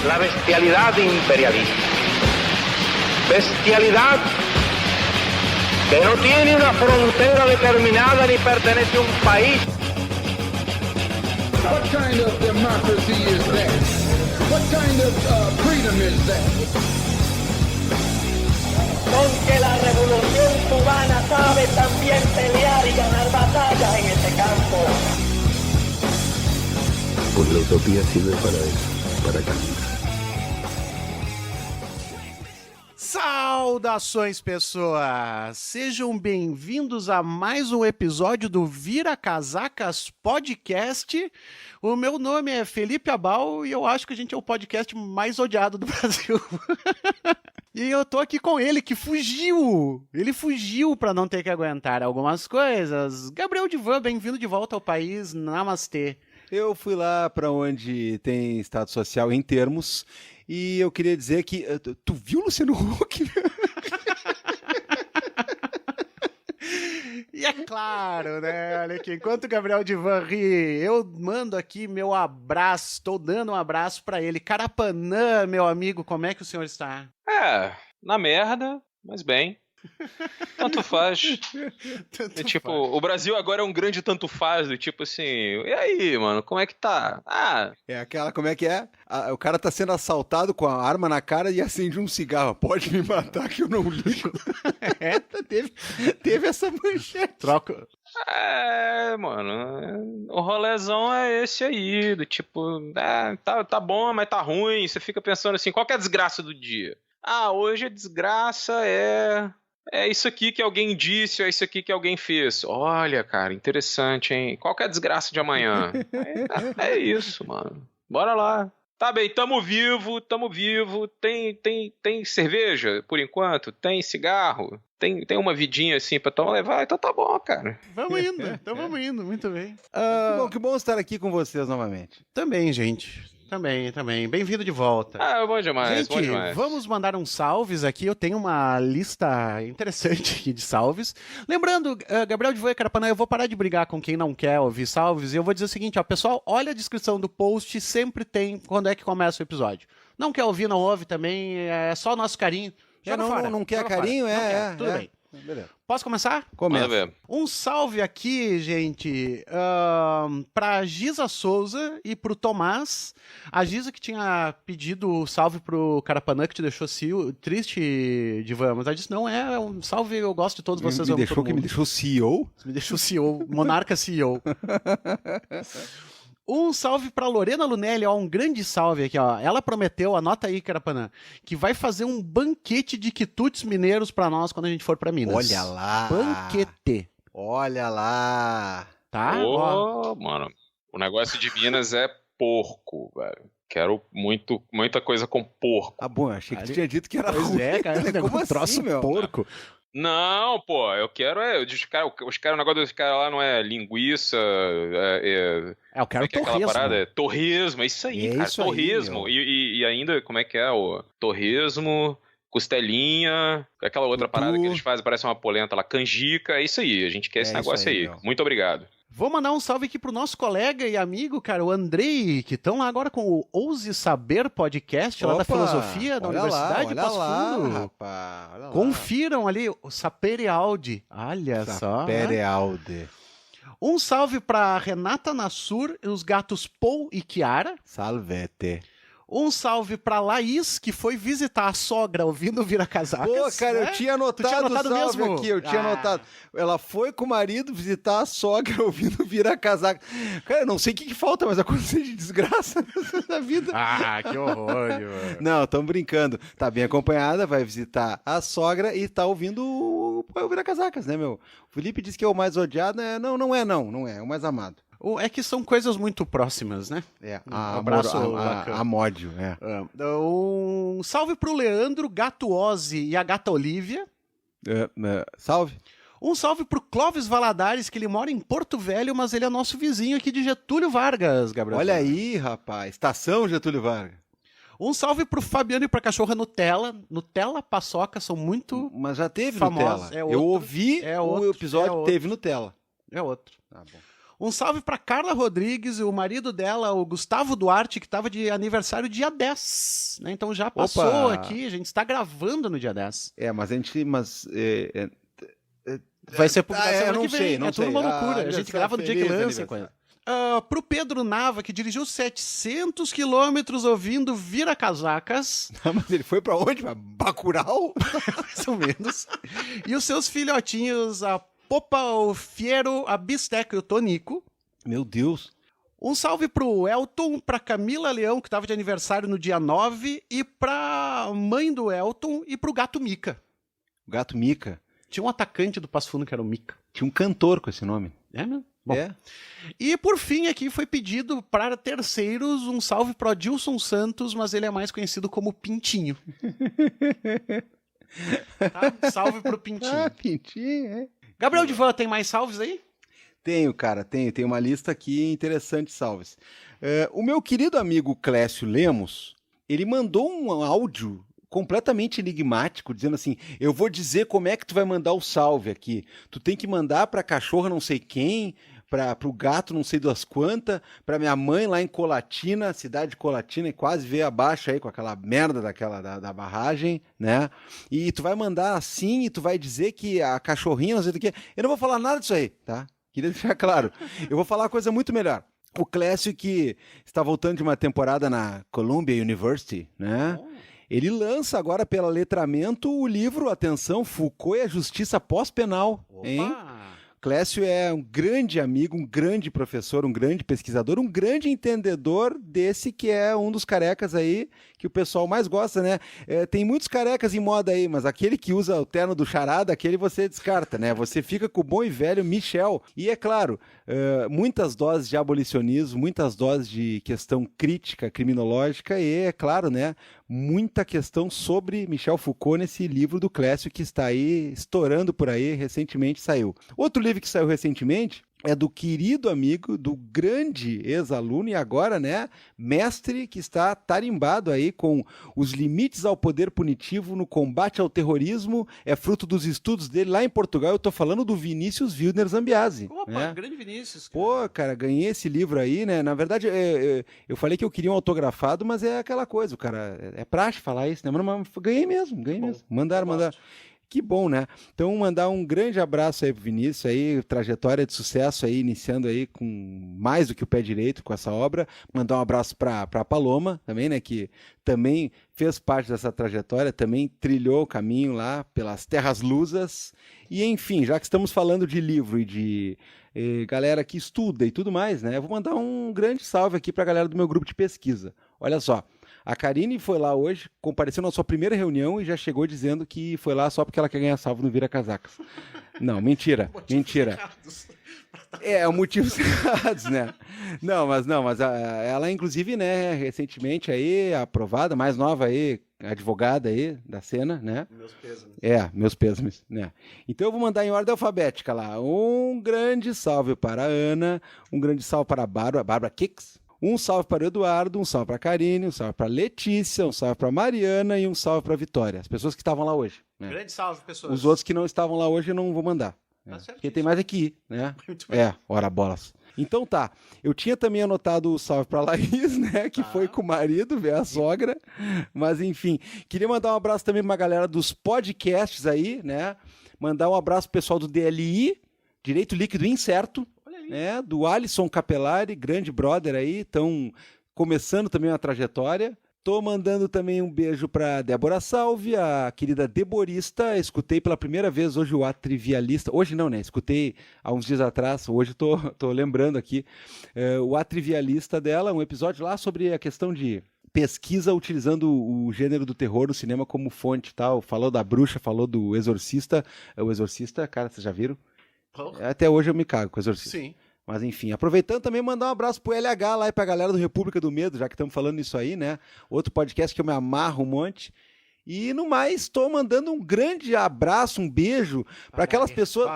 la bestialidad imperialista. Bestialidad que no tiene una frontera determinada ni pertenece a un país. What kind of democracy is that? What kind of freedom is that? Porque la revolución cubana sabe también pelear y ganar batallas en este campo. Pues la utopía sirve para eso, para caminar. Saudações, pessoas! Sejam bem-vindos a mais um episódio do Vira Casacas Podcast. O meu nome é Felipe Abal e eu acho que a gente é o podcast mais odiado do Brasil. E eu tô aqui com ele, que fugiu! Ele fugiu pra não ter que aguentar algumas coisas. Gabriel Divan, bem-vindo de volta ao país. Namastê. Eu fui lá para onde tem estado social em termos e eu queria dizer que... Tu viu o Luciano Huck? E é claro, né? Olha aqui, enquanto o Gabriel Divan ri, eu mando aqui meu abraço, estou dando um abraço pra ele. Carapanã, meu amigo, como é que o senhor está? Na merda, mas bem. Tanto faz. Tanto Tipo, faz. o Brasil agora é um grande tanto faz, do tipo assim, e aí, mano, como é que tá? É aquela, como é que é? O cara tá sendo assaltado com a arma na cara e acende um cigarro. Pode me matar que eu não ligo. Teve essa manchete. Troca. Mano, o rolezão é esse aí, do tipo, tá bom, mas tá ruim. Você fica pensando assim, qual que é a desgraça do dia? Hoje a desgraça é isso aqui que alguém disse, ou é isso aqui que alguém fez. Olha, cara, interessante, hein? Qual que é a desgraça de amanhã? É isso, mano. Bora lá. Tá bem, tamo vivo. Tem cerveja, por enquanto? Tem cigarro? Tem uma vidinha assim pra tomar, levar? Então tá bom, cara. Vamos indo, muito bem. Que bom estar aqui com vocês novamente. Também, gente. Também. Bem-vindo de volta. Bom demais, Gente, bom demais. vamos mandar uns salves aqui. Eu tenho uma lista interessante aqui de salves. Lembrando, Gabriel de Voia Carapanã, eu vou parar de brigar com quem não quer ouvir salves. E eu vou dizer o seguinte, ó, pessoal, olha a descrição do post, sempre tem quando é que começa o episódio. Não quer ouvir, não ouve também, é só nosso carinho. Joga fora. Não quer Joga carinho? fora. Não quer. Tudo bem. Beleza. Posso começar? Começa. Manda ver. Um salve aqui, gente, pra Giza Souza e pro Tomás. A Giza que tinha pedido salve pro Carapanã, que te deixou triste, Divan, mas ela disse, não, é um salve, eu gosto de todos vocês. Me deixou CEO? Me deixou CEO, Monarca CEO. Um salve pra Lorena Lunelli, ó, um grande salve aqui, ó. Ela prometeu, anota aí, Carapanã, que vai fazer um banquete de quitutes mineiros pra nós quando a gente for pra Minas. Olha lá. Banquete. Olha lá. Tá? Ó. Mano, o negócio de Minas é porco, velho. Quero muita coisa com porco. Bom, achei que tu tinha dito que era Pois ruim. é, cara, Como um troço assim, meu? porco. Não, pô, eu quero o negócio dos caras lá não é linguiça, Eu quero que é aquela torresmo. parada? Torresmo, é isso aí, É cara, isso aí, torresmo. meu. E ainda, como é que é o torresmo, costelinha, aquela outra parada que eles fazem, parece uma polenta lá, canjica, é isso aí, a gente quer esse É isso negócio aí, aí. meu. Muito obrigado. Vou mandar um salve aqui pro nosso colega e amigo, cara, o Andrei, que estão lá agora com o Ouse Saber Podcast, lá da Filosofia da Universidade de Passo Fundo. Rapaz, olha lá. Confiram ali o Sapere Audi. Olha só. Sapere Aude. Um salve pra Renata Nassur e os gatos Paul e Kiara. Salvete. Um salve pra Laís, que foi visitar a sogra ouvindo Vira Casacas. Pô, cara, né? eu tinha Tu tinha anotado o salve mesmo? aqui, eu tinha anotado. Ela foi com o marido visitar a sogra ouvindo Vira Casaca. Cara, eu não sei o que falta, mas aconteceu de desgraça na vida. Que horror, mano. Não, estamos brincando. Tá bem acompanhada, vai visitar a sogra e tá ouvindo o Vira Casacas, né, meu? O Felipe disse que é o mais odiado, né? Não é o mais amado. É que são coisas muito próximas, né? Um abraço bacana. Amódio, é. Um salve pro Leandro, Gato Ozzy e a Gata Olívia. Salve. Um salve pro Clóvis Valadares, que ele mora em Porto Velho, mas ele é nosso vizinho aqui de Getúlio Vargas, Gabriel. Olha aí, rapaz. Estação Getúlio Vargas. Um salve pro Fabiano e pra cachorra Nutella. Nutella, paçoca, são muito Mas já teve famosos. Nutella. Eu ouvi o episódio, teve Nutella. É outro. Tá bom. Um salve pra Carla Rodrigues e o marido dela, o Gustavo Duarte, que tava de aniversário dia 10, né? Então já passou Opa! aqui, a gente está gravando no dia 10. Mas a gente... Vai ser publicado semana não que vem. sei, não é tudo sei. uma loucura. A gente grava no dia que Feliz lança a coisa. Pro Pedro Nava, que dirigiu 700 quilômetros ouvindo Vira-Casacas. Mas ele foi pra onde? Pra Bacurau? Mais ou menos. E os seus filhotinhos, a Popa, o Fiero, a Bisteca e o Tonico. Meu Deus. Um salve pro Elton, pra Camila Leão, que tava de aniversário no dia 9, e pra mãe do Elton e pro gato Mica. O gato Mica. Tinha um atacante do Passo Fundo que era o Mica. Tinha um cantor com esse nome. É mesmo? Bom. É. E por fim aqui foi pedido para terceiros um salve pro Adilson Santos, mas ele é mais conhecido como Pintinho. Tá? Salve pro Pintinho. Pintinho, é. Gabriel Divan, tem mais salves aí? Tenho, cara, tenho. Tem uma lista aqui interessante de salves. O meu querido amigo Clécio Lemos, ele mandou um áudio completamente enigmático, dizendo assim, eu vou dizer como é que tu vai mandar o salve aqui. Tu tem que mandar pra cachorra não sei quem, pro gato não sei das quantas, pra minha mãe lá em Colatina, cidade de Colatina, e quase veio abaixo aí com aquela merda da barragem, né? E tu vai mandar assim, e tu vai dizer que a cachorrinha, não sei do que. Eu não vou falar nada disso aí, tá? Queria deixar claro. Eu vou falar uma coisa muito melhor. O Clécio, que está voltando de uma temporada na Columbia University, né? Ele lança agora pela Letramento o livro, atenção, Foucault e a Justiça Pós-Penal, hein? Clécio é um grande amigo, um grande professor, um grande pesquisador, um grande entendedor desse que é um dos carecas aí que o pessoal mais gosta, né? Tem muitos carecas em moda aí, mas aquele que usa o terno do charada, aquele você descarta, né? Você fica com o bom e velho Michel. E é claro, muitas doses de abolicionismo, muitas doses de questão crítica, criminológica e, é claro, né? Muita questão sobre Michel Foucault nesse livro do Clécio que está aí estourando por aí, recentemente saiu. Outro livro que saiu recentemente é do querido amigo, do grande ex-aluno e agora, né, mestre que está tarimbado aí com os limites ao poder punitivo no combate ao terrorismo, é fruto dos estudos dele lá em Portugal. Eu tô falando do Vinícius Wildner Zambiasi. Opa, né? Grande Vinícius. Cara. Pô, cara, ganhei esse livro aí, né, na verdade eu falei que eu queria um autografado, mas é aquela coisa, o cara, é praxe falar isso, né, mas ganhei mesmo, mandaram. Que bom, né? Então, mandar um grande abraço aí pro Vinícius, aí, trajetória de sucesso aí, iniciando aí com mais do que o pé direito com essa obra. Mandar um abraço pra Paloma também, né? Que também fez parte dessa trajetória, também trilhou o caminho lá pelas terras lusas. E, enfim, já que estamos falando de livro e de galera que estuda e tudo mais, né? Eu vou mandar um grande salve aqui pra galera do meu grupo de pesquisa. Olha só. A Karine foi lá hoje, compareceu na sua primeira reunião e já chegou dizendo que foi lá só porque ela quer ganhar salvo no Vira-Casacas. Não, mentira. Motivos errados, né? Mas ela, inclusive, né, recentemente aí, aprovada, mais nova aí, advogada aí da cena, né? Meus pêsames. Meus pêsames, né? Então eu vou mandar em ordem alfabética lá. Um grande salve para a Ana, um grande salve para a Bárbara Kicks. Um salve para o Eduardo, um salve para a Karine, um salve para a Letícia, um salve para a Mariana e um salve para a Vitória. As pessoas que estavam lá hoje. Né? Grande salve, pessoas. Os outros que não estavam lá hoje eu não vou mandar. Né? Porque tem mais aqui, né? Muito bem. Ora bolas. Então tá, eu tinha também anotado o salve pra Laís, né, que foi com o marido, ver a sogra, mas enfim, queria mandar um abraço também pra uma galera dos podcasts aí, né, mandar um abraço pro pessoal do DLI, Direito Líquido Incerto, né, do Alisson Capelari, grande brother aí, estão começando também uma trajetória. Tô mandando também um beijo para Débora Salve, a querida Deborista. Escutei pela primeira vez hoje o Atrivialista. Hoje não, né? Escutei há uns dias atrás. Hoje tô lembrando aqui o Atrivialista dela, um episódio lá sobre a questão de pesquisa utilizando o gênero do terror no cinema como fonte, tal. Falou da bruxa, falou do Exorcista. O Exorcista, cara, vocês já viram? Até hoje eu me cago com o Exorcista. Sim. Mas enfim, aproveitando também mandar um abraço pro LH lá e pra galera do República do Medo, já que estamos falando nisso aí, né? Outro podcast que eu me amarro um monte. E no mais, estou mandando um grande abraço, um beijo para aquelas pessoas...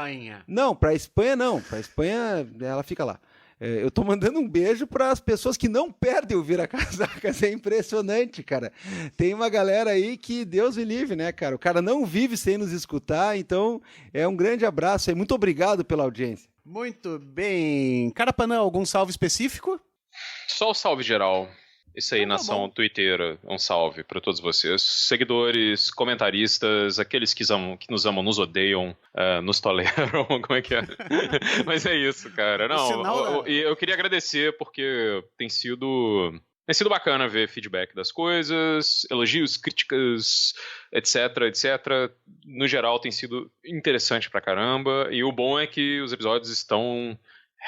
Não, para a Espanha não. Para a Espanha, ela fica lá. Eu tô mandando um beijo para as pessoas que não perdem o Vira-Casacas. É impressionante, cara. Tem uma galera aí que Deus me livre, né, cara? O cara não vive sem nos escutar, então é um grande abraço aí. Muito obrigado pela audiência. Muito bem. Carapanã, algum salve específico? Só o salve geral. Isso aí, Tá nação bom. twitteira, um salve pra todos vocês. Seguidores, comentaristas, aqueles que nos amam, nos odeiam, nos toleram, como é que é? Mas é isso, cara. Não, sinal e eu queria agradecer porque tem sido bacana ver feedback das coisas, elogios, críticas, etc, etc. No geral tem sido interessante pra caramba, e o bom é que os episódios estão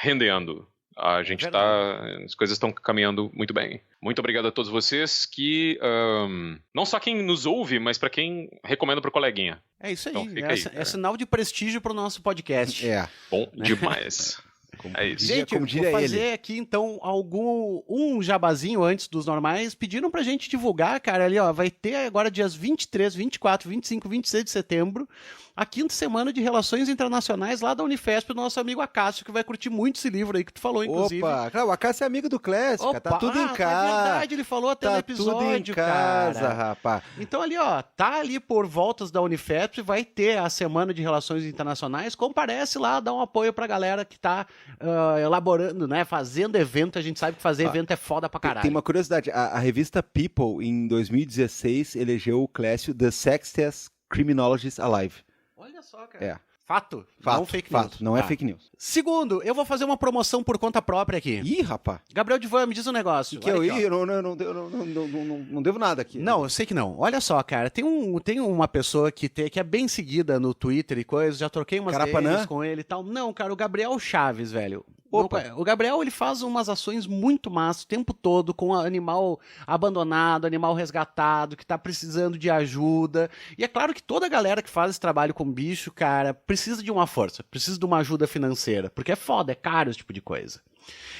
rendendo. A gente as coisas estão caminhando muito bem. Muito obrigado a todos vocês que, não só quem nos ouve, mas pra quem recomenda pro coleguinha. É isso aí. Então, fica aí, É cara. sinal de prestígio pro nosso podcast. Bom demais. É isso. Gente, como diria vou fazer ele. aqui então um jabazinho antes dos normais. Pediram pra gente divulgar, cara, ali ó, vai ter agora dias 23, 24, 25, 26 de setembro, a 5ª semana de Relações Internacionais lá da Unifesp, do nosso amigo Acácio, que vai curtir muito esse livro aí que tu falou, inclusive. Opa, claro, o Acácio é amigo do Clécio, cara, tá tudo em É casa. verdade, ele falou até no Tá episódio, tudo em casa, cara. rapaz. Então ali, ó, tá ali por voltas da Unifesp, vai ter a Semana de Relações Internacionais, comparece lá, dá um apoio pra galera que tá elaborando, né, fazendo evento, a gente sabe que fazer evento é foda pra caralho. Tem uma curiosidade, a revista People, em 2016, elegeu o Clécio The Sexiest Criminologist Alive. Olha só, cara. É. Fato, Fato, não fake news. fato, não é Tá. fake news. Segundo, eu vou fazer uma promoção por conta própria aqui. Ih, rapaz, Gabriel Divan, me diz um negócio. que Olha aqui, ó. não devo nada aqui. Não, eu sei que não. Olha só, cara, tem uma pessoa que é bem seguida no Twitter e coisas, já troquei umas Carapanã? DMs com ele e tal. Não, cara, o Gabriel Chaves, velho. Opa. O Gabriel, ele faz umas ações muito massas o tempo todo com animal abandonado, animal resgatado, que tá precisando de ajuda. E é claro que toda a galera que faz esse trabalho com bicho, cara, precisa de uma força, precisa de uma ajuda financeira, porque é foda, é caro esse tipo de coisa.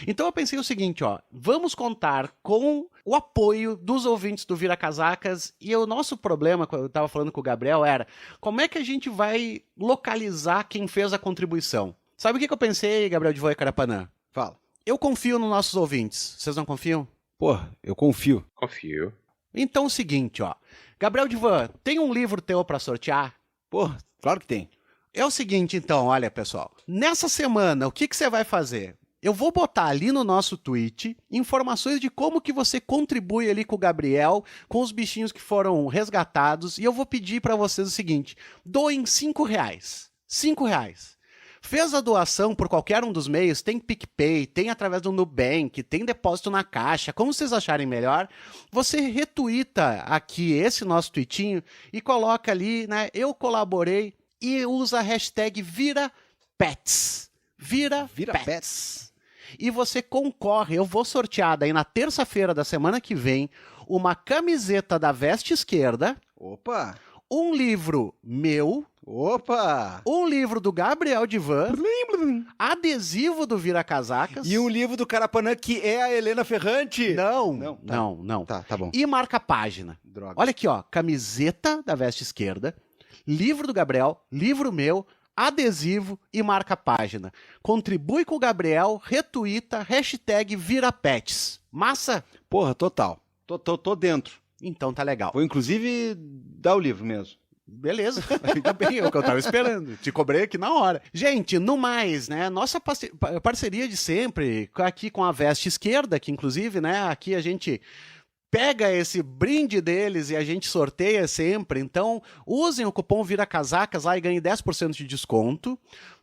Então eu pensei o seguinte, ó, vamos contar com o apoio dos ouvintes do Vira Casacas, e o nosso problema, quando eu tava falando com o Gabriel, era como é que a gente vai localizar quem fez a contribuição? Sabe o que eu pensei, Gabriel de Voia Carapanã? Fala. Eu confio nos nossos ouvintes, vocês não confiam? Porra, eu confio. Confio. Então é o seguinte, ó, Gabriel Divan, tem um livro teu pra sortear? Porra, claro que tem. É o seguinte, então, olha, pessoal. Nessa semana, o que você vai fazer? Eu vou botar ali no nosso tweet informações de como que você contribui ali com o Gabriel, com os bichinhos que foram resgatados, e eu vou pedir pra vocês o seguinte, doem R$5. R$5. Fez a doação por qualquer um dos meios, tem PicPay, tem através do Nubank, tem depósito na Caixa, como vocês acharem melhor, você retuita aqui esse nosso tweetinho e coloca ali, né, eu colaborei, e usa a hashtag ViraPets. Vira Pets. E você concorre, eu vou sortear daí na terça-feira da semana que vem, uma camiseta da Veste Esquerda, Opa! um livro meu, Opa! um livro do Gabriel Divan, adesivo do Vira Casacas. E um livro do Carapanã que é a Helena Ferrante. Não. Tá bom. E marca página. Droga. Olha aqui, ó, camiseta da Veste Esquerda, livro do Gabriel, livro meu, adesivo e marca página. Contribui com o Gabriel, retuita, hashtag ViraPets. Massa? Porra, total. Tô dentro. Então tá legal. Vou inclusive dar o livro mesmo. Beleza, ainda bem, é o que eu tava esperando. Te cobrei aqui na hora. Gente, no mais, né, nossa parceria de sempre, aqui com a Veste Esquerda, que inclusive, né, aqui a gente pega esse brinde deles e a gente sorteia sempre, então usem o cupom Vira Casacas lá e ganhem 10% de desconto.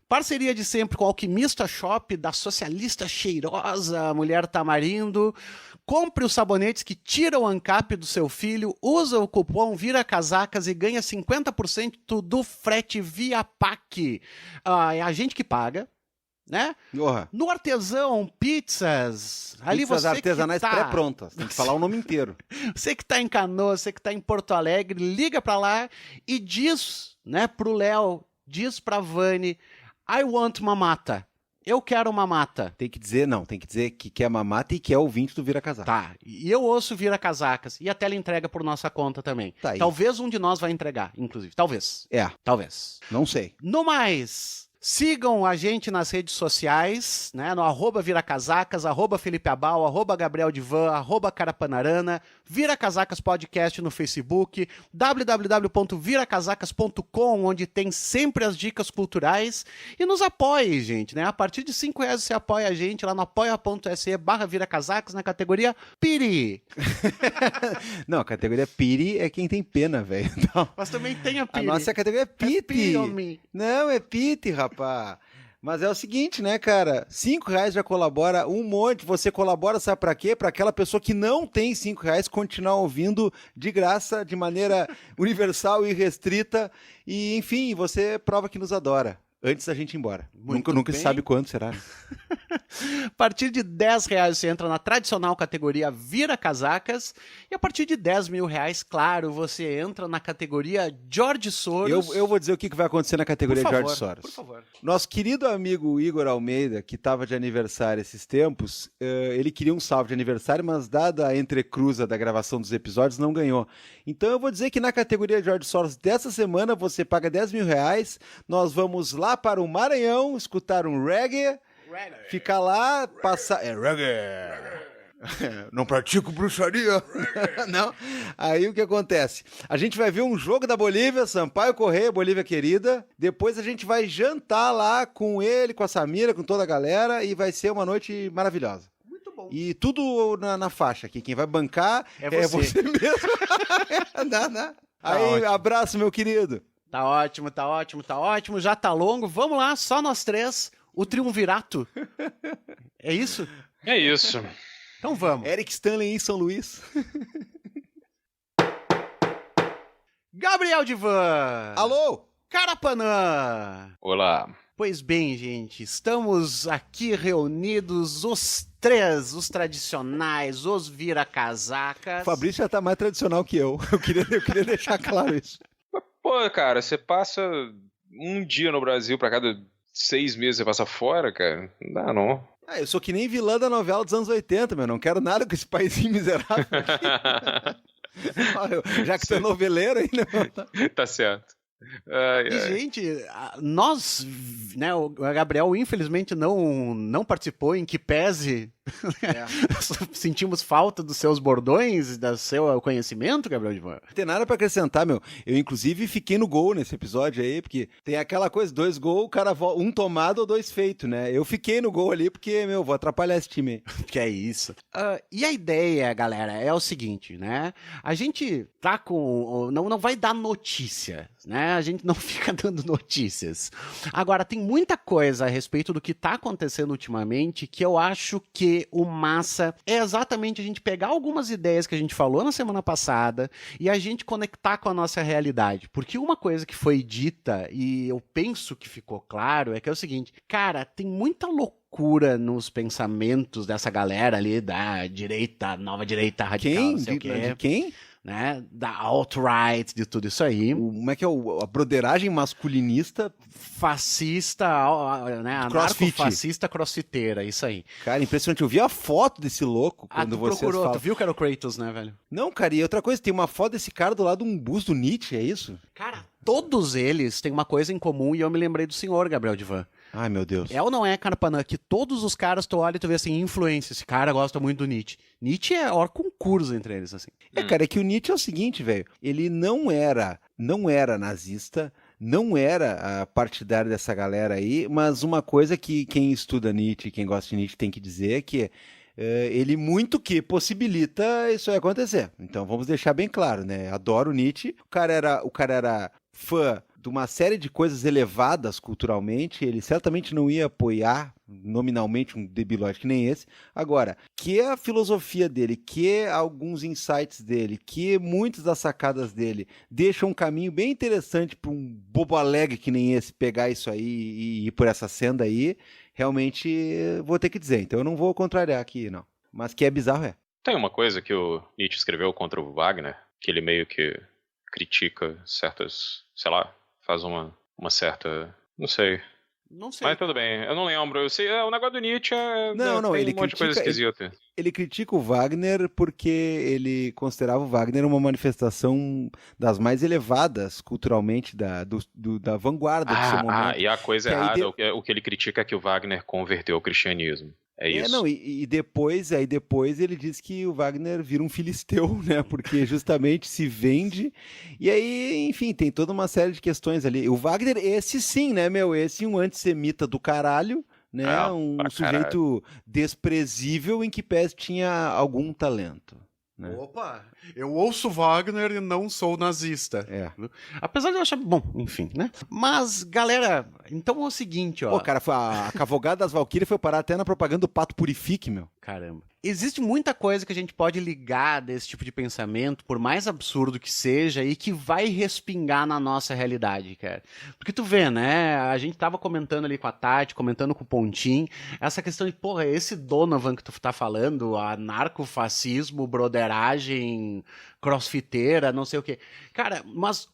Parceria de sempre com o Alquimista Shop, da socialista cheirosa Mulher Tamarindo. Compre os sabonetes que tiram o ANCAP do seu filho, usa o cupom Vira Casacas e ganha 50% do frete via PAC. É a gente que paga, né? Porra. No Artesão Pizzas, ali Pizzas você artesanais que tá, pré-prontas. Tem que falar o nome inteiro. você que tá em Canoas, você que tá em Porto Alegre, liga pra lá e diz, né, pro Léo, diz pra Vani, I want mamata. Eu quero mamata. Tem que dizer que quer mamata e que é ouvinte do Vira Casaca. Tá, e eu ouço Vira Casacas e a tela entrega por nossa conta também. Tá aí. Talvez um de nós vai entregar, inclusive. Talvez. É, Talvez. não sei. No mais, Sigam a gente nas redes sociais, né? No @viracasacas, @Felipe Abal, @Gabriel Divan, @Carapanarana, Vira Casacas Podcast no Facebook, www.viracasacas.com, onde tem sempre as dicas culturais. E nos apoie, gente, né? A partir de R$5 você apoia a gente lá no apoia.se/viracasacas na categoria Piri. Não, a categoria Piri é quem tem pena, velho. Então, Mas também tem a Piri. a nossa categoria é Piti. Piri, homem. Não, é Piti, rapaz. Mas é o seguinte, né, cara? R$5 já colabora um monte. Você colabora, sabe pra quê? Pra aquela pessoa que não tem R$5 continuar ouvindo de graça, de maneira universal e restrita. E, enfim, você prova que nos adora. Antes da gente ir embora. Nunca se sabe quanto será. Né? A partir de R$10 você entra na tradicional categoria Vira Casacas. E a partir de R$10.000, claro, você entra na categoria George Soros. Eu vou dizer o que vai acontecer na categoria Por favor, George Soros. por favor. Nosso querido amigo Igor Almeida, que estava de aniversário esses tempos, ele queria um salve de aniversário, mas dada a entrecruza da gravação dos episódios, não ganhou. Então eu vou dizer que na categoria George Soros dessa semana você paga R$10.000, nós vamos lá para o Maranhão escutar um reggae, ficar lá, passar... É reggae... Não pratico bruxaria. Não. Aí o que acontece? A gente vai ver um jogo da Bolívia, Sampaio Corrêa, Bolívia querida. Depois a gente vai jantar lá com ele, com a Samira, com toda a galera. E vai ser uma noite maravilhosa. Muito bom. E tudo na faixa aqui. Quem vai bancar É você. mesmo. Aí, ótimo. abraço, meu querido. Tá ótimo, tá ótimo, tá ótimo. Já tá longo. Vamos lá, só nós três. O triunvirato. É isso? É isso. Então vamos. Eric Stanley em São Luís. Gabriel Divan. Alô? Carapanã. Olá. Pois bem, gente, estamos aqui reunidos os três, os tradicionais, os vira-casacas. O Fabrício já tá mais tradicional que eu. Eu queria deixar claro isso. Pô, cara, você passa um dia no Brasil pra cada 6 meses você passa fora, cara? Não dá, não. Ah, eu sou que nem vilã da novela dos anos 80, meu. Não quero nada com esse paizinho miserável aqui. Já que você é noveleiro aí, né? Tá certo. E, gente, nós, né, o Gabriel infelizmente não participou, em que pese sentimos falta dos seus bordões, do seu conhecimento, Gabriel Divan. Não tem nada pra acrescentar, meu. Eu, inclusive, fiquei no gol nesse episódio aí, porque tem aquela coisa, 2 gols, o cara um tomado ou 2 feito, né? Eu fiquei no gol ali porque, meu, vou atrapalhar esse time aí. Que é isso. E a ideia, galera, é o seguinte, né? A gente tá com... Não vai dar notícia, né? A gente não fica dando notícias. Agora, tem muita coisa a respeito do que tá acontecendo ultimamente que eu acho que o massa é exatamente a gente pegar algumas ideias que a gente falou na semana passada e a gente conectar com a nossa realidade. Porque uma coisa que foi dita e eu penso que ficou claro é que é o seguinte, cara, tem muita loucura nos pensamentos dessa galera ali da direita, nova direita radical, Quem? não sei o quê. De quem? Né, da alt-right, de tudo isso aí. Como é que é a broderagem masculinista? Fascista, né, anarco-fascista crossfiteira, isso aí. Cara, impressionante. Eu vi a foto desse louco quando tu vocês procurou, falam. tu viu que era o Kratos, né, velho? Não, cara, e outra coisa, tem uma foto desse cara do lado de um busto do Nietzsche, é isso? Cara, todos eles têm uma coisa em comum e eu me lembrei do senhor, Gabriel Divan. Ai, meu Deus. É ou não é, Carapanã, que todos os caras tu olha e tu vê assim, influência, esse cara gosta muito do Nietzsche. Nietzsche é hora concurso entre eles, assim. Cara, é que o Nietzsche é o seguinte, velho, ele não era nazista, não era partidário dessa galera aí, mas uma coisa que quem estuda Nietzsche, quem gosta de Nietzsche tem que dizer é que ele muito que possibilita isso aí acontecer. Então vamos deixar bem claro, né? Adoro Nietzsche, o cara era fã de uma série de coisas elevadas culturalmente, ele certamente não ia apoiar nominalmente um debilóide que nem esse. Agora, que a filosofia dele, que alguns insights dele, que muitas das sacadas dele deixam um caminho bem interessante para um bobo alegre que nem esse pegar isso aí e ir por essa senda aí, realmente vou ter que dizer. Então eu não vou contrariar aqui, não. Mas que é bizarro, é. Tem uma coisa que o Nietzsche escreveu contra o Wagner, que ele meio que critica certas, sei lá, faz uma certa, não sei, Não sei. Mas tudo bem, eu não lembro. Eu sei, o negócio do Nietzsche Não, tem ele um monte de coisa esquisita. Não, ele Tem um monte de coisa esquisita. Ele critica o Wagner porque ele considerava o Wagner uma manifestação das mais elevadas culturalmente da vanguarda do seu momento. E a coisa Que aí errada, o que ele critica é que o Wagner converteu ao cristianismo. É isso. Não, e depois ele diz que o Wagner vira um filisteu, né? Porque justamente se vende. E aí, enfim, tem toda uma série de questões ali. O Wagner, esse sim, né, meu? Esse um antissemita do caralho, né? Um sujeito desprezível em que pese tinha algum talento. Né? Opa, eu ouço Wagner e não sou nazista. Apesar de eu achar bom, enfim, né? Mas, galera, então é o seguinte, ó. Pô, cara, a Cavalgada das Valquírias foi parar até na propaganda do Pato Purifique, meu. Caramba. Existe muita coisa que a gente pode ligar desse tipo de pensamento, por mais absurdo que seja, e que vai respingar na nossa realidade, cara. Porque tu vê, né? A gente tava comentando ali com a Tati, comentando com o Pontim, essa questão de, porra, esse Donovan que tu tá falando, anarcofascismo, broderagem, crossfiteira, não sei o quê. Cara, mas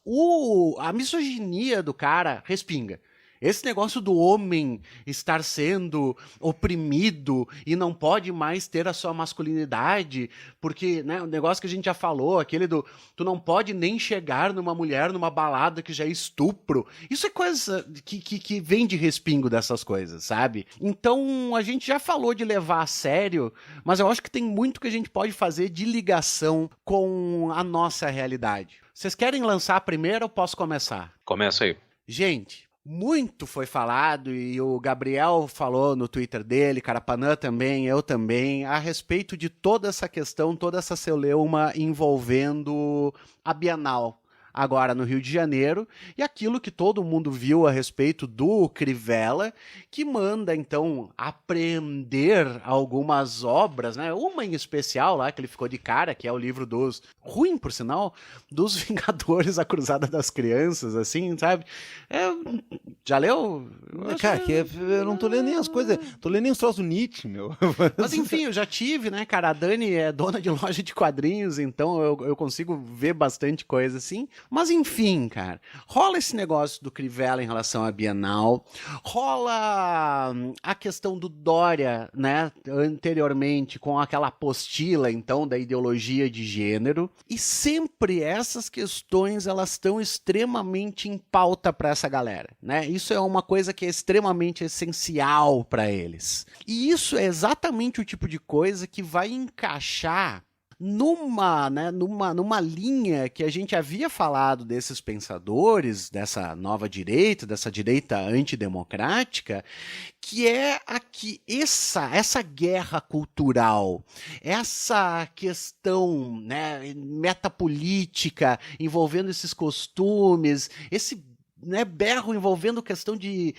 a misoginia do cara respinga. Esse negócio do homem estar sendo oprimido e não pode mais ter a sua masculinidade, porque, né, o negócio que a gente já falou, aquele do tu não pode nem chegar numa mulher numa balada que já é estupro, isso é coisa que vem de respingo dessas coisas, sabe? Então, a gente já falou de levar a sério, mas eu acho que tem muito que a gente pode fazer de ligação com a nossa realidade. Vocês querem lançar primeiro ou posso começar? Começa aí. Gente, muito foi falado e o Gabriel falou no Twitter dele, Carapanã também, eu também, a respeito de toda essa questão, toda essa celeuma envolvendo a Bienal agora no Rio de Janeiro, e aquilo que todo mundo viu a respeito do Crivella, que manda, então, apreender algumas obras, né? Uma em especial lá, que ele ficou de cara, que é o livro dos... ruim, por sinal, dos Vingadores, a Cruzada das Crianças, assim, sabe? Já leu? Cara, eu não tô lendo nem as coisas, tô lendo nem os troços do Nietzsche, meu. Mas enfim, eu já tive, né, cara? A Dani é dona de loja de quadrinhos, então eu consigo ver bastante coisa assim. Mas enfim, cara, rola esse negócio do Crivella em relação à Bienal, rola a questão do Dória, né, anteriormente com aquela apostila, então, da ideologia de gênero, e sempre essas questões, elas estão extremamente em pauta para essa galera, né? Isso é uma coisa que é extremamente essencial para eles. E isso é exatamente o tipo de coisa que vai encaixar numa linha que a gente havia falado desses pensadores, dessa nova direita, dessa direita antidemocrática, que é essa guerra cultural, essa questão, né, metapolítica envolvendo esses costumes, esse, né, berro envolvendo questão de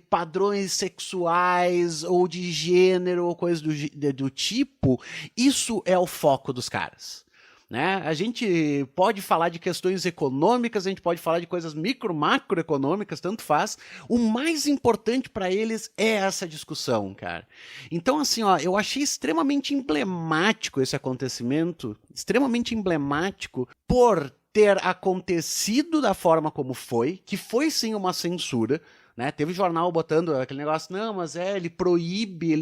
padrões sexuais ou de gênero ou coisas do tipo, isso é o foco dos caras. Né? A gente pode falar de questões econômicas, a gente pode falar de coisas macroeconômicas, tanto faz. O mais importante para eles é essa discussão, cara. Então, assim, ó, eu achei extremamente emblemático esse acontecimento, extremamente emblemático por ter acontecido da forma como foi, que foi sim uma censura, né? Teve jornal botando aquele negócio, não, mas ele proíbe,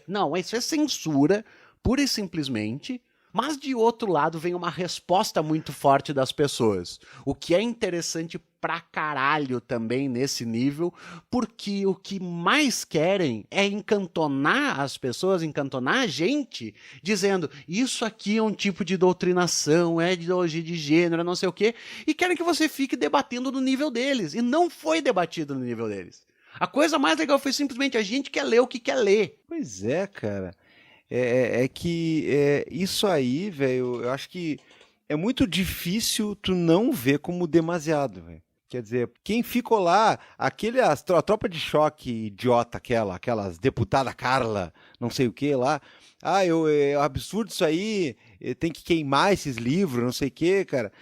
Não, isso é censura, pura e simplesmente. Mas, de outro lado, vem uma resposta muito forte das pessoas. O que é interessante pra caralho também nesse nível, porque o que mais querem é encantonar as pessoas, encantonar a gente, dizendo, isso aqui é um tipo de doutrinação, é ideologia de gênero, não sei o quê, e querem que você fique debatendo no nível deles. E não foi debatido no nível deles. A coisa mais legal foi simplesmente a gente quer ler o que quer ler. Pois é, cara. Que isso aí, velho, eu acho que é muito difícil tu não ver como demasiado, velho. Quer dizer, quem ficou lá, a tropa de choque idiota aquelas deputada Carla, não sei o que lá, é absurdo isso aí, tem que queimar esses livros, não sei o que, cara.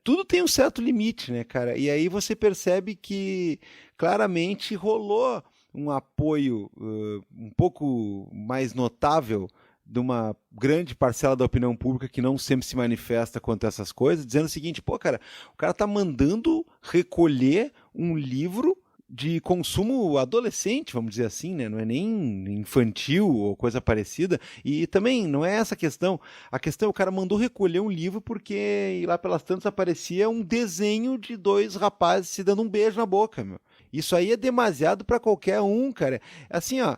Tudo tem um certo limite, né, cara? E aí você percebe que claramente rolou um apoio um pouco mais notável de uma grande parcela da opinião pública que não sempre se manifesta quanto a essas coisas, dizendo o seguinte, pô, cara, o cara tá mandando recolher um livro de consumo adolescente, vamos dizer assim, né? Não é nem infantil ou coisa parecida. E também não é essa a questão. A questão é o cara mandou recolher um livro porque lá pelas tantas aparecia um desenho de 2 rapazes se dando um beijo na boca, meu. Isso aí é demasiado para qualquer um, cara. Assim, ó,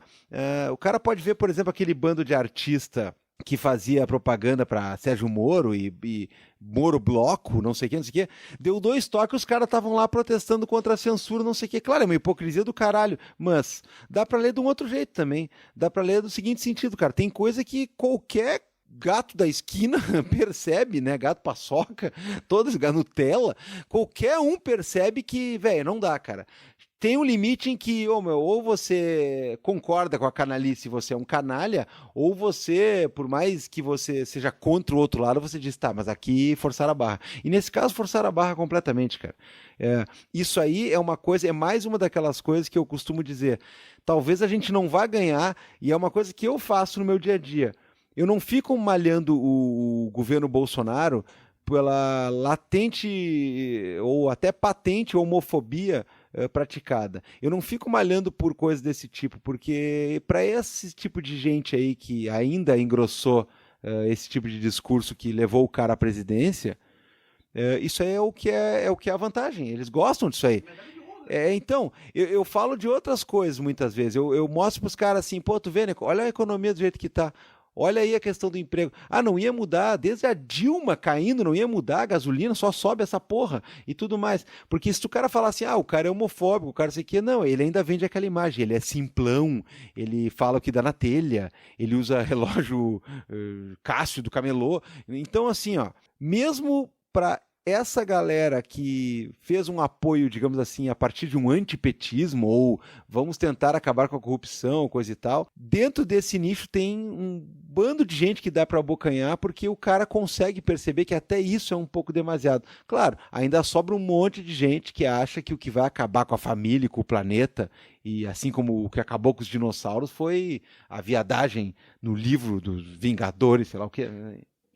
o cara pode ver, por exemplo, aquele bando de artista que fazia propaganda para Sérgio Moro e Moro Bloco, não sei o que, deu 2 toques, os caras estavam lá protestando contra a censura, não sei o que. Claro, é uma hipocrisia do caralho, mas dá para ler de um outro jeito também. Dá para ler do seguinte sentido, cara, tem coisa que qualquer gato da esquina percebe, né? Gato paçoca, todos, Nutella, qualquer um percebe que, velho, não dá, cara. Tem um limite em que, ou você concorda com a canalice, você é um canalha, ou você, por mais que você seja contra o outro lado, você diz, tá, mas aqui forçar a barra. E nesse caso, forçar a barra completamente, cara. Isso aí é uma coisa, é mais uma daquelas coisas que eu costumo dizer, talvez a gente não vá ganhar, e é uma coisa que eu faço no meu dia a dia. Eu não fico malhando o governo Bolsonaro pela latente ou até patente homofobia praticada. Eu não fico malhando por coisas desse tipo, porque para esse tipo de gente aí que ainda engrossou esse tipo de discurso que levou o cara à presidência, isso aí é o que é a vantagem. Eles gostam disso aí. Então, eu falo de outras coisas muitas vezes. Eu mostro para os caras assim, pô, tu vê, né? Olha a economia do jeito que tá. Olha aí a questão do emprego. Não ia mudar, desde a Dilma caindo, não ia mudar a gasolina, só sobe essa porra e tudo mais. Porque se o cara falar assim, o cara é homofóbico, o cara sei que, não, ele ainda vende aquela imagem, ele é simplão, ele fala o que dá na telha, ele usa relógio Cássio do camelô. Então, assim, ó, mesmo para essa galera que fez um apoio, digamos assim, a partir de um antipetismo ou vamos tentar acabar com a corrupção, coisa e tal, dentro desse nicho tem um bando de gente que dá para abocanhar porque o cara consegue perceber que até isso é um pouco demasiado. Claro, ainda sobra um monte de gente que acha que o que vai acabar com a família e com o planeta, e assim como o que acabou com os dinossauros foi a viadagem no livro dos Vingadores, sei lá o que...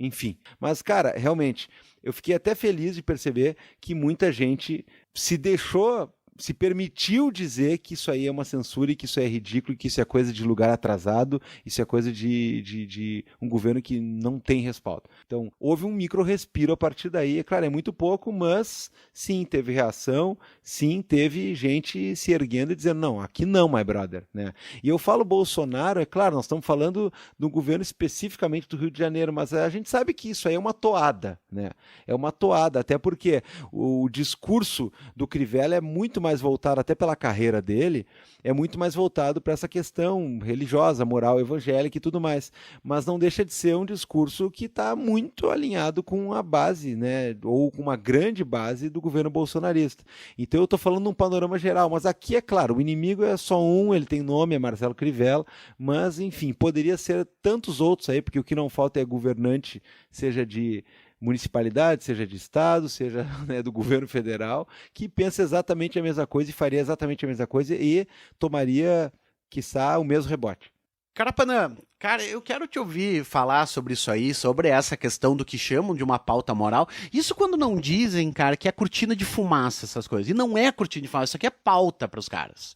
Enfim, mas, cara, realmente, eu fiquei até feliz de perceber que muita gente se permitiu dizer que isso aí é uma censura e que isso é ridículo, que isso é coisa de lugar atrasado, isso é coisa de um governo que não tem respaldo. Então, houve um micro respiro a partir daí, é claro, é muito pouco, mas sim, teve reação, sim, teve gente se erguendo e dizendo, não, aqui não, my brother, né? E eu falo Bolsonaro, é claro, nós estamos falando do governo especificamente do Rio de Janeiro, mas a gente sabe que isso aí é uma toada, né? É uma toada, até porque o discurso do Crivella é muito mais voltado, até pela carreira dele, é muito mais voltado para essa questão religiosa, moral, evangélica e tudo mais. Mas não deixa de ser um discurso que está muito alinhado com a base, né, ou com uma grande base do governo bolsonarista. Então eu estou falando num panorama geral, mas aqui é claro, o inimigo é só um, ele tem nome, é Marcelo Crivella, mas enfim, poderia ser tantos outros aí, porque o que não falta é governante, seja de municipalidade, seja de estado, seja, né, do governo federal, que pensa exatamente a mesma coisa e faria exatamente a mesma coisa e tomaria, quiçá, o mesmo rebote. Carapanã, cara, eu quero te ouvir falar sobre isso aí, sobre essa questão do que chamam de uma pauta moral. Isso quando não dizem, cara, que é cortina de fumaça essas coisas. E não é cortina de fumaça, isso aqui é pauta para os caras.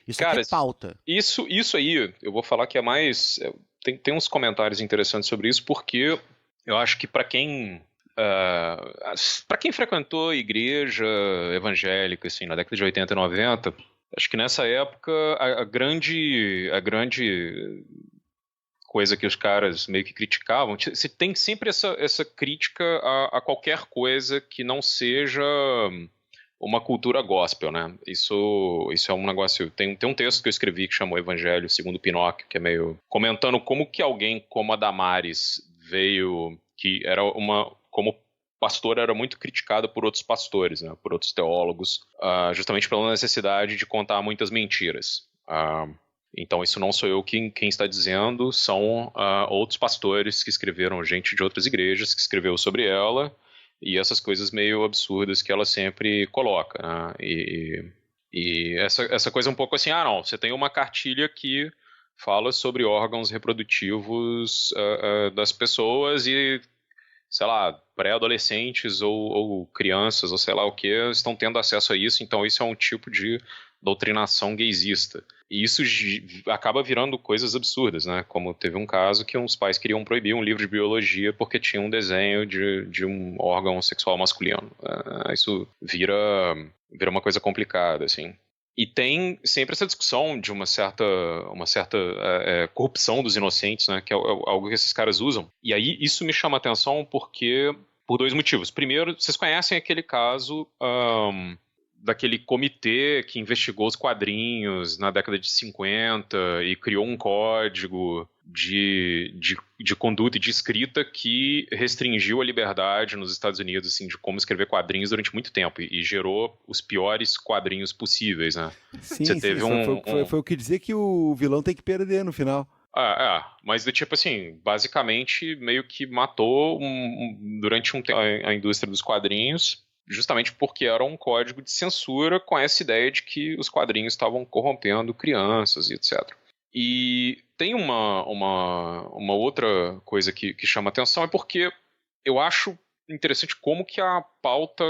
Isso cara, aqui é pauta. Isso aí, eu vou falar que é mais... Tem uns comentários interessantes sobre isso, porque eu acho que para quem frequentou igreja evangélica assim, na década de 80 e 90, acho que nessa época a grande coisa que os caras meio que criticavam, você tem sempre essa crítica a qualquer coisa que não seja uma cultura gospel, né? Isso é um negócio... Tem um texto que eu escrevi que chamou Evangelho segundo Pinóquio, que é meio comentando como que alguém como a Damares veio... que era como pastor era muito criticado por outros pastores, né, por outros teólogos, justamente pela necessidade de contar muitas mentiras. Então isso não sou eu quem está dizendo, são outros pastores que escreveram, gente de outras igrejas que escreveu sobre ela, e essas coisas meio absurdas que ela sempre coloca, né? E essa coisa um pouco assim, não, você tem uma cartilha que fala sobre órgãos reprodutivos das pessoas e sei lá, pré-adolescentes ou crianças, ou sei lá o que, estão tendo acesso a isso, então isso é um tipo de doutrinação gaysista. E isso acaba virando coisas absurdas, né? Como teve um caso que uns pais queriam proibir um livro de biologia porque tinha um desenho de um órgão sexual masculino. Isso vira uma coisa complicada, assim. E tem sempre essa discussão de uma certa corrupção dos inocentes, né? Que é algo que esses caras usam. E aí isso me chama a atenção por 2 motivos. Primeiro, vocês conhecem aquele caso daquele comitê que investigou os quadrinhos na década de 50 e criou um código de conduta e de escrita que restringiu a liberdade nos Estados Unidos, assim, de como escrever quadrinhos durante muito tempo e gerou os piores quadrinhos possíveis, né? Sim, Você teve foi o que dizer que o vilão tem que perder no final. Mas do tipo assim, basicamente meio que matou durante um tempo a indústria dos quadrinhos, justamente porque era um código de censura com essa ideia de que os quadrinhos estavam corrompendo crianças e etc. E tem uma outra coisa que chama atenção, é porque eu acho interessante como que a pauta,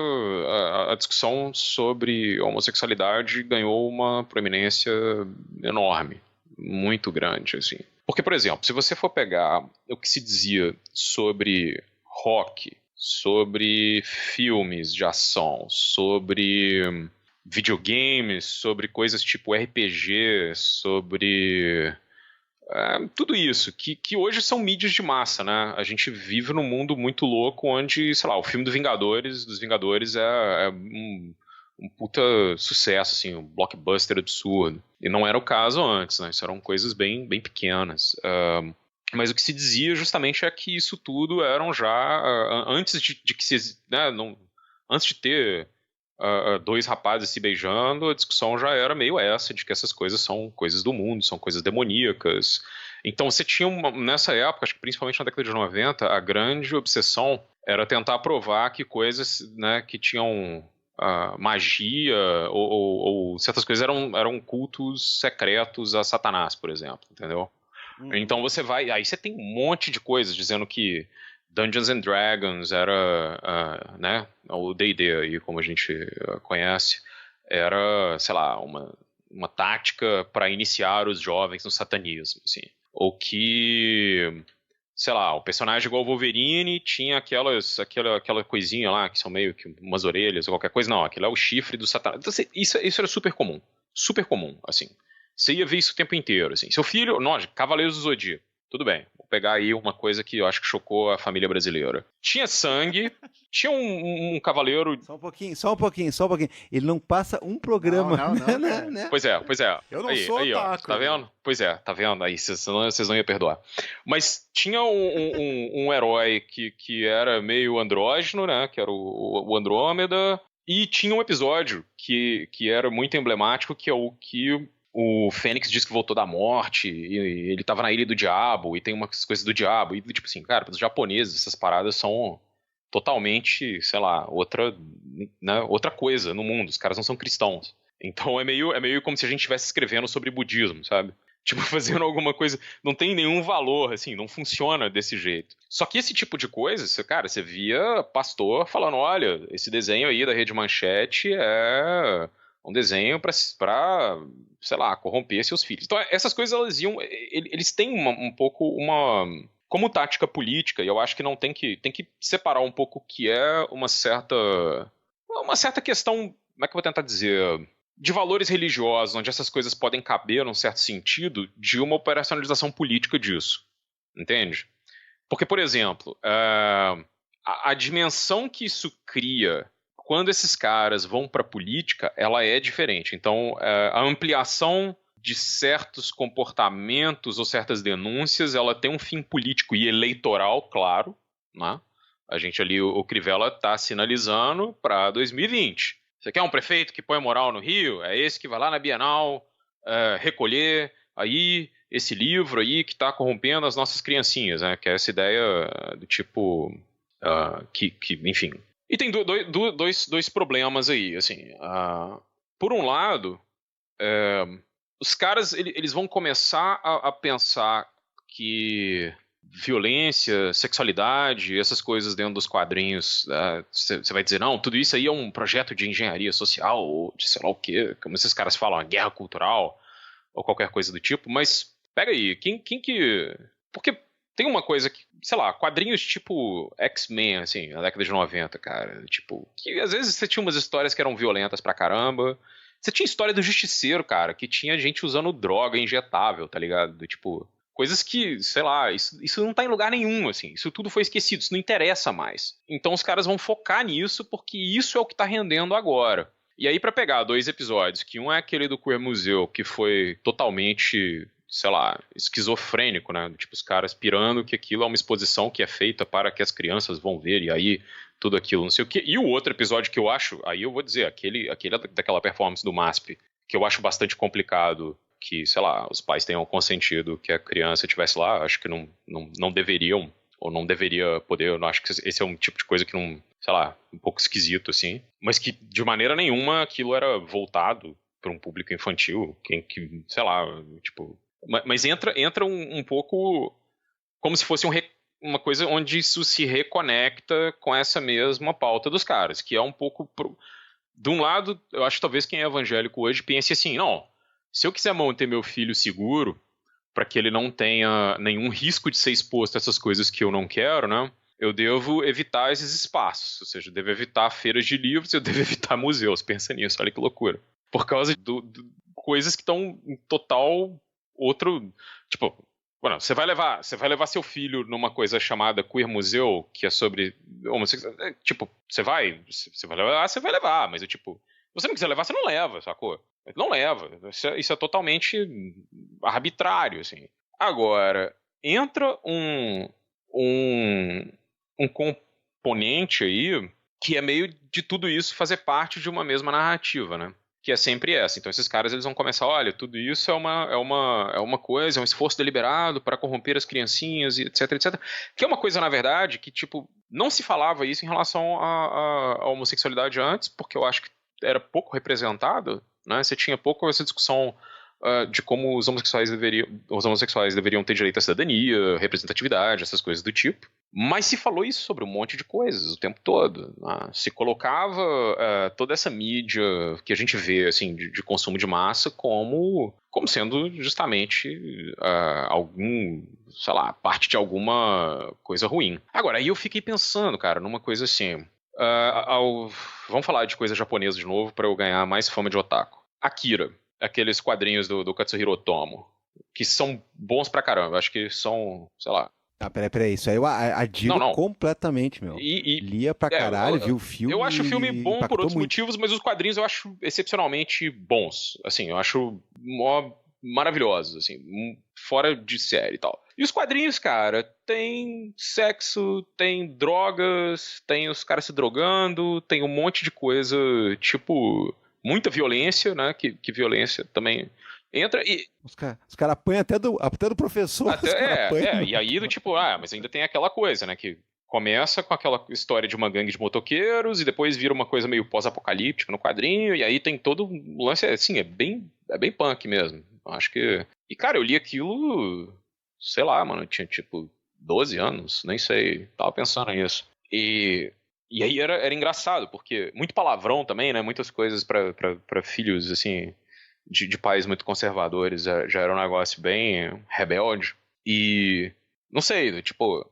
a discussão sobre homossexualidade ganhou uma proeminência enorme, muito grande, assim. Porque, por exemplo, se você for pegar o que se dizia sobre rock, sobre filmes de ação, sobre videogames, sobre coisas tipo RPG, sobre tudo isso, que hoje são mídias de massa, né? A gente vive num mundo muito louco onde, sei lá, o filme dos Vingadores é um puta sucesso, assim, um blockbuster absurdo. E não era o caso antes, né? Isso eram coisas bem, bem pequenas. Mas o que se dizia justamente é que isso tudo eram já antes de que se, né, antes de ter 2 rapazes se beijando, a discussão já era meio essa, de que essas coisas são coisas do mundo, são coisas demoníacas. Então você tinha nessa época, acho que principalmente na década de 90, a grande obsessão era tentar provar que coisas, né, que tinham magia ou certas coisas eram cultos secretos a Satanás, por exemplo, entendeu? Então aí você tem um monte de coisas dizendo que Dungeons and Dragons era, né, o D&D aí, como a gente conhece, era, sei lá, uma tática para iniciar os jovens no satanismo, assim. Ou que, sei lá, o personagem igual o Wolverine tinha aquela coisinha lá, que são meio que umas orelhas ou qualquer coisa. Não, aquilo é o chifre do Satanás. Então, isso era super comum, assim. Você ia ver isso o tempo inteiro, assim. Seu filho, nós, Cavaleiros do Zodíaco, tudo bem. Vou pegar aí uma coisa que eu acho que chocou a família brasileira. Tinha sangue, tinha um cavaleiro... Só um pouquinho. Ele não passa um programa. Não. Né? Pois é. Eu não sou otaku. Tá vendo? Pois é, tá vendo? Aí vocês não iam perdoar. Mas tinha um herói que era meio andrógeno, né? Que era o Andrômeda. E tinha um episódio que era muito emblemático, que é o que... O Fênix diz que voltou da morte, e ele tava na Ilha do Diabo, e tem umas coisas do diabo, e tipo assim, cara, para os japoneses essas paradas são totalmente, sei lá, outra coisa no mundo, os caras não são cristãos. Então é meio como se a gente estivesse escrevendo sobre budismo, sabe? Tipo, fazendo alguma coisa, não tem nenhum valor, assim, não funciona desse jeito. Só que esse tipo de coisa, cara, você via pastor falando, olha, esse desenho aí da Rede Manchete é... um desenho para, sei lá, corromper seus filhos. Então, essas coisas, eles têm um pouco uma... Como tática política, e eu acho que tem que separar um pouco o que é uma certa questão, como é que eu vou tentar dizer, de valores religiosos, onde essas coisas podem caber, num certo sentido, de uma operacionalização política disso. Entende? Porque, por exemplo, a dimensão que isso cria... Quando esses caras vão para a política, ela é diferente. Então, a ampliação de certos comportamentos ou certas denúncias, ela tem um fim político e eleitoral, claro, né? A gente ali, o Crivella está sinalizando para 2020. Você quer um prefeito que põe moral no Rio? É esse que vai lá na Bienal recolher aí esse livro aí que está corrompendo as nossas criancinhas, né? Que é essa ideia do tipo... enfim... E tem dois problemas aí, assim. Por um lado, os caras eles vão começar a pensar que violência, sexualidade, essas coisas dentro dos quadrinhos, você vai dizer, não, tudo isso aí é um projeto de engenharia social, ou de sei lá o quê, como esses caras falam, uma guerra cultural, ou qualquer coisa do tipo, mas pega aí, quem que... Porque tem uma coisa que, sei lá, quadrinhos tipo X-Men, assim, na década de 90, cara, tipo, que às vezes você tinha umas histórias que eram violentas pra caramba, você tinha história do Justiceiro, cara, que tinha gente usando droga injetável, tá ligado? Tipo... Coisas que, sei lá, isso não tá em lugar nenhum, assim. Isso tudo foi esquecido, isso não interessa mais. Então os caras vão focar nisso porque isso é o que tá rendendo agora. E aí pra pegar 2 episódios, que um é aquele do Queer Museu, que foi totalmente, sei lá, esquizofrênico, né? Tipo, os caras pirando que aquilo é uma exposição que é feita para que as crianças vão ver, e aí tudo aquilo, não sei o quê. E o outro episódio que eu acho, aí eu vou dizer, aquele daquela performance do MASP, que eu acho bastante complicado, que, sei lá, os pais tenham consentido que a criança estivesse lá, acho que não deveriam, ou não deveria poder, eu acho que esse é um tipo de coisa que não, sei lá, um pouco esquisito, assim, mas que de maneira nenhuma aquilo era voltado para um público infantil, que sei lá, tipo, mas entra um pouco como se fosse uma coisa onde isso se reconecta com essa mesma pauta dos caras, que é um pouco, de um lado, eu acho que talvez quem é evangélico hoje pense assim, não, se eu quiser manter meu filho seguro, para que ele não tenha nenhum risco de ser exposto a essas coisas que eu não quero, né? Eu devo evitar esses espaços. Ou seja, eu devo evitar feiras de livros, eu devo evitar museus. Pensa nisso, olha que loucura. Por causa de coisas que estão em total outro... Tipo, bueno, você vai levar seu filho numa coisa chamada Queer Museu, que é sobre homossexualidade. Tipo, você vai levar, mas eu, tipo... Se você não quiser levar, você não leva, sacou? Não leva. Isso é totalmente arbitrário, assim. Agora, entra um componente aí que é meio de tudo isso fazer parte de uma mesma narrativa, né? Que é sempre essa. Então esses caras eles vão começar, olha, tudo isso é uma coisa, é um esforço deliberado para corromper as criancinhas, e etc, etc. Que é uma coisa, na verdade, que, tipo, não se falava isso em relação à homossexualidade antes, porque eu acho que era pouco representado, né? Você tinha pouco essa discussão de como os homossexuais deveriam ter direito à cidadania, representatividade, essas coisas do tipo. Mas se falou isso sobre um monte de coisas o tempo todo, né? Se colocava toda essa mídia que a gente vê assim, de consumo de massa como sendo justamente sei lá, parte de alguma coisa ruim. Agora, aí eu fiquei pensando, cara, numa coisa assim... vamos falar de coisa japonesa de novo para eu ganhar mais fama de otaku. Akira, aqueles quadrinhos do Katsuhiro Otomo, que são bons pra caramba, acho que são, sei lá... Ah, peraí, isso aí eu adiro completamente, meu. Lia pra caralho, viu o filme. Eu acho o filme bom por outros motivos, mas os quadrinhos eu acho excepcionalmente bons. Assim, eu acho maravilhosos, assim, fora de série e tal. E os quadrinhos, cara, tem sexo, tem drogas, tem os caras se drogando, tem um monte de coisa, tipo, muita violência, né? Que violência também entra e... Os caras apanham até do professor. E aí do tipo, mas ainda tem aquela coisa, né? Que começa com aquela história de uma gangue de motoqueiros e depois vira uma coisa meio pós-apocalíptica no quadrinho, e aí tem todo um lance, assim, é bem punk mesmo. Acho que... E, cara, eu li aquilo, sei lá, mano, eu tinha, tipo, 12 anos, nem sei, tava pensando nisso. E aí era engraçado, porque muito palavrão também, né, muitas coisas pra filhos, assim, de pais muito conservadores, já era um negócio bem rebelde. E, não sei, tipo,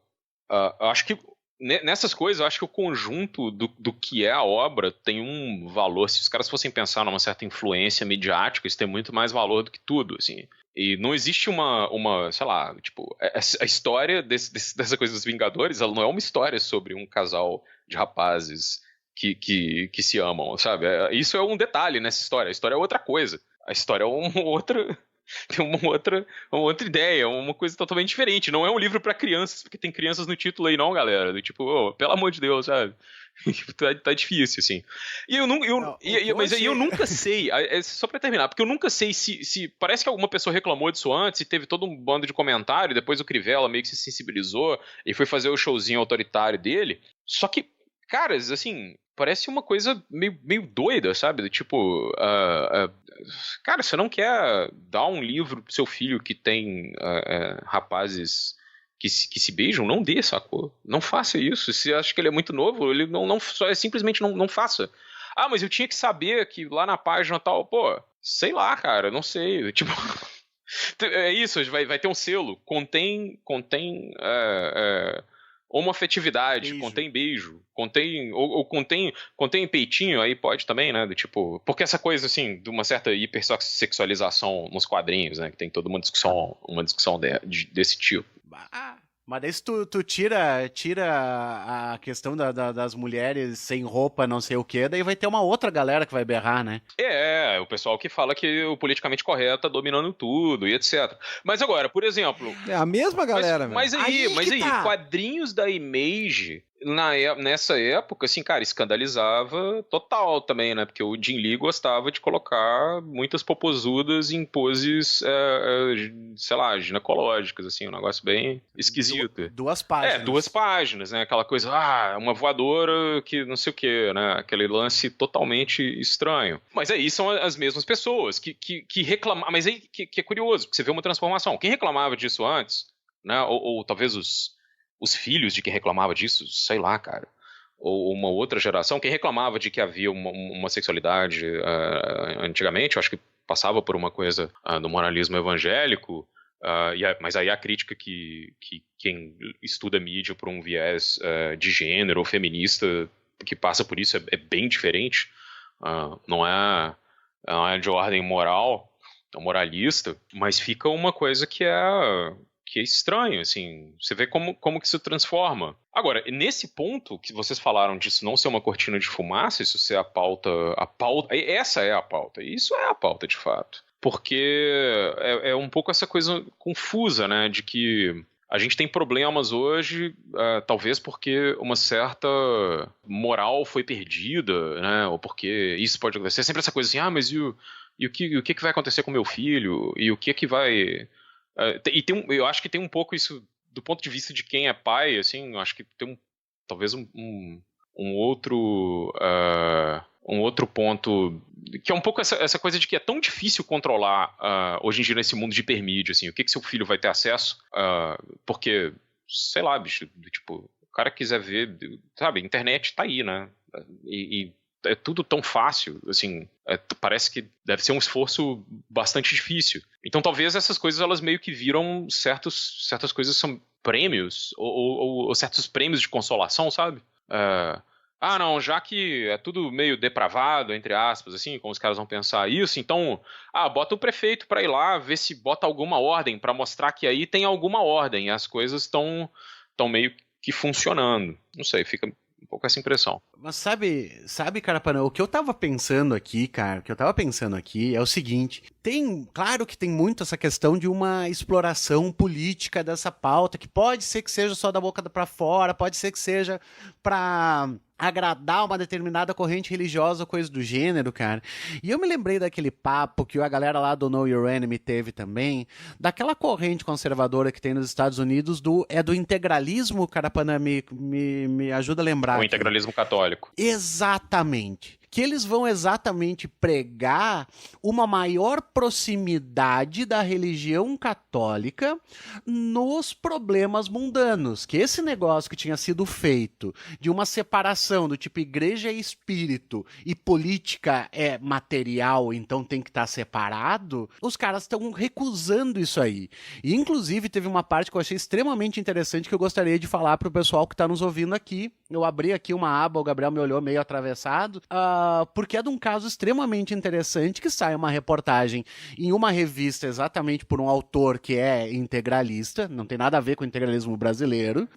eu acho que nessas coisas, eu acho que o conjunto do que é a obra tem um valor. Se os caras fossem pensar numa certa influência midiática, isso tem muito mais valor do que tudo, assim. E não existe uma sei lá, tipo, a história dessa coisa dos Vingadores, ela não é uma história sobre um casal de rapazes que se amam, sabe? Isso é um detalhe nessa história. A história é outra coisa. A história é uma outra... Tem uma outra ideia, uma coisa totalmente diferente. Não é um livro pra crianças, porque tem crianças no título aí, não, galera. Do tipo, pelo amor de Deus, sabe? tá difícil, assim. Mas aí eu nunca sei, só pra terminar, porque eu nunca sei se parece que alguma pessoa reclamou disso antes e teve todo um bando de comentário, e depois o Crivella meio que se sensibilizou e foi fazer o showzinho autoritário dele. Só que, caras, assim, parece uma coisa meio doida, sabe? Do tipo, cara, você não quer dar um livro pro seu filho que tem rapazes que se beijam, não dê, sacou? Não faça isso. Se acha que ele é muito novo, ele não só simplesmente não faça. Ah, mas eu tinha que saber que lá na página tal, pô, sei lá, cara, não sei. Tipo, é isso, vai ter um selo. Contém homoafetividade, Beijo. contém beijo, contém peitinho, aí pode também, né? Do tipo, porque essa coisa, assim, de uma certa hipersexualização nos quadrinhos, né? Que tem toda uma discussão desse tipo. Mas daí se tu tira a questão das mulheres sem roupa, não sei o quê, daí vai ter uma outra galera que vai berrar, né? O pessoal que fala que o politicamente correto tá dominando tudo e etc. Mas agora, por exemplo... É a mesma galera, Mas Aí que tá. quadrinhos da Image, nessa época, assim, cara, escandalizava total também, né? Porque o Jim Lee gostava de colocar muitas popozudas em poses, sei lá, ginecológicas, assim, um negócio bem esquisito. 2 páginas. 2 páginas, né? Aquela coisa, uma voadora que não sei o quê, né? Aquele lance totalmente estranho. Mas aí são as mesmas pessoas que reclamavam. Mas aí que é curioso, porque você vê uma transformação. Quem reclamava disso antes, né? Ou talvez os filhos de quem reclamava disso, sei lá, cara. Ou uma outra geração, quem reclamava de que havia uma sexualidade antigamente, eu acho que passava por uma coisa do moralismo evangélico. Mas aí a crítica que quem estuda mídia por um viés de gênero ou feminista que passa por isso é bem diferente. Não é de ordem moral, é moralista, mas fica uma coisa que é estranho, assim, você vê como que isso transforma. Agora, nesse ponto que vocês falaram disso não ser uma cortina de fumaça, isso ser a pauta, essa é a pauta, e isso é a pauta de fato. Porque é um pouco essa coisa confusa, né, de que a gente tem problemas hoje, talvez porque uma certa moral foi perdida, né, ou porque isso pode acontecer. Sempre essa coisa assim, mas e o que vai acontecer com meu filho? E o que vai... eu acho que tem um pouco isso, do ponto de vista de quem é pai, assim, eu acho que tem talvez um outro ponto, que é um pouco essa coisa de que é tão difícil controlar hoje em dia nesse mundo de hipermídia, assim, o que seu filho vai ter acesso, porque, sei lá, bicho, tipo, o cara quiser ver, sabe, a internet tá aí, né, e é tudo tão fácil, assim, parece que deve ser um esforço bastante difícil. Então talvez essas coisas elas meio que viram certas coisas são prêmios, ou certos prêmios de consolação, sabe? Não, já que é tudo meio depravado, entre aspas, assim, como os caras vão pensar isso, então, bota o prefeito pra ir lá, ver se bota alguma ordem, pra mostrar que aí tem alguma ordem, e as coisas estão meio que funcionando. Não sei, fica um pouco essa impressão. Mas sabe, Carapana, o que eu tava pensando aqui, cara, é o seguinte, claro que tem muito essa questão de uma exploração política dessa pauta, que pode ser que seja só da boca pra fora, pode ser que seja pra agradar uma determinada corrente religiosa ou coisa do gênero, cara. E eu me lembrei daquele papo que a galera lá do Know Your Enemy teve também, daquela corrente conservadora que tem nos Estados Unidos do integralismo, Carapana, me ajuda a lembrar. O integralismo católico. Exatamente. Que eles vão exatamente pregar uma maior proximidade da religião católica nos problemas mundanos. Que esse negócio que tinha sido feito de uma separação do tipo igreja é espírito e política é material, então tem que estar separado, os caras estão recusando isso aí. E inclusive teve uma parte que eu achei extremamente interessante que eu gostaria de falar pro pessoal que está nos ouvindo aqui. Eu abri aqui uma aba, o Gabriel me olhou meio atravessado, porque é de um caso extremamente interessante que sai uma reportagem em uma revista exatamente por um autor que é integralista, não tem nada a ver com o integralismo brasileiro.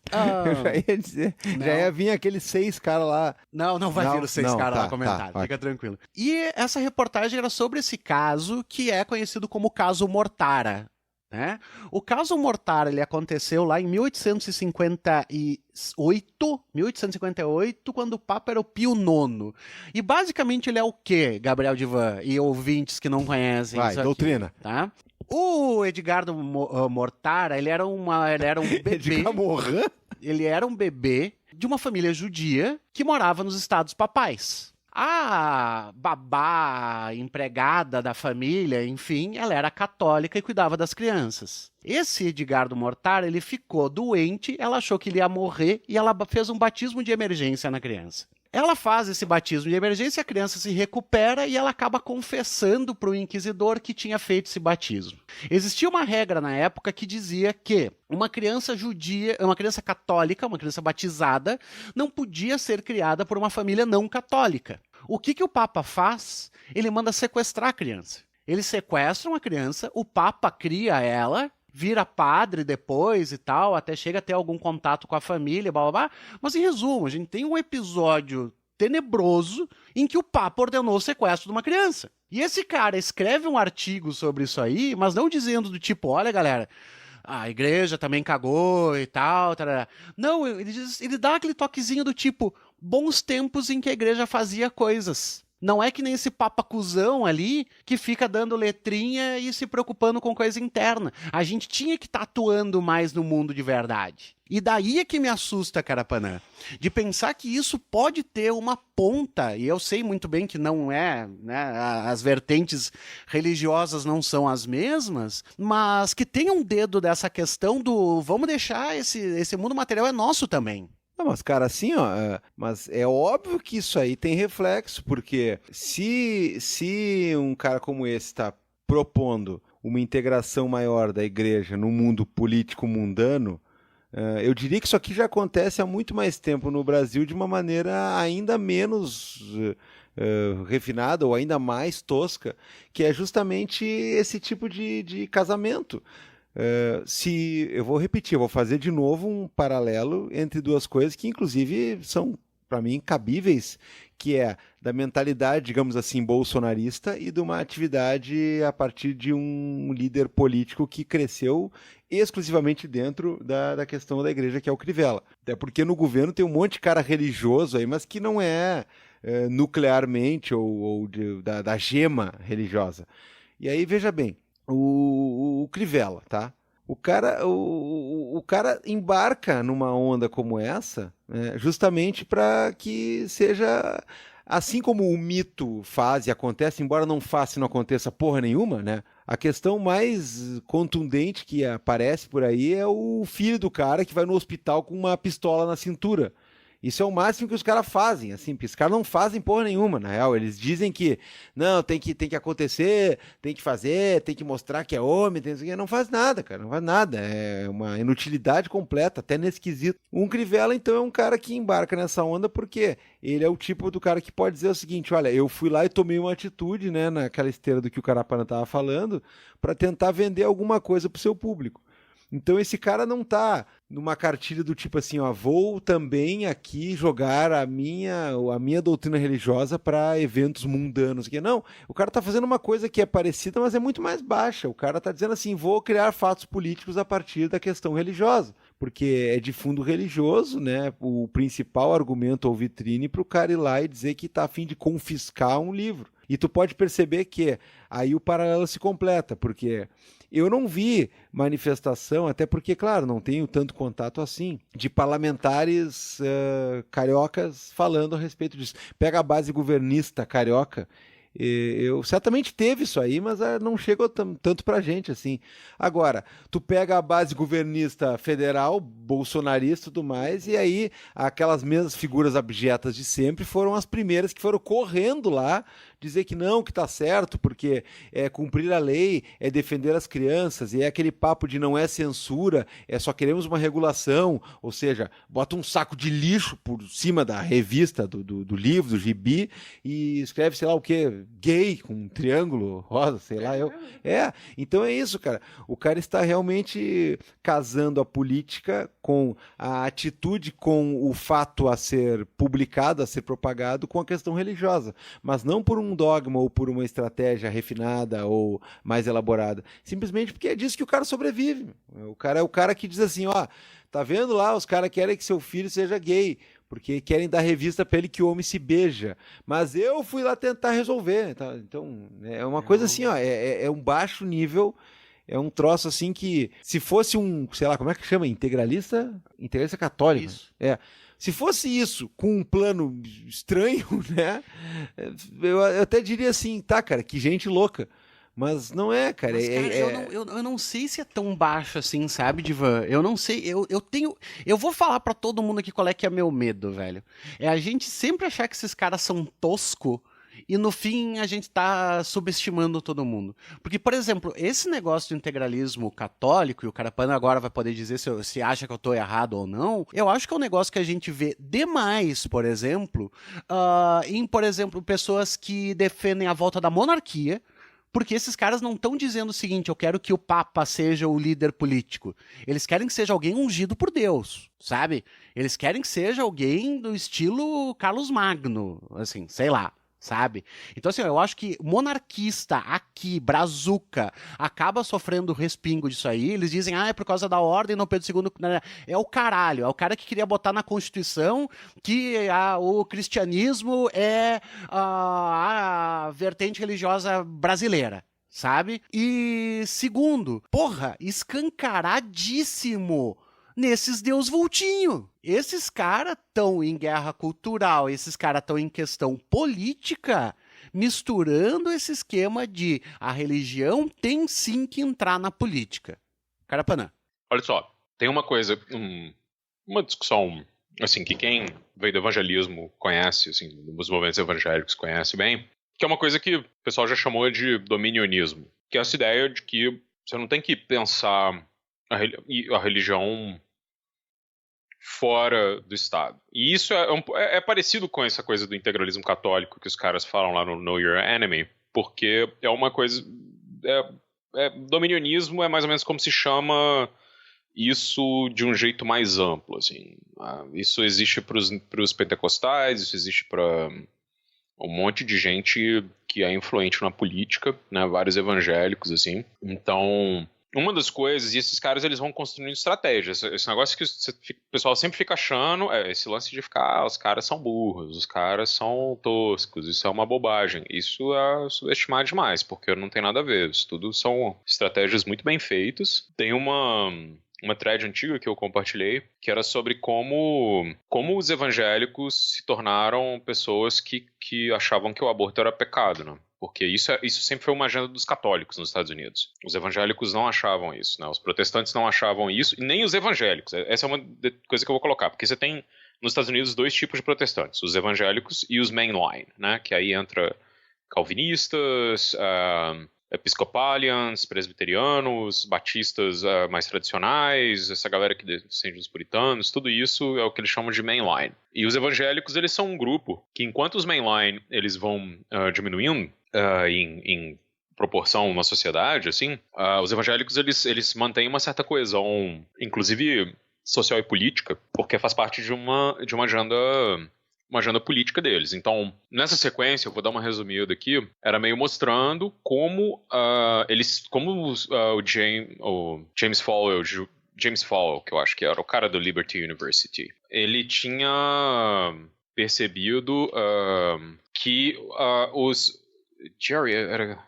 Eu já ia dizer, já ia vir aqueles 6 caras lá. Não vai vir os 6 caras lá comentar, tá, fica tranquilo. E essa reportagem era sobre esse caso que é conhecido como caso Mortara. Né? O caso Mortara ele aconteceu lá em 1858, quando o Papa era o Pio IX. E basicamente ele é o quê, Gabriel Divan e ouvintes que não conhecem Vai, isso aqui, doutrina. tá? O Edgardo Mortara, ele era um bebê. Edgar Morin? Ele era um bebê de uma família judia que morava nos Estados Papais. A babá, empregada da família, enfim, ela era católica e cuidava das crianças. Esse Edgardo Mortar, ele ficou doente, ela achou que ele ia morrer e ela fez um batismo de emergência na criança. Ela faz esse batismo de emergência, a criança se recupera e ela acaba confessando para o inquisidor que tinha feito esse batismo. Existia uma regra na época que dizia que uma criança judia, uma criança católica, uma criança batizada, não podia ser criada por uma família não católica. O que o Papa faz? Ele manda sequestrar a criança. Eles sequestram a criança, o Papa cria ela, vira padre depois e tal, até chega a ter algum contato com a família, blá, blá, blá. Mas em resumo, a gente tem um episódio tenebroso em que o Papa ordenou o sequestro de uma criança. E esse cara escreve um artigo sobre isso aí, mas não dizendo do tipo, olha galera, a igreja também cagou e tal, tarará. Não, ele dá aquele toquezinho do tipo, bons tempos em que a igreja fazia coisas. Não é que nem esse papacuzão ali que fica dando letrinha e se preocupando com coisa interna. A gente tinha que estar atuando mais no mundo de verdade. E daí é que me assusta, Carapanã, de pensar que isso pode ter uma ponta, e eu sei muito bem que não é, né, as vertentes religiosas não são as mesmas, mas que tem um dedo dessa questão do vamos deixar esse mundo material é nosso também. Não, mas, cara, assim, ó, mas é óbvio que isso aí tem reflexo, porque se um cara como esse está propondo uma integração maior da igreja no mundo político mundano, eu diria que isso aqui já acontece há muito mais tempo no Brasil de uma maneira ainda menos refinada ou ainda mais tosca, que é justamente esse tipo de casamento. Eu vou repetir, eu vou fazer de novo um paralelo entre duas coisas que inclusive são, para mim, cabíveis, que é da mentalidade, digamos assim, bolsonarista e de uma atividade a partir de um líder político que cresceu exclusivamente dentro da questão da igreja, que é o Crivella. Até porque no governo tem um monte de cara religioso aí, mas que não é nuclearmente ou da gema religiosa. E aí, veja bem, o Crivella, tá? O cara embarca numa onda como essa, né, justamente para que seja, assim como o mito faz e acontece, embora não faça e não aconteça porra nenhuma, né? A questão mais contundente que aparece por aí é o filho do cara que vai no hospital com uma pistola na cintura. Isso é o máximo que os caras fazem, assim, porque os caras não fazem porra nenhuma, na real. Eles dizem que, não, tem que acontecer, tem que fazer, tem que mostrar que é homem, não faz nada, cara, não faz nada. É uma inutilidade completa, até nesse quesito. Um Crivella, então, é um cara que embarca nessa onda porque ele é o tipo do cara que pode dizer o seguinte, olha, eu fui lá e tomei uma atitude, né, naquela esteira do que o Carapana tava falando, para tentar vender alguma coisa pro seu público. Então esse cara não tá numa cartilha do tipo assim, ó, vou também aqui jogar a minha doutrina religiosa para eventos mundanos. Não, o cara tá fazendo uma coisa que é parecida, mas é muito mais baixa. O cara tá dizendo assim, vou criar fatos políticos a partir da questão religiosa, porque é de fundo religioso, né? O principal argumento ou vitrine para o cara ir lá e dizer que tá a fim de confiscar um livro. E tu pode perceber que aí o paralelo se completa, porque eu não vi manifestação, até porque, claro, não tenho tanto contato assim, de parlamentares cariocas falando a respeito disso. Pega a base governista carioca, eu certamente teve isso aí, mas não chegou tanto pra gente assim. Agora, tu pega a base governista federal, bolsonarista e tudo mais, e aí aquelas mesmas figuras abjetas de sempre foram as primeiras que foram correndo lá dizer que não, que tá certo, porque é cumprir a lei, é defender as crianças, e é aquele papo de não é censura, é só queremos uma regulação, ou seja, bota um saco de lixo por cima da revista, do livro, do gibi, e escreve, sei lá o que, gay, com um triângulo rosa, sei lá, então é isso, cara, o cara está realmente casando a política com a atitude, com o fato a ser publicado, a ser propagado, com a questão religiosa, mas não por um dogma ou por uma estratégia refinada ou mais elaborada, simplesmente porque é disso que o cara sobrevive. O cara é o cara que diz assim, ó, tá vendo lá, os caras querem que seu filho seja gay, porque querem dar revista pra ele que o homem se beija, mas eu fui lá tentar resolver, tá? Então é uma coisa assim, ó, é um baixo nível É um troço assim que, se fosse um, sei lá, como é que chama? Integralista católico. Isso. Se fosse isso, com um plano estranho, né? Eu até diria assim, tá, cara, que gente louca. Mas não é, cara. Mas, cara, eu não sei se é tão baixo assim, sabe, Divan? Eu não sei, eu vou falar pra todo mundo aqui qual é que é meu medo, velho. É a gente sempre achar que esses caras são tosco e no fim a gente tá subestimando todo mundo. Porque, por exemplo, esse negócio do integralismo católico, e o Carapana agora vai poder dizer se acha que eu tô errado ou não, eu acho que é um negócio que a gente vê demais, por exemplo, em, por exemplo, pessoas que defendem a volta da monarquia. Porque esses caras não estão dizendo o seguinte, eu quero que o Papa seja o líder político. Eles querem que seja alguém ungido por Deus, sabe? Eles querem que seja alguém do estilo Carlos Magno, assim, sei lá, sabe? Então, assim, eu acho que monarquista aqui, brazuca, acaba sofrendo respingo disso aí. Eles dizem, é por causa da ordem, não Pedro II... É o caralho, é o cara que queria botar na Constituição que o cristianismo é a vertente religiosa brasileira, sabe? E segundo, porra, escancaradíssimo nesses Deus vultinho. Esses caras estão em guerra cultural, esses caras estão em questão política, misturando esse esquema de a religião tem sim que entrar na política. Carapanã. Olha só, tem uma coisa, uma discussão, assim, que quem veio do evangelismo conhece, assim, dos movimentos evangélicos conhece bem, que é uma coisa que o pessoal já chamou de dominionismo, que é essa ideia de que você não tem que pensar a religião fora do Estado. E isso é parecido com essa coisa do integralismo católico que os caras falam lá no Know Your Enemy, porque é uma coisa... dominionismo é mais ou menos como se chama isso de um jeito mais amplo, assim. Isso existe para os pentecostais, isso existe para um monte de gente que é influente na política, né, vários evangélicos, assim. Então, uma das coisas, e esses caras eles vão construindo estratégias, esse negócio que o pessoal sempre fica achando, esse lance de ficar, os caras são burros, os caras são toscos, isso é uma bobagem. Isso é subestimar demais, porque não tem nada a ver, isso tudo são estratégias muito bem feitas. Tem uma thread antiga que eu compartilhei, que era sobre como os evangélicos se tornaram pessoas que achavam que o aborto era pecado, né? Porque isso sempre foi uma agenda dos católicos nos Estados Unidos. Os evangélicos não achavam isso, né? Os protestantes não achavam isso, e nem os evangélicos. Essa é uma coisa que eu vou colocar, porque você tem nos Estados Unidos dois tipos de protestantes, os evangélicos e os mainline, né? Que aí entra calvinistas, episcopalians, presbiterianos, batistas mais tradicionais, essa galera que descende dos puritanos, tudo isso é o que eles chamam de mainline. E os evangélicos, eles são um grupo que, enquanto os mainline eles vão diminuindo em proporção na sociedade, assim, os evangélicos eles mantêm uma certa coesão, inclusive social e política, porque faz parte de uma agenda política deles. Então, nessa sequência, eu vou dar uma resumida aqui, era meio mostrando como o James Falwell, que eu acho que era o cara do Liberty University, ele tinha percebido que era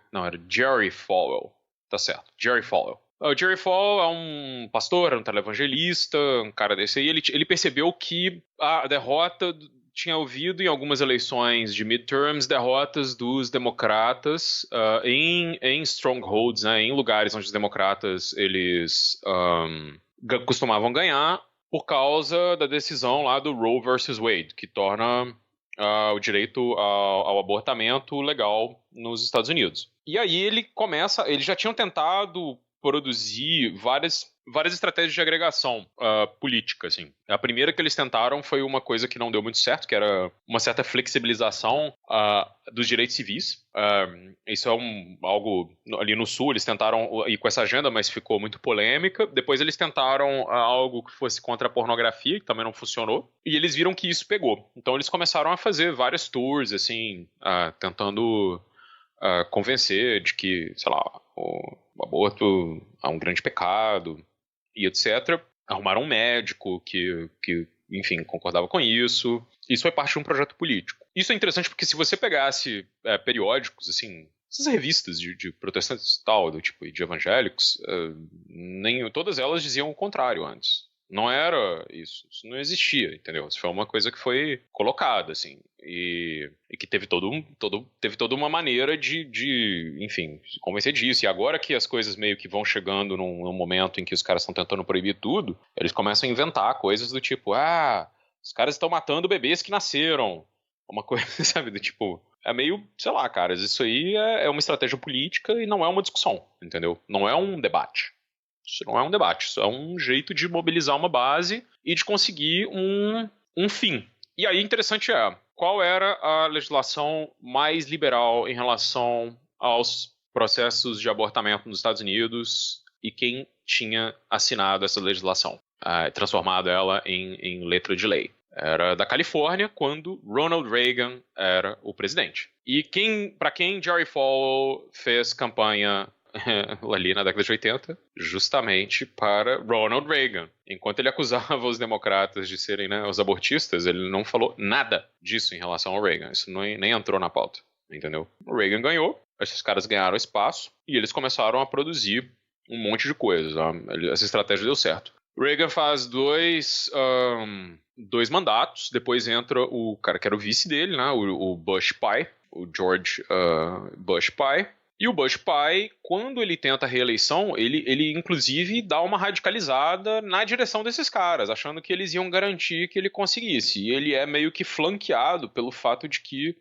Jerry Falwell, tá certo, Jerry Falwell. O Jerry Falwell é um pastor, é um televangelista, um cara desse aí, ele percebeu que a derrota... tinha ouvido em algumas eleições de midterms derrotas dos democratas em strongholds, né, em lugares onde os democratas eles costumavam ganhar por causa da decisão lá do Roe versus Wade, que torna o direito ao abortamento legal nos Estados Unidos. E aí eles já tinham tentado produzir várias estratégias de agregação política, assim. A primeira que eles tentaram foi uma coisa que não deu muito certo, que era uma certa flexibilização dos direitos civis. Isso é algo ali no Sul, eles tentaram ir com essa agenda, mas ficou muito polêmica. Depois eles tentaram algo que fosse contra a pornografia, que também não funcionou. E eles viram que isso pegou. Então eles começaram a fazer várias tours, assim, tentando convencer de que, sei lá, o aborto é um grande pecado e etc. Arrumaram um médico que enfim, concordava com isso. Isso foi parte de um projeto político. Isso é interessante porque se você pegasse periódicos, assim, essas revistas de protestantes e tal, do tipo, de evangélicos, todas elas diziam o contrário antes. Não era isso não existia, entendeu? Isso foi uma coisa que foi colocada, assim, e que teve toda uma maneira de, enfim, convencer disso. E agora que as coisas meio que vão chegando num momento em que os caras estão tentando proibir tudo, eles começam a inventar coisas do tipo, os caras estão matando bebês que nasceram. Uma coisa, sabe, do tipo, é meio, sei lá, caras, isso aí é uma estratégia política e não é uma discussão, entendeu? Não é um debate. Isso não é um debate, isso é um jeito de mobilizar uma base e de conseguir um fim. E aí, interessante qual era a legislação mais liberal em relação aos processos de abortamento nos Estados Unidos e quem tinha assinado essa legislação, transformado ela em letra de lei. Era da Califórnia, quando Ronald Reagan era o presidente. E para quem Jerry Falwell fez campanha ali na década de 80, justamente para Ronald Reagan. Enquanto ele acusava os democratas de serem, né, os abortistas, ele não falou nada disso em relação ao Reagan. Isso nem entrou na pauta, entendeu? O Reagan ganhou, esses caras ganharam espaço e eles começaram a produzir um monte de coisas. Essa estratégia deu certo. Reagan faz dois mandatos, depois entra o cara que era o vice dele, né, o Bush pai, o George Bush pai. E o Bush pai, quando ele tenta a reeleição, ele inclusive dá uma radicalizada na direção desses caras, achando que eles iam garantir que ele conseguisse. E ele é meio que flanqueado pelo fato de que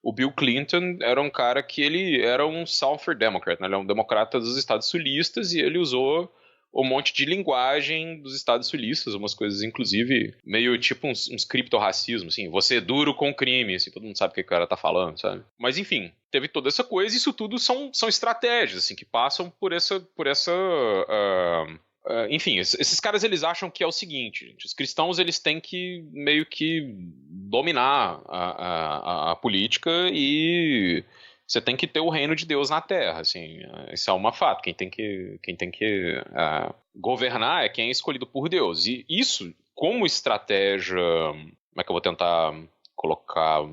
o Bill Clinton era um cara que ele era um Southern Democrat, né? Ele é um democrata dos Estados Sulistas e ele usou um monte de linguagem dos Estados Sulistas, umas coisas, inclusive, meio tipo uns criptorracismos, assim, você é duro com crime, assim, todo mundo sabe o que o cara tá falando, sabe? Mas, enfim, teve toda essa coisa, e isso tudo são estratégias, assim, que passam por essa enfim, esses caras, eles acham que é o seguinte, gente, os cristãos, eles têm que, meio que, dominar a política e você tem que ter o reino de Deus na Terra, assim, isso é uma fato. Quem tem que governar é quem é escolhido por Deus. E isso, como estratégia, como é que eu vou tentar colocar?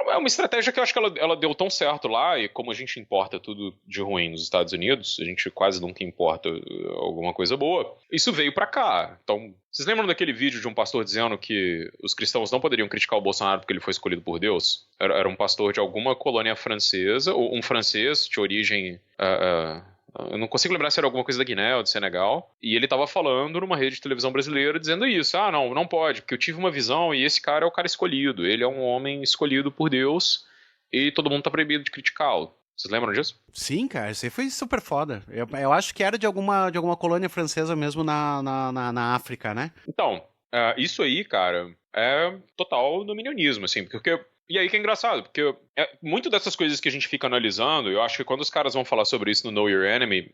É uma estratégia que eu acho que ela deu tão certo lá, e como a gente importa tudo de ruim nos Estados Unidos, a gente quase nunca importa alguma coisa boa, isso veio pra cá. Então, vocês lembram daquele vídeo de um pastor dizendo que os cristãos não poderiam criticar o Bolsonaro porque ele foi escolhido por Deus? Era um pastor de alguma colônia francesa, ou um francês de origem... eu não consigo lembrar se era alguma coisa da Guiné ou do Senegal, e ele estava falando numa rede de televisão brasileira dizendo isso, não pode, porque eu tive uma visão e esse cara é o cara escolhido, ele é um homem escolhido por Deus e todo mundo tá proibido de criticá-lo. Vocês lembram disso? Sim, cara, isso aí foi super foda. Eu acho que era de alguma colônia francesa mesmo na África, né? Então, isso aí, cara, é total dominionismo, assim, porque... E aí que é engraçado, porque muito dessas coisas que a gente fica analisando, eu acho que quando os caras vão falar sobre isso no Know Your Enemy,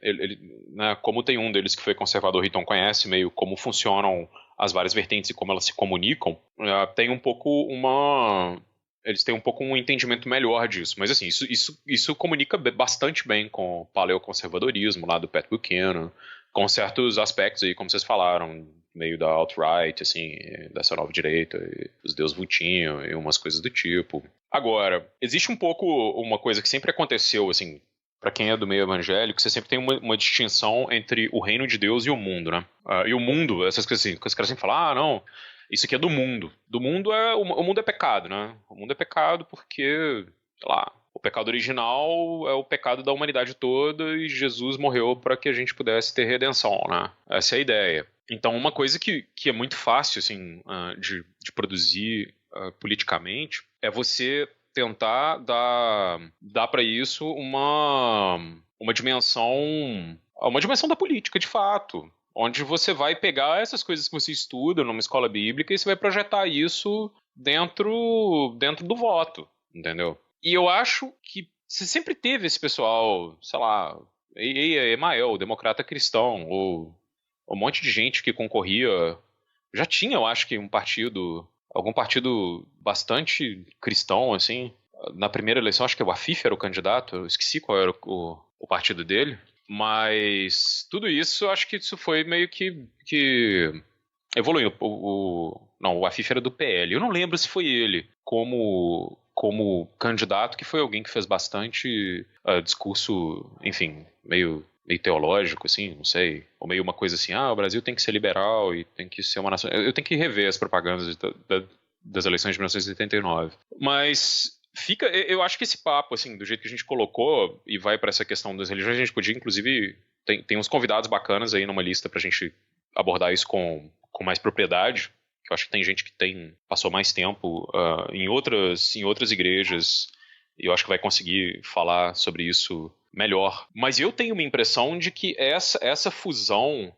né, como tem um deles que foi conservador e então conhece meio como funcionam as várias vertentes e como elas se comunicam, tem um pouco eles têm um pouco um entendimento melhor disso. Mas assim, isso comunica bastante bem com o paleoconservadorismo lá do Pat Buchanan, com certos aspectos aí, como vocês falaram, meio da alt-right, assim, dessa nova direita, os Deus Vutinho e umas coisas do tipo. Agora, existe um pouco uma coisa que sempre aconteceu, assim, pra quem é do meio evangélico, você sempre tem uma distinção entre o reino de Deus e o mundo, né? E o mundo, essas coisas assim, que os caras sempre falam, não, isso aqui é do mundo. O mundo é pecado, né? O mundo é pecado porque, sei lá, o pecado original é o pecado da humanidade toda e Jesus morreu para que a gente pudesse ter redenção, né? Essa é a ideia. Então, uma coisa que é muito fácil, assim, de produzir politicamente é você tentar dar para isso uma dimensão da política, de fato, onde você vai pegar essas coisas que você estuda numa escola bíblica e você vai projetar isso dentro do voto, entendeu? E eu acho que você sempre teve esse pessoal, sei lá, Emael, democrata cristão, ou um monte de gente que concorria. Já tinha, eu acho que algum partido bastante cristão, assim. Na primeira eleição, acho que o Afif era o candidato, eu esqueci qual era o partido dele. Mas tudo isso, acho que isso foi meio que evoluindo. Não, o Afif era do PL. Eu não lembro se foi ele como como candidato, que foi alguém que fez bastante discurso, enfim, meio teológico, assim, não sei, ou meio uma coisa assim, o Brasil tem que ser liberal e tem que ser uma nação... Eu tenho que rever as propagandas das eleições de 1989. Mas eu acho que esse papo, assim, do jeito que a gente colocou e vai para essa questão das religiões, a gente podia, inclusive, tem uns convidados bacanas aí numa lista pra gente abordar isso com mais propriedade, que eu acho que tem gente que passou mais tempo em outras igrejas, e eu acho que vai conseguir falar sobre isso melhor. Mas eu tenho uma impressão de que essa fusão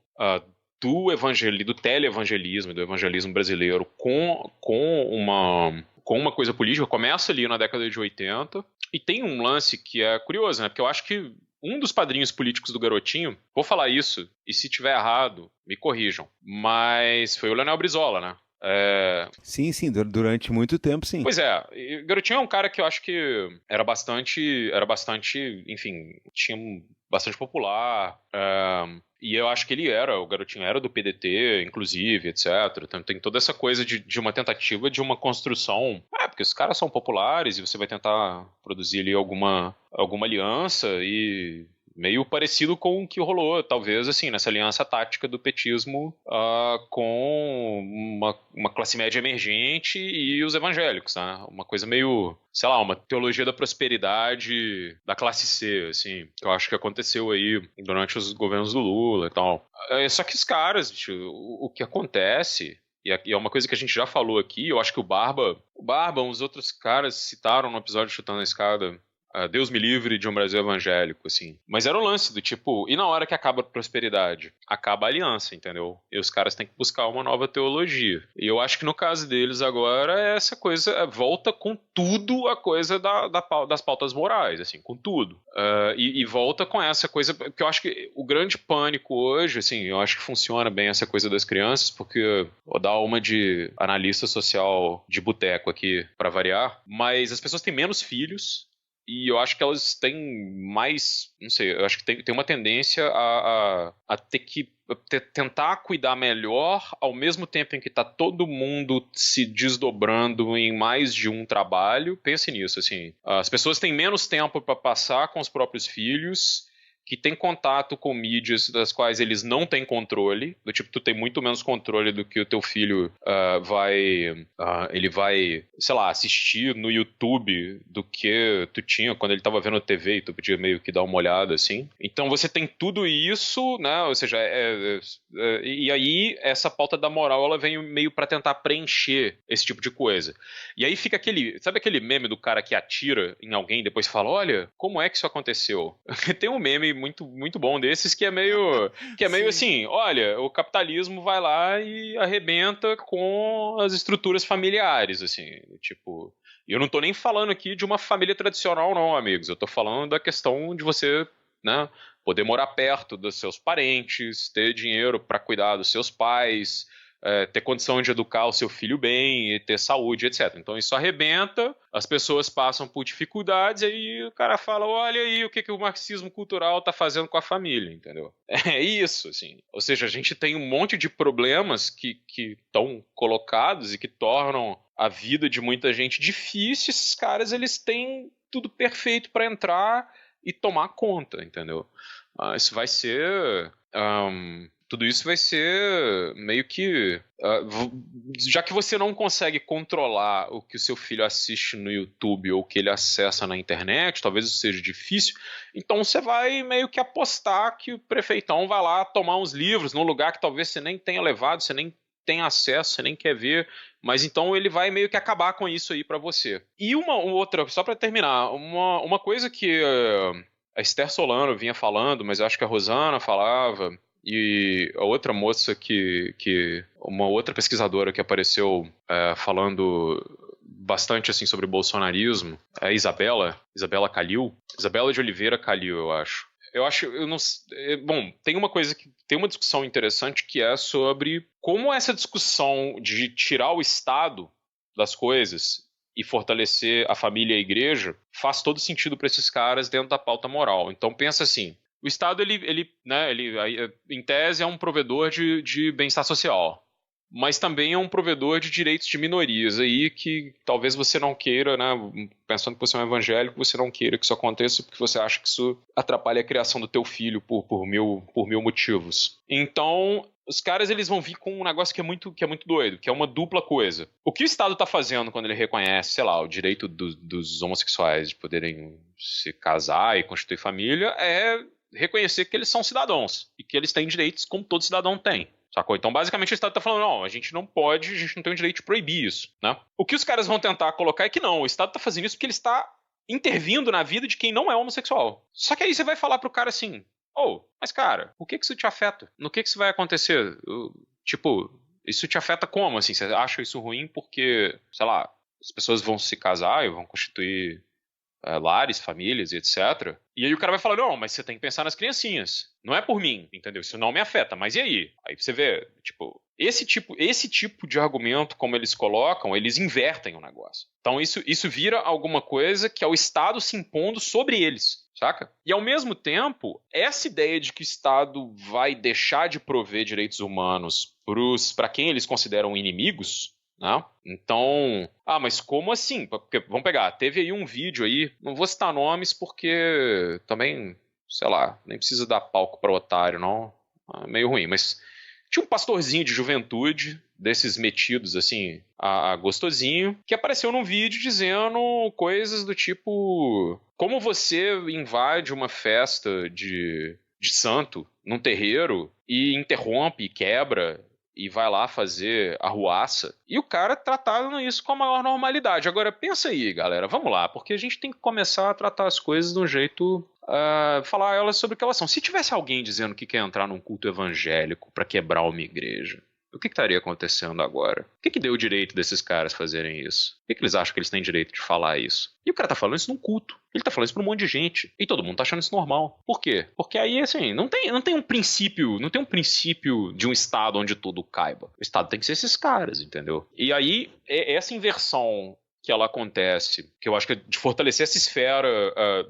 do teleevangelismo e do evangelismo brasileiro com uma coisa política começa ali na década de 80, e tem um lance que é curioso, né? Porque eu acho que um dos padrinhos políticos do Garotinho, vou falar isso, e se tiver errado, me corrijam, mas foi o Leonel Brizola, né? Sim, durante muito tempo, sim. Pois é, o Garotinho é um cara que eu acho que era bastante, enfim, tinha bastante popular, e eu acho que o Garotinho era do PDT, inclusive, etc. Então tem toda essa coisa de uma tentativa de uma construção, porque os caras são populares e você vai tentar produzir ali alguma aliança, e meio parecido com o que rolou, talvez, assim, nessa aliança tática do petismo com uma classe média emergente e os evangélicos, né? Uma coisa meio, sei lá, uma teologia da prosperidade da classe C, assim, que eu acho que aconteceu aí durante os governos do Lula e tal. Só que os caras, o que acontece... E é uma coisa que a gente já falou aqui, eu acho que o Barba, uns outros caras citaram no episódio Chutando a Escada, Deus me livre de um Brasil evangélico, assim. Mas era o lance do tipo, e na hora que acaba a prosperidade? Acaba a aliança, entendeu? E os caras têm que buscar uma nova teologia. E eu acho que no caso deles agora, essa coisa volta com tudo a coisa das pautas morais, assim, com tudo. E volta com essa coisa, porque eu acho que o grande pânico hoje, assim, eu acho que funciona bem essa coisa das crianças, porque vou dar uma de analista social de boteco aqui, pra variar, mas as pessoas têm menos filhos, e eu acho que elas têm mais, não sei, eu acho que tem uma tendência a ter que tentar cuidar melhor ao mesmo tempo em que está todo mundo se desdobrando em mais de um trabalho. Pense nisso, assim. As pessoas têm menos tempo para passar com os próprios filhos, que tem contato com mídias das quais eles não têm controle, do tipo, tu tem muito menos controle do que o teu filho ele vai, sei lá, assistir no YouTube do que tu tinha quando ele estava vendo TV e tu podia meio que dar uma olhada, assim. Então você tem tudo isso, né, ou seja, e aí essa pauta da moral, ela vem meio para tentar preencher esse tipo de coisa. E aí fica sabe aquele meme do cara que atira em alguém e depois fala, olha, como é que isso aconteceu? Tem um meme muito, muito bom desses que é meio assim, olha, o capitalismo vai lá e arrebenta com as estruturas familiares, assim, tipo, eu não tô nem falando aqui de uma família tradicional não, amigos, eu tô falando da questão de você, né, poder morar perto dos seus parentes, ter dinheiro para cuidar dos seus pais, ter condição de educar o seu filho bem e ter saúde, etc. Então isso arrebenta, as pessoas passam por dificuldades, aí o cara fala, olha aí o que o marxismo cultural está fazendo com a família, entendeu? É isso, assim. Ou seja, a gente tem um monte de problemas que estão colocados e que tornam a vida de muita gente difícil. Esses caras, eles têm tudo perfeito para entrar e tomar conta, entendeu? Isso vai ser... tudo isso vai ser meio que... já que você não consegue controlar o que o seu filho assiste no YouTube ou o que ele acessa na internet, talvez isso seja difícil, então você vai meio que apostar que o prefeitão vai lá tomar uns livros num lugar que talvez você nem tenha levado, você nem tem acesso, você nem quer ver, mas então ele vai meio que acabar com isso aí pra você. E uma outra, só pra terminar, uma coisa que a Esther Solano vinha falando, mas eu acho que a Rosana falava... E a outra moça uma outra pesquisadora que apareceu falando bastante assim sobre bolsonarismo, é a Isabela Calil, Isabela de Oliveira Calil, eu acho. Bom, tem uma discussão interessante que é sobre como essa discussão de tirar o Estado das coisas e fortalecer a família e a igreja faz todo sentido para esses caras dentro da pauta moral. Então pensa assim, o Estado, ele em tese, é um provedor de bem-estar social. mas também é um provedor de direitos de minorias aí que talvez você não queira, né, pensando que você é um evangélico, você não queira que isso aconteça porque você acha que isso atrapalha a criação do teu filho por mil motivos. Então, os caras eles vão vir com um negócio que é muito doido, que é uma dupla coisa. O que o Estado está fazendo quando ele reconhece, sei lá, o direito dos homossexuais de poderem se casar e constituir família é reconhecer que eles são cidadãos e que eles têm direitos como todo cidadão tem. Sacou? Então, basicamente, o Estado está falando, não, a gente não tem o direito de proibir isso, né? O que os caras vão tentar colocar é que não, o Estado está fazendo isso porque ele está intervindo na vida de quem não é homossexual. Só que aí você vai falar pro cara assim, mas cara, o que isso te afeta? No que isso vai acontecer? Tipo, isso te afeta como, assim? Você acha isso ruim porque, sei lá, as pessoas vão se casar e vão constituir lares, famílias e etc. E aí o cara vai falar, não, mas você tem que pensar nas criancinhas. Não é por mim, entendeu? Isso não me afeta, mas e aí? Aí você vê, tipo, esse tipo de argumento, como eles colocam, eles invertem o negócio. Então isso vira alguma coisa que é o Estado se impondo sobre eles, saca? E ao mesmo tempo, essa ideia de que o Estado vai deixar de prover direitos humanos para quem eles consideram inimigos, né? Então, mas como assim? Porque, vamos pegar, teve aí um vídeo aí, não vou citar nomes porque também, sei lá, nem precisa dar palco para otário, não, é meio ruim, mas tinha um pastorzinho de juventude, desses metidos assim, a gostosinho, que apareceu num vídeo dizendo coisas do tipo, como você invade uma festa de santo num terreiro e interrompe, quebra e vai lá fazer arruaça. E o cara tratando isso com a maior normalidade. Agora, pensa aí, galera, vamos lá, porque a gente tem que começar a tratar as coisas de um jeito... falar elas sobre o que elas são. Se tivesse alguém dizendo que quer entrar num culto evangélico para quebrar uma igreja, o que estaria acontecendo agora? O que deu o direito desses caras fazerem isso? Por que eles acham que eles têm direito de falar isso? E o cara tá falando isso num culto. Ele tá falando isso pra um monte de gente. E todo mundo tá achando isso normal. Por quê? Porque aí, assim, não tem um princípio de um Estado onde tudo caiba. O Estado tem que ser esses caras, entendeu? E aí, essa inversão que ela acontece, que eu acho que é de fortalecer essa esfera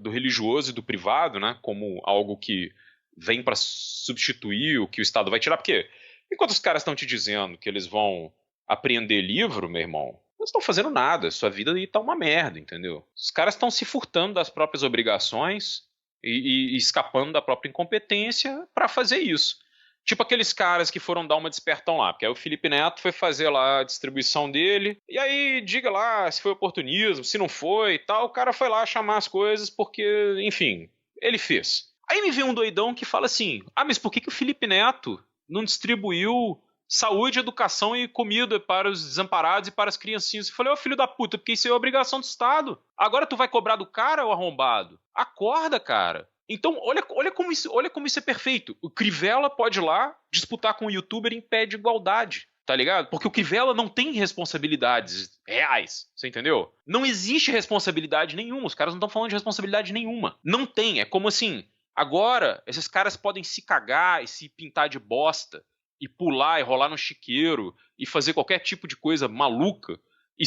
do religioso e do privado, né, como algo que vem pra substituir o que o Estado vai tirar, porque enquanto os caras estão te dizendo que eles vão apreender livro, meu irmão, não estão fazendo nada, sua vida aí tá uma merda, entendeu? Os caras estão se furtando das próprias obrigações e escapando da própria incompetência pra fazer isso. Tipo aqueles caras que foram dar uma despertão lá, porque aí o Felipe Neto foi fazer lá a distribuição dele, e aí diga lá se foi oportunismo, se não foi e tal, o cara foi lá chamar as coisas porque, enfim, ele fez. Aí me vem um doidão que fala assim, mas por que o Felipe Neto não distribuiu saúde, educação e comida para os desamparados e para as criancinhas? Eu falei, filho da puta, porque isso é obrigação do Estado. Agora tu vai cobrar do cara, ô arrombado? Acorda, cara. Então, olha como isso é perfeito. O Crivella pode ir lá disputar com o youtuber em pé de igualdade, tá ligado? Porque o Crivella não tem responsabilidades reais, você entendeu? Não existe responsabilidade nenhuma, os caras não estão falando de responsabilidade nenhuma. Não tem, é como assim, agora esses caras podem se cagar e se pintar de bosta e pular e rolar no chiqueiro e fazer qualquer tipo de coisa maluca e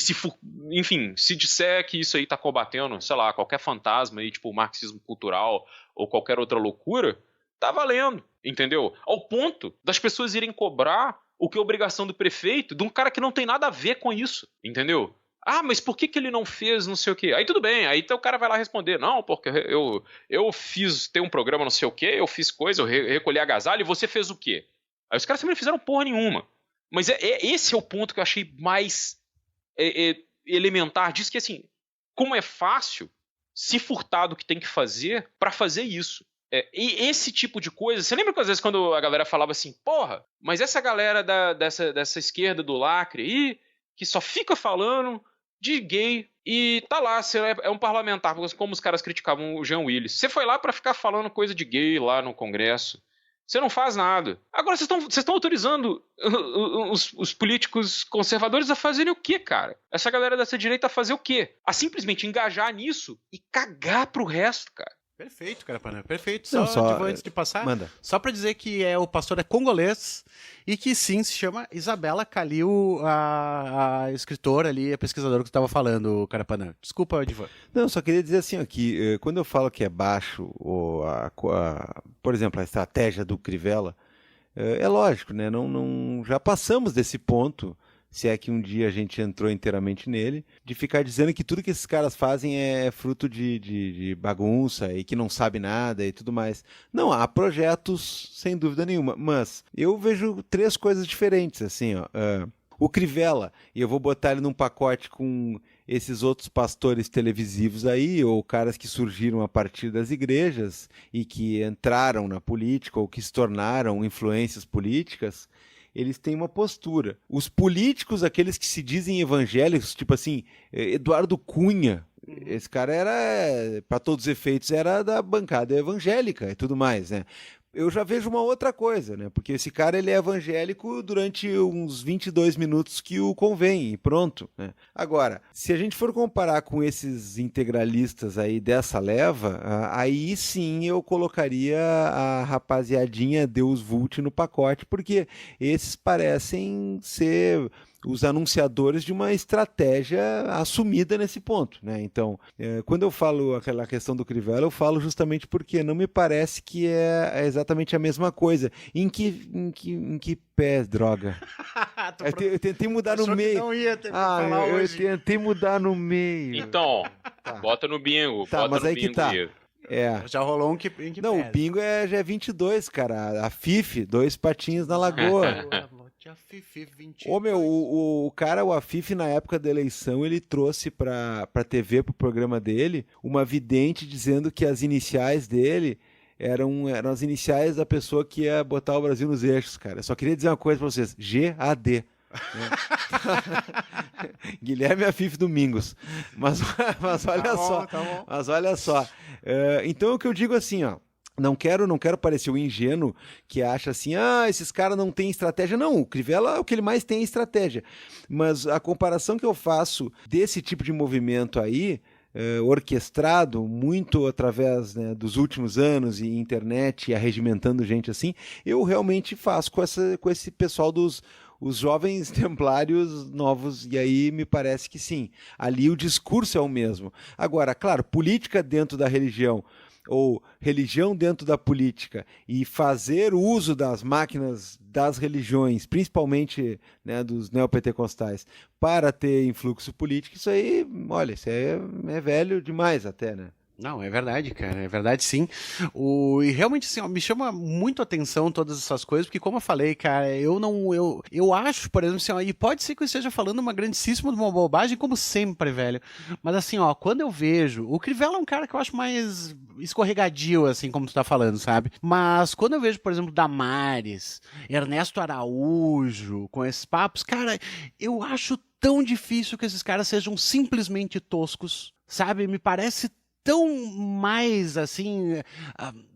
enfim, se disser que isso aí tá combatendo, sei lá, qualquer fantasma aí, tipo o marxismo cultural ou qualquer outra loucura, tá valendo, entendeu? Ao ponto das pessoas irem cobrar o que é obrigação do prefeito de um cara que não tem nada a ver com isso, entendeu? Mas por que ele não fez não sei o quê? Aí tudo bem, aí então o cara vai lá responder, não, porque eu tem um programa não sei o quê, eu fiz coisa, eu recolhi agasalho e você fez o quê? Aí os caras também não fizeram porra nenhuma. Mas esse é o ponto que eu achei mais elementar disso, que assim, como é fácil se furtar do que tem que fazer pra fazer isso. E esse tipo de coisa, você lembra que às vezes quando a galera falava assim, porra, mas essa galera dessa esquerda do lacre aí, que só fica falando de gay e tá lá, você é um parlamentar, como os caras criticavam o Jean Willis. Você foi lá pra ficar falando coisa de gay lá no Congresso. Você não faz nada. Agora vocês estão autorizando os políticos conservadores a fazerem o quê, cara? Essa galera dessa direita a fazer o quê? A simplesmente engajar nisso e cagar pro resto, cara. Perfeito, Carapana, perfeito. Antes de passar, manda. Só pra dizer que o pastor é congolês e que sim, se chama Isabela Calil, a escritora ali, a pesquisadora que tu estava falando, Carapana. Desculpa, Divan. Não, só queria dizer assim aqui, quando eu falo que é baixo, por exemplo, a estratégia do Crivella, É lógico, né? Já passamos desse ponto, se é que um dia a gente entrou inteiramente nele, de ficar dizendo que tudo que esses caras fazem é fruto de bagunça e que não sabe nada e tudo mais. Não, há projetos, sem dúvida nenhuma, mas eu vejo 3 coisas diferentes, assim, ó. O Crivella, e eu vou botar ele num pacote com esses outros pastores televisivos aí, ou caras que surgiram a partir das igrejas e que entraram na política ou que se tornaram influências políticas, eles têm uma postura. Os políticos, aqueles que se dizem evangélicos, tipo assim, Eduardo Cunha, esse cara era, para todos os efeitos, era da bancada evangélica e tudo mais, né? Eu já vejo uma outra coisa, né? Porque esse cara ele é evangélico durante uns 22 minutos que o convém e pronto, né? Agora, se a gente for comparar com esses integralistas aí dessa leva, aí sim eu colocaria a rapaziadinha Deus Vult no pacote, porque esses parecem ser os anunciadores de uma estratégia assumida nesse ponto, né? Então, quando eu falo aquela questão do Crivella, eu falo justamente porque não me parece que é exatamente a mesma coisa. Em que pé, droga? Eu tentei mudar no meio. Não ia ter falar hoje. Eu tentei mudar no meio. Então, bota no bingo. Tá, mas aí que tá. Já rolou um que não, o bingo já é 22, cara. A Fife, 2 patinhos na lagoa. Ô meu, o cara, o Afif, na época da eleição, ele trouxe pra TV, pro programa dele, uma vidente dizendo que as iniciais dele eram as iniciais da pessoa que ia botar o Brasil nos eixos, cara. Eu só queria dizer uma coisa pra vocês, GAD. Guilherme Afif Domingos. Mas olha só. Mas olha só. Então o que eu digo assim, ó. Não quero parecer o ingênuo que acha assim, esses caras não têm estratégia. Não, o Crivella, o que ele mais tem é estratégia. Mas a comparação que eu faço desse tipo de movimento aí, orquestrado muito através, né, dos últimos anos e internet e arregimentando gente assim, eu realmente faço com esse pessoal os jovens templários novos, e aí me parece que sim. Ali o discurso é o mesmo. Agora, claro, política dentro da religião, ou religião dentro da política, e fazer uso das máquinas das religiões, principalmente, né, dos neopentecostais, para ter influxo político, isso aí, olha, isso aí é velho demais até, né? Não, é verdade, cara, é verdade sim. E realmente, assim, ó, me chama muito a atenção todas essas coisas, porque como eu falei, cara, eu acho, por exemplo, assim, ó, e pode ser que eu esteja falando uma grandíssima de uma bobagem, como sempre, velho, mas assim, ó, quando eu vejo, o Crivella é um cara que eu acho mais escorregadio, assim, como tu tá falando, sabe? Mas quando eu vejo, por exemplo, Damares, Ernesto Araújo, com esses papos, cara, eu acho tão difícil que esses caras sejam simplesmente toscos, sabe? Me parece tão mais, assim,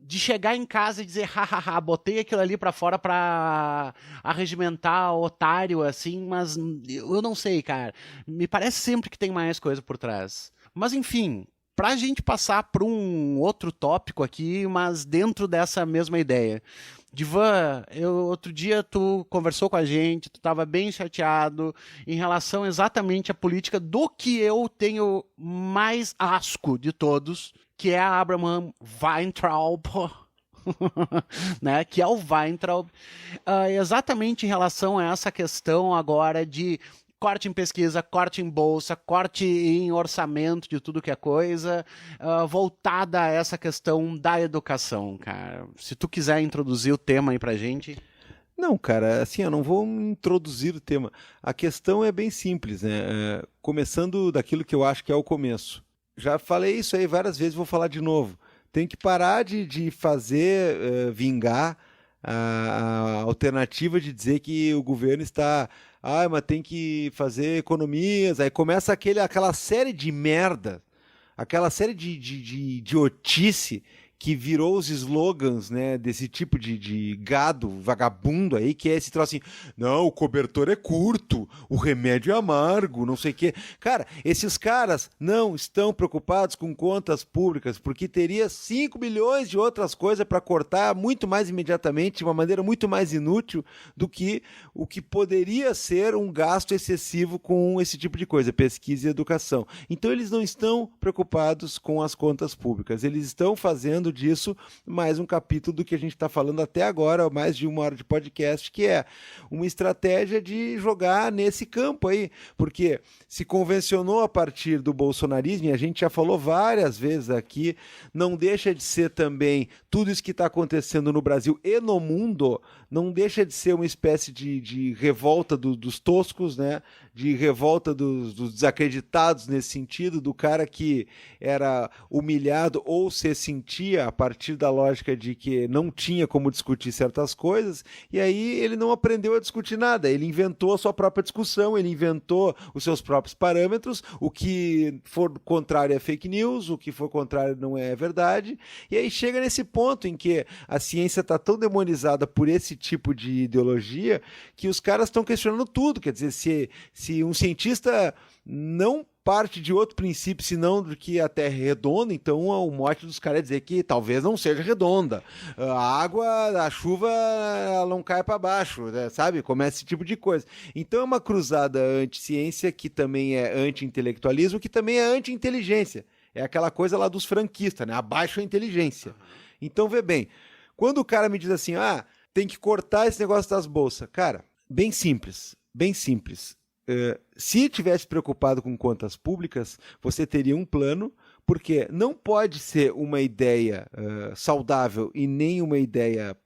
de chegar em casa e dizer, hahaha, botei aquilo ali pra fora pra arregimentar otário, assim, mas eu não sei, cara. Me parece sempre que tem mais coisa por trás. Mas, enfim, pra gente passar pra um outro tópico aqui, mas dentro dessa mesma ideia. Divan, outro dia tu conversou com a gente, tu estava bem chateado em relação exatamente à política do que eu tenho mais asco de todos, que é a Abraham Weintraub, né? Que é o Weintraub, exatamente em relação a essa questão agora de corte em pesquisa, corte em bolsa, corte em orçamento de tudo que é coisa, voltada a essa questão da educação, cara. Se tu quiser introduzir o tema aí pra gente. Não, cara, assim, eu não vou introduzir o tema. A questão é bem simples, né? Começando daquilo que eu acho que é o começo. Já falei isso aí várias vezes, vou falar de novo. Tem que parar de fazer vingar a alternativa de dizer que o governo está... mas tem que fazer economias. Aí começa aquela série de merda, aquela série de idiotice que virou os slogans, né, desse tipo de gado vagabundo aí, que é esse troço assim, não, o cobertor é curto, o remédio é amargo, não sei o quê. Cara, esses caras não estão preocupados com contas públicas, porque teria 5 bilhões de outras coisas para cortar muito mais imediatamente, de uma maneira muito mais inútil do que o que poderia ser um gasto excessivo com esse tipo de coisa, pesquisa e educação. Então eles não estão preocupados com as contas públicas, eles estão fazendo falando disso, mais um capítulo do que a gente está falando até agora, mais de 1 hora de podcast, que é uma estratégia de jogar nesse campo aí, porque se convencionou a partir do bolsonarismo, e a gente já falou várias vezes aqui, não deixa de ser também tudo isso que está acontecendo no Brasil e no mundo, não deixa de ser uma espécie de revolta dos toscos, né? De revolta dos desacreditados nesse sentido, do cara que era humilhado ou se sentia a partir da lógica de que não tinha como discutir certas coisas, e aí ele não aprendeu a discutir nada, ele inventou a sua própria discussão, ele inventou os seus próprios parâmetros, o que for contrário é fake news, o que for contrário não é verdade, e aí chega nesse ponto em que a ciência está tão demonizada por esse tipo de ideologia que os caras estão questionando tudo. Quer dizer, se um cientista não parte de outro princípio senão de que a Terra é redonda, então o mote dos caras é dizer que talvez não seja redonda. A água, a chuva, ela não cai para baixo, né? Sabe? Começa esse tipo de coisa. Então é uma cruzada anti-ciência que também é anti-intelectualismo, que também é anti-inteligência. É aquela coisa lá dos franquistas, né? Abaixo a inteligência. Então, vê bem, quando o cara me diz assim, tem que cortar esse negócio das bolsas. Cara, bem simples, bem simples. Se tivesse preocupado com contas públicas, você teria um plano, porque não pode ser uma ideia saudável e nem uma ideia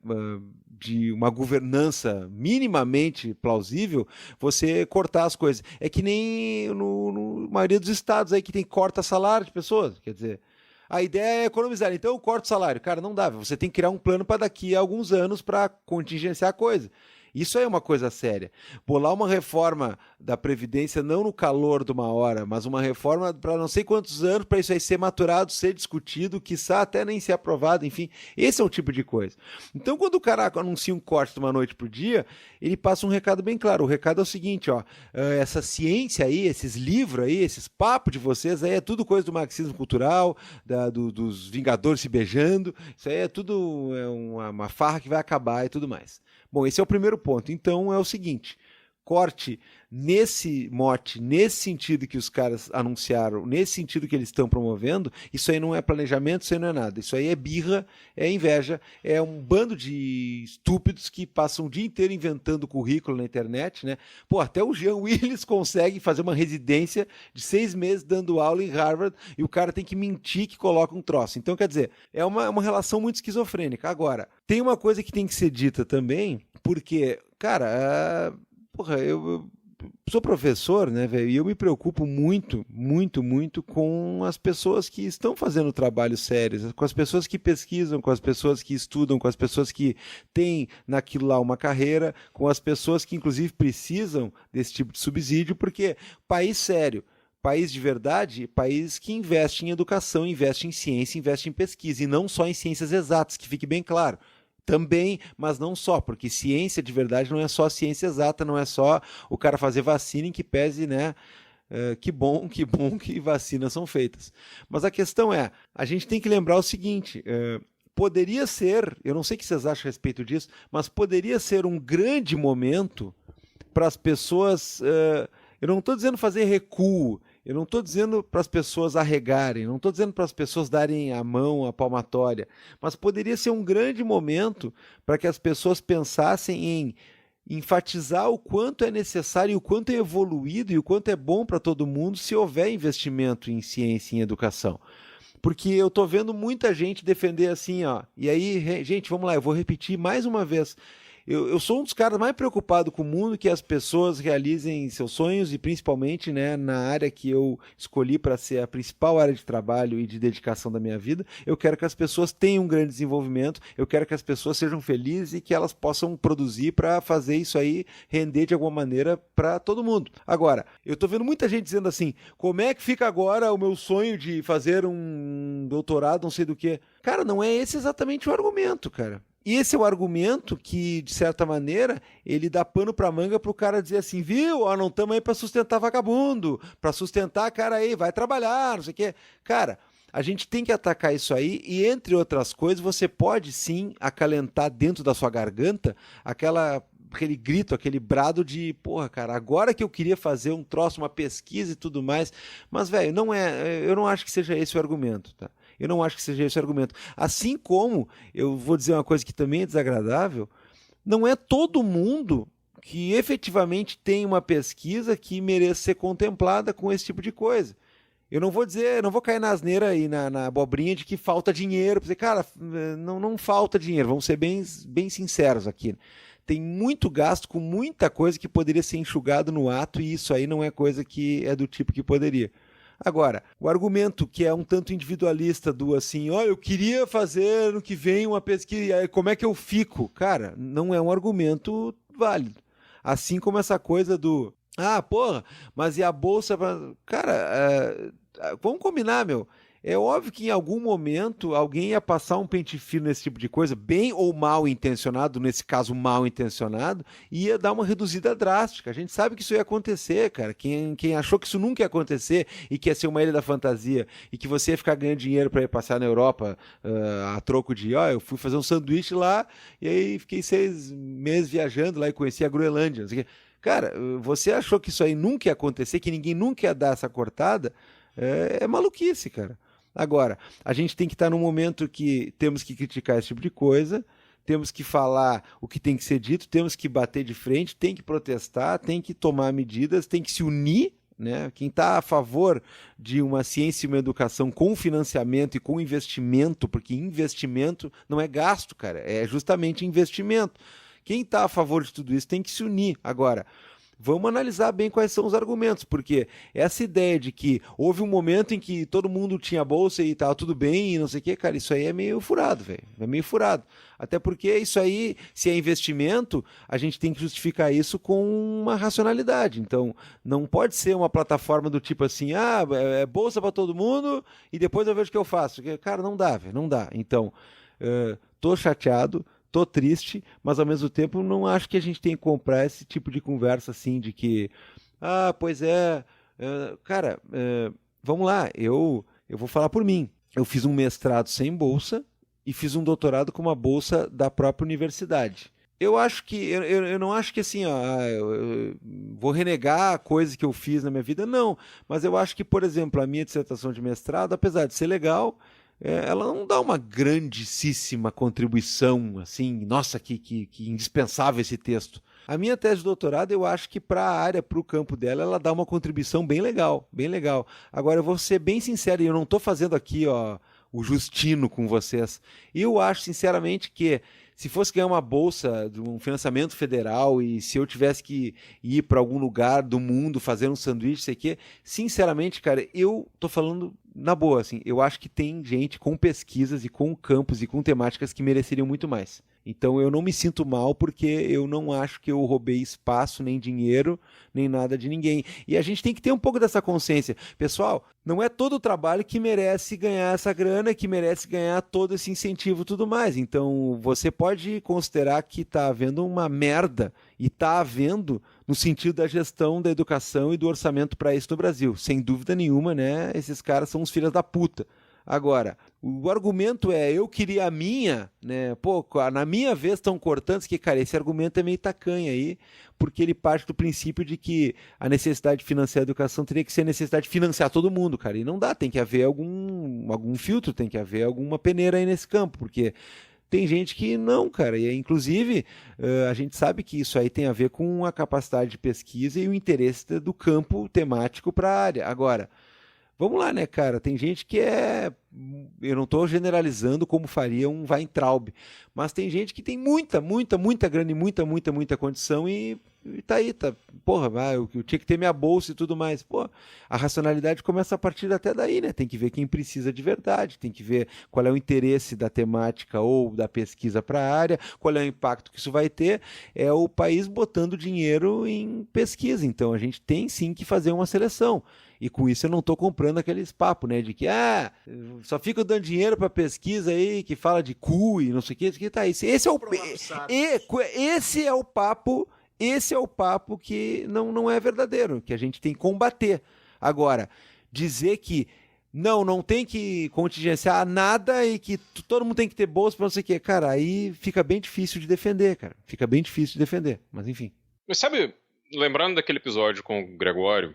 de uma governança minimamente plausível, você cortar as coisas. É que nem no maioria dos estados aí que tem corta salário de pessoas, quer dizer... A ideia é economizar, então eu corto o salário. Cara, não dá, você tem que criar um plano para daqui a alguns anos para contingenciar a coisa. Isso é uma coisa séria. Bolar uma reforma da Previdência não no calor de uma hora, mas uma reforma para não sei quantos anos para isso aí ser maturado, ser discutido, quiçá até nem ser aprovado, enfim. Esse é o tipo de coisa. Então, quando o cara anuncia um corte de uma noite pro dia, ele passa um recado bem claro. O recado é o seguinte, essa ciência aí, esses livros aí, esses papos de vocês aí, é tudo coisa do marxismo cultural, dos Vingadores se beijando, isso aí é tudo uma farra que vai acabar e tudo mais. Bom, esse é o primeiro ponto. Então é o seguinte, corte nesse mote, nesse sentido que os caras anunciaram, nesse sentido que eles estão promovendo, isso aí não é planejamento, isso aí não é nada. Isso aí é birra, é inveja, é um bando de estúpidos que passam o dia inteiro inventando currículo na internet, né? Pô, até o Jean Willis consegue fazer uma residência de 6 meses dando aula em Harvard e o cara tem que mentir que coloca um troço. Então, quer dizer, é uma relação muito esquizofrênica. Agora, tem uma coisa que tem que ser dita também, porque, cara, eu sou professor, né, velho, e eu me preocupo muito, muito, muito com as pessoas que estão fazendo trabalhos sérios, com as pessoas que pesquisam, com as pessoas que estudam, com as pessoas que têm naquilo lá uma carreira, com as pessoas que, inclusive, precisam desse tipo de subsídio, porque país sério, país de verdade, país que investe em educação, investe em ciência, investe em pesquisa, e não só em ciências exatas, que fique bem claro. Também, mas não só, porque ciência de verdade não é só ciência exata, não é só o cara fazer vacina em que pese, né? Que bom que vacinas são feitas. Mas a questão é, a gente tem que lembrar o seguinte, poderia ser, eu não sei o que vocês acham a respeito disso, mas poderia ser um grande momento para as pessoas, eu não estou dizendo fazer recuo, eu não estou dizendo para as pessoas arregarem, não estou dizendo para as pessoas darem a mão, a palmatória, mas poderia ser um grande momento para que as pessoas pensassem em enfatizar o quanto é necessário e o quanto é evoluído e o quanto é bom para todo mundo se houver investimento em ciência e em educação. Porque eu estou vendo muita gente defender assim, e aí, gente, vamos lá, eu vou repetir mais uma vez. Eu sou um dos caras mais preocupados com o mundo, que as pessoas realizem seus sonhos e principalmente, né, na área que eu escolhi para ser a principal área de trabalho e de dedicação da minha vida. Eu quero que as pessoas tenham um grande desenvolvimento, eu quero que as pessoas sejam felizes e que elas possam produzir para fazer isso aí render de alguma maneira para todo mundo. Agora, eu estou vendo muita gente dizendo assim, como é que fica agora o meu sonho de fazer um doutorado, não sei do que. Cara, não é esse exatamente o argumento, cara. E esse é o argumento que, de certa maneira, ele dá pano pra manga pro cara dizer assim, viu, não estamos aí pra sustentar vagabundo, pra sustentar cara aí, vai trabalhar, não sei o quê. Cara, a gente tem que atacar isso aí e, entre outras coisas, você pode sim acalentar dentro da sua garganta aquele grito, aquele brado de, porra, cara, agora que eu queria fazer um troço, uma pesquisa e tudo mais, mas, velho, eu não acho que seja esse o argumento, tá? Eu não acho que seja esse o argumento. Assim como, eu vou dizer uma coisa que também é desagradável, não é todo mundo que efetivamente tem uma pesquisa que mereça ser contemplada com esse tipo de coisa. Eu não vou dizer, não vou cair na asneira e na abobrinha de que falta dinheiro. Porque, cara, não falta dinheiro, vamos ser bem sinceros aqui. Tem muito gasto com muita coisa que poderia ser enxugado no ato e isso aí não é coisa que é do tipo que poderia. Agora, o argumento que é um tanto individualista do assim, ó, eu queria fazer no que vem uma pesquisa, como é que eu fico? Cara, não é um argumento válido. Assim como essa coisa do, porra, mas e a bolsa? Cara, vamos combinar, meu. É óbvio que em algum momento alguém ia passar um pente fino nesse tipo de coisa, bem ou mal intencionado, nesse caso mal intencionado, e ia dar uma reduzida drástica. A gente sabe que isso ia acontecer, cara. Quem achou que isso nunca ia acontecer e que ia ser uma ilha da fantasia e que você ia ficar ganhando dinheiro para ir passear na Europa a troco de, eu fui fazer um sanduíche lá e aí fiquei 6 meses viajando lá e conheci a Groenlândia, não sei o quê. Cara, você achou que isso aí nunca ia acontecer, que ninguém nunca ia dar essa cortada? É maluquice, cara. Agora, a gente tem que estar num momento que temos que criticar esse tipo de coisa, temos que falar o que tem que ser dito, temos que bater de frente, tem que protestar, tem que tomar medidas, tem que se unir, né? Quem está a favor de uma ciência e uma educação com financiamento e com investimento, porque investimento não é gasto, cara, é justamente investimento. Quem está a favor de tudo isso tem que se unir. Agora, vamos analisar bem quais são os argumentos, porque essa ideia de que houve um momento em que todo mundo tinha bolsa e estava tudo bem e não sei o que, cara, isso aí é meio furado, velho. É meio furado. Até porque isso aí, se é investimento, a gente tem que justificar isso com uma racionalidade. Então, não pode ser uma plataforma do tipo assim, é bolsa para todo mundo e depois eu vejo o que eu faço. Cara, não dá, velho, não dá. Então, tô chateado, tô triste, mas ao mesmo tempo não acho que a gente tem que comprar esse tipo de conversa assim, de que, pois é, cara, vamos lá, eu vou falar por mim. Eu fiz um mestrado sem bolsa e fiz um doutorado com uma bolsa da própria universidade. Eu acho que, eu não acho que assim, eu vou renegar coisas que eu fiz na minha vida, não, mas eu acho que, por exemplo, a minha dissertação de mestrado, apesar de ser legal, ela não dá uma grandíssima contribuição, assim, nossa, que indispensável esse texto. A minha tese de doutorado, eu acho que para a área, para o campo dela, ela dá uma contribuição bem legal, bem legal. Agora, eu vou ser bem sincero, e eu não estou fazendo aqui o Justino com vocês. Eu acho, sinceramente, que se fosse ganhar uma bolsa de um financiamento federal e se eu tivesse que ir para algum lugar do mundo fazer um sanduíche, sei que, sinceramente, cara, eu tô falando na boa, assim, eu acho que tem gente com pesquisas e com campos e com temáticas que mereceriam muito mais. Então eu não me sinto mal porque eu não acho que eu roubei espaço, nem dinheiro, nem nada de ninguém. E a gente tem que ter um pouco dessa consciência. Pessoal, não é todo o trabalho que merece ganhar essa grana, que merece ganhar todo esse incentivo e tudo mais. Então você pode considerar que está havendo uma merda, e está havendo no sentido da gestão da educação e do orçamento para isso no Brasil. Sem dúvida nenhuma, né? Esses caras são uns filhos da puta. Agora, o argumento é, eu queria a minha, né? Pô, na minha vez estão cortando, que, cara, esse argumento é meio tacanho aí, porque ele parte do princípio de que a necessidade de financiar a educação teria que ser a necessidade de financiar todo mundo, cara, e não dá, tem que haver algum filtro, tem que haver alguma peneira aí nesse campo, porque tem gente que não, cara, e inclusive a gente sabe que isso aí tem a ver com a capacidade de pesquisa e o interesse do campo temático para a área. Agora, vamos lá, né, cara? Tem gente que eu não estou generalizando como faria um Weintraub, mas tem gente que tem muita grana e muita condição e tá aí, tá. Porra, eu tinha que ter minha bolsa e tudo mais. Pô, a racionalidade começa a partir até daí, né? Tem que ver quem precisa de verdade, tem que ver qual é o interesse da temática ou da pesquisa para a área, qual é o impacto que isso vai ter. É o país botando dinheiro em pesquisa, então a gente tem sim que fazer uma seleção. E com isso eu não estou comprando aqueles papos, né? De que, só fica dando dinheiro para pesquisa aí, que fala de cu e não sei o que tá. Esse é o papo que não é verdadeiro, que a gente tem que combater. Agora, dizer que não tem que contingenciar nada e que todo mundo tem que ter bolsa para não sei o que, cara, aí fica bem difícil de defender, cara. Fica bem difícil de defender, mas enfim. Mas sabe, lembrando daquele episódio com o Gregório,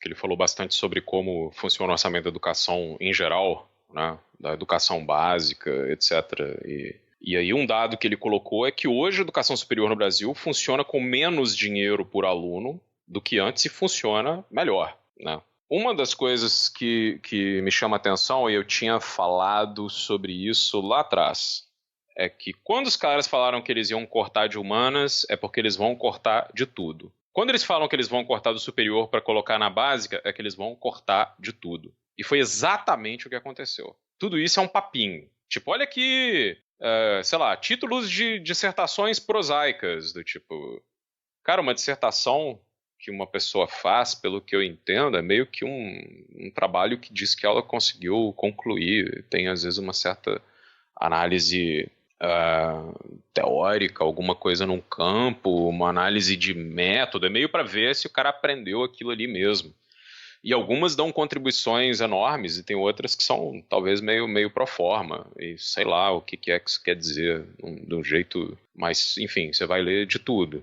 que ele falou bastante sobre como funciona o orçamento da educação em geral né, da educação básica, etc. E aí um dado que ele colocou é que hoje a educação superior no Brasil funciona com menos dinheiro por aluno do que antes e funciona melhor, né? Uma das coisas que me chama a atenção, e eu tinha falado sobre isso lá atrás, é que quando os caras falaram que eles iam cortar de humanas, é porque eles vão cortar de tudo. Quando eles falam que eles vão cortar do superior para colocar na básica, é que eles vão cortar de tudo. E foi exatamente o que aconteceu. Tudo isso é um papinho. Tipo, olha aqui, sei lá, títulos de dissertações prosaicas, do tipo... Cara, uma dissertação que uma pessoa faz, pelo que eu entendo, é meio que um trabalho que diz que ela conseguiu concluir. Tem, às vezes, uma certa análise teórica, alguma coisa num campo, uma análise de método. É meio para ver se o cara aprendeu aquilo ali mesmo. E algumas dão contribuições enormes e tem outras que são, talvez, meio pro forma. E sei lá o que é que isso quer dizer de um jeito... Mas, enfim, você vai ler de tudo.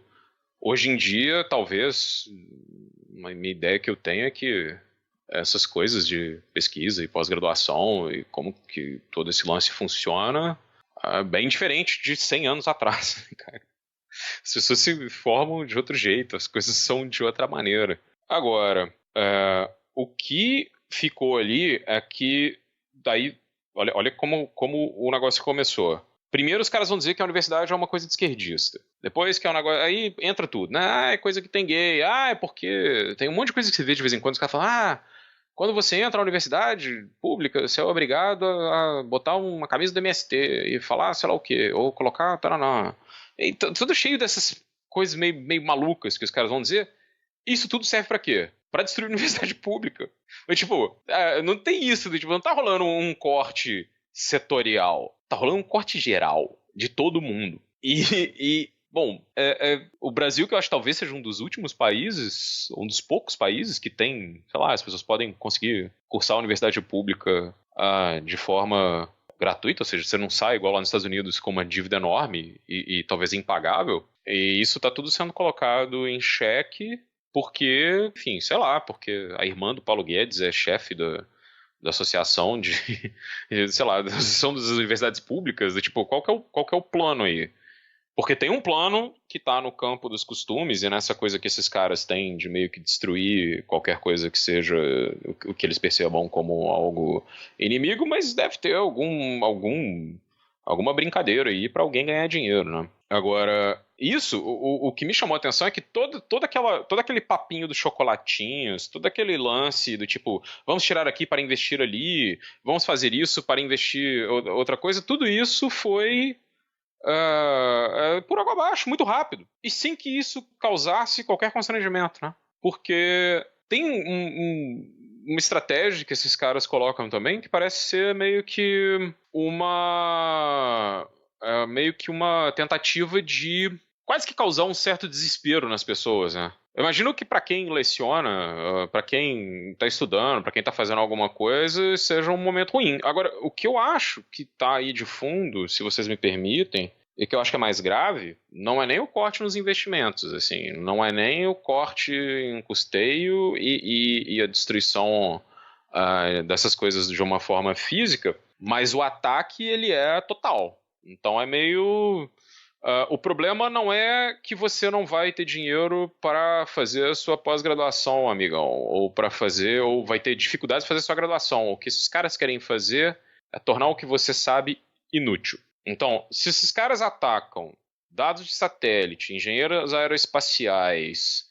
Hoje em dia, talvez, uma minha ideia que eu tenho é que essas coisas de pesquisa e pós-graduação e como que todo esse lance funciona é bem diferente de 100 anos atrás, cara. As pessoas se formam de outro jeito, as coisas são de outra maneira. Agora, o que ficou ali é que, daí, olha como o negócio começou. Primeiro os caras vão dizer que a universidade é uma coisa de esquerdista. Depois que é um negócio... Aí entra tudo, né? É coisa que tem gay. É porque... Tem um monte de coisa que você vê de vez em quando. Os caras falam, quando você entra na universidade pública, você é obrigado a botar uma camisa do MST e falar sei lá o quê. Ou colocar... Taraná. E tudo cheio dessas coisas meio malucas que os caras vão dizer. Isso tudo serve pra quê? Pra destruir a universidade pública. Mas, tipo, não tem isso. Tipo, não tá rolando um corte setorial. Tá rolando um corte geral de todo mundo. Bom, o Brasil, que eu acho que talvez seja um dos últimos países, um dos poucos países que tem, sei lá, as pessoas podem conseguir cursar a universidade pública de forma gratuita, ou seja, você não sai igual lá nos Estados Unidos com uma dívida enorme e talvez impagável. E isso tá tudo sendo colocado em xeque porque, enfim, sei lá, porque a irmã do Paulo Guedes é chefe da associação sei lá, da associação das universidades públicas, tipo, qual que é o plano aí? Porque tem um plano que tá no campo dos costumes e nessa coisa que esses caras têm de meio que destruir qualquer coisa que seja o que eles percebam como algo inimigo, mas deve ter alguma brincadeira aí pra alguém ganhar dinheiro, né? Agora, o que me chamou a atenção é que todo aquele papinho dos chocolatinhos, todo aquele lance do tipo, vamos tirar aqui para investir ali, vamos fazer isso para investir outra coisa, tudo isso foi por água abaixo, muito rápido. E sem que isso causasse qualquer constrangimento, né? Porque tem uma estratégia que esses caras colocam também que parece ser meio que uma tentativa de quase que causar um certo desespero nas pessoas, né? Eu imagino que para quem leciona, para quem está estudando, para quem está fazendo alguma coisa, seja um momento ruim. Agora, o que eu acho que está aí de fundo, se vocês me permitem, e que eu acho que é mais grave, não é nem o corte nos investimentos, assim, não é nem o corte em custeio e a destruição dessas coisas de uma forma física, mas o ataque, ele é total. Então é meio... o problema não é que você não vai ter dinheiro para fazer a sua pós-graduação, amigão, ou vai ter dificuldades de fazer a sua graduação. O que esses caras querem fazer é tornar o que você sabe inútil. Então, se esses caras atacam dados de satélite, engenheiros aeroespaciais,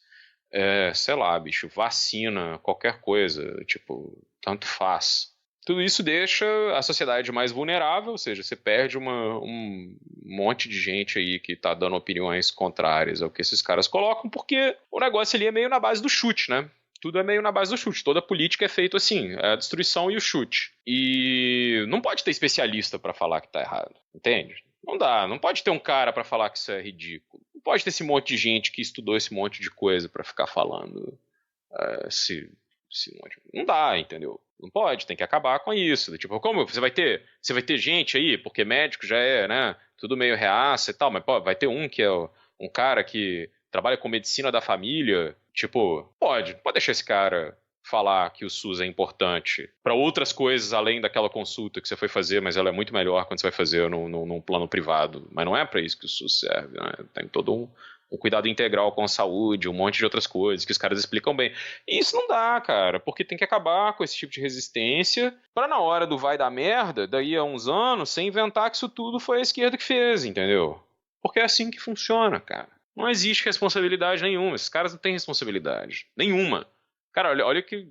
sei lá, bicho, vacina, qualquer coisa, tipo, tanto faz. Tudo isso deixa a sociedade mais vulnerável, ou seja, você perde um monte de gente aí que tá dando opiniões contrárias ao que esses caras colocam, porque o negócio ali é meio na base do chute, né? Tudo é meio na base do chute. Toda política é feita assim, é a destruição e o chute. E não pode ter especialista para falar que tá errado, entende? Não dá, não pode ter um cara para falar que isso é ridículo. Não pode ter esse monte de gente que estudou esse monte de coisa para ficar falando não dá, entendeu? Não pode, tem que acabar com isso. Tipo, como você vai ter gente aí, porque médico já é, né, tudo meio reaça e tal, mas pô, vai ter um que é um cara que trabalha com medicina da família, tipo, pode deixar esse cara falar que o SUS é importante para outras coisas além daquela consulta que você foi fazer, mas ela é muito melhor quando você vai fazer num plano privado. Mas não é para isso que o SUS serve, né? Tem todo um cuidado integral com a saúde, um monte de outras coisas que os caras explicam bem. E isso não dá, cara, porque tem que acabar com esse tipo de resistência para na hora do vai dar merda, daí a uns anos, você inventar que isso tudo foi a esquerda que fez, entendeu? Porque é assim que funciona, cara. Não existe responsabilidade nenhuma. Esses caras não têm responsabilidade nenhuma. Cara, olha que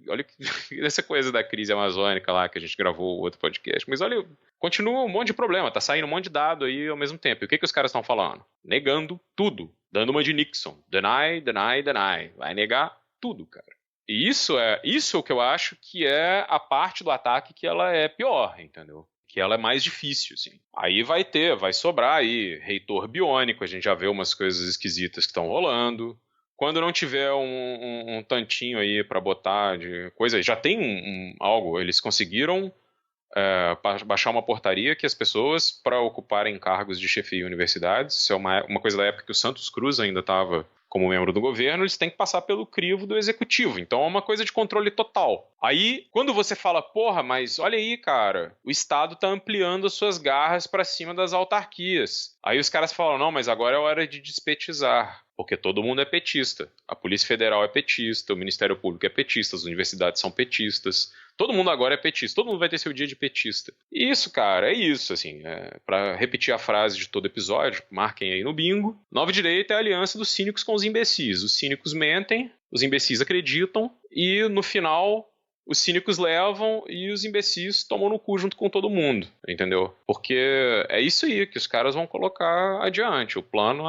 essa coisa da crise amazônica lá que a gente gravou o outro podcast. Mas olha, continua um monte de problema, tá saindo um monte de dado aí ao mesmo tempo. E o que os caras estão falando? Negando tudo. Dando uma de Nixon. Deny, deny, deny. Vai negar tudo, cara. E isso é o que eu acho que é a parte do ataque que ela é pior, entendeu? Que ela é mais difícil, assim. Aí vai sobrar aí reitor biônico, a gente já vê umas coisas esquisitas que estão rolando. Quando não tiver um tantinho aí para botar de coisa, já tem algo, eles conseguiram baixar uma portaria que as pessoas, para ocuparem cargos de chefia em universidades, isso é uma coisa da época que o Santos Cruz ainda estava como membro do governo, eles têm que passar pelo crivo do executivo. Então é uma coisa de controle total. Aí, quando você fala, porra, mas olha aí, cara, o Estado tá ampliando as suas garras para cima das autarquias. Aí os caras falam, não, mas agora é hora de despetizar. Porque todo mundo é petista. A Polícia Federal é petista, o Ministério Público é petista, as universidades são petistas. Todo mundo agora é petista, todo mundo vai ter seu dia de petista. E isso, cara, é isso, assim. Pra repetir a frase de todo episódio, marquem aí no bingo. Nova direita é a aliança dos cínicos com os imbecis. Os cínicos mentem, os imbecis acreditam, e no final os cínicos levam e os imbecis tomam no cu junto com todo mundo, entendeu? Porque é isso aí que os caras vão colocar adiante. O plano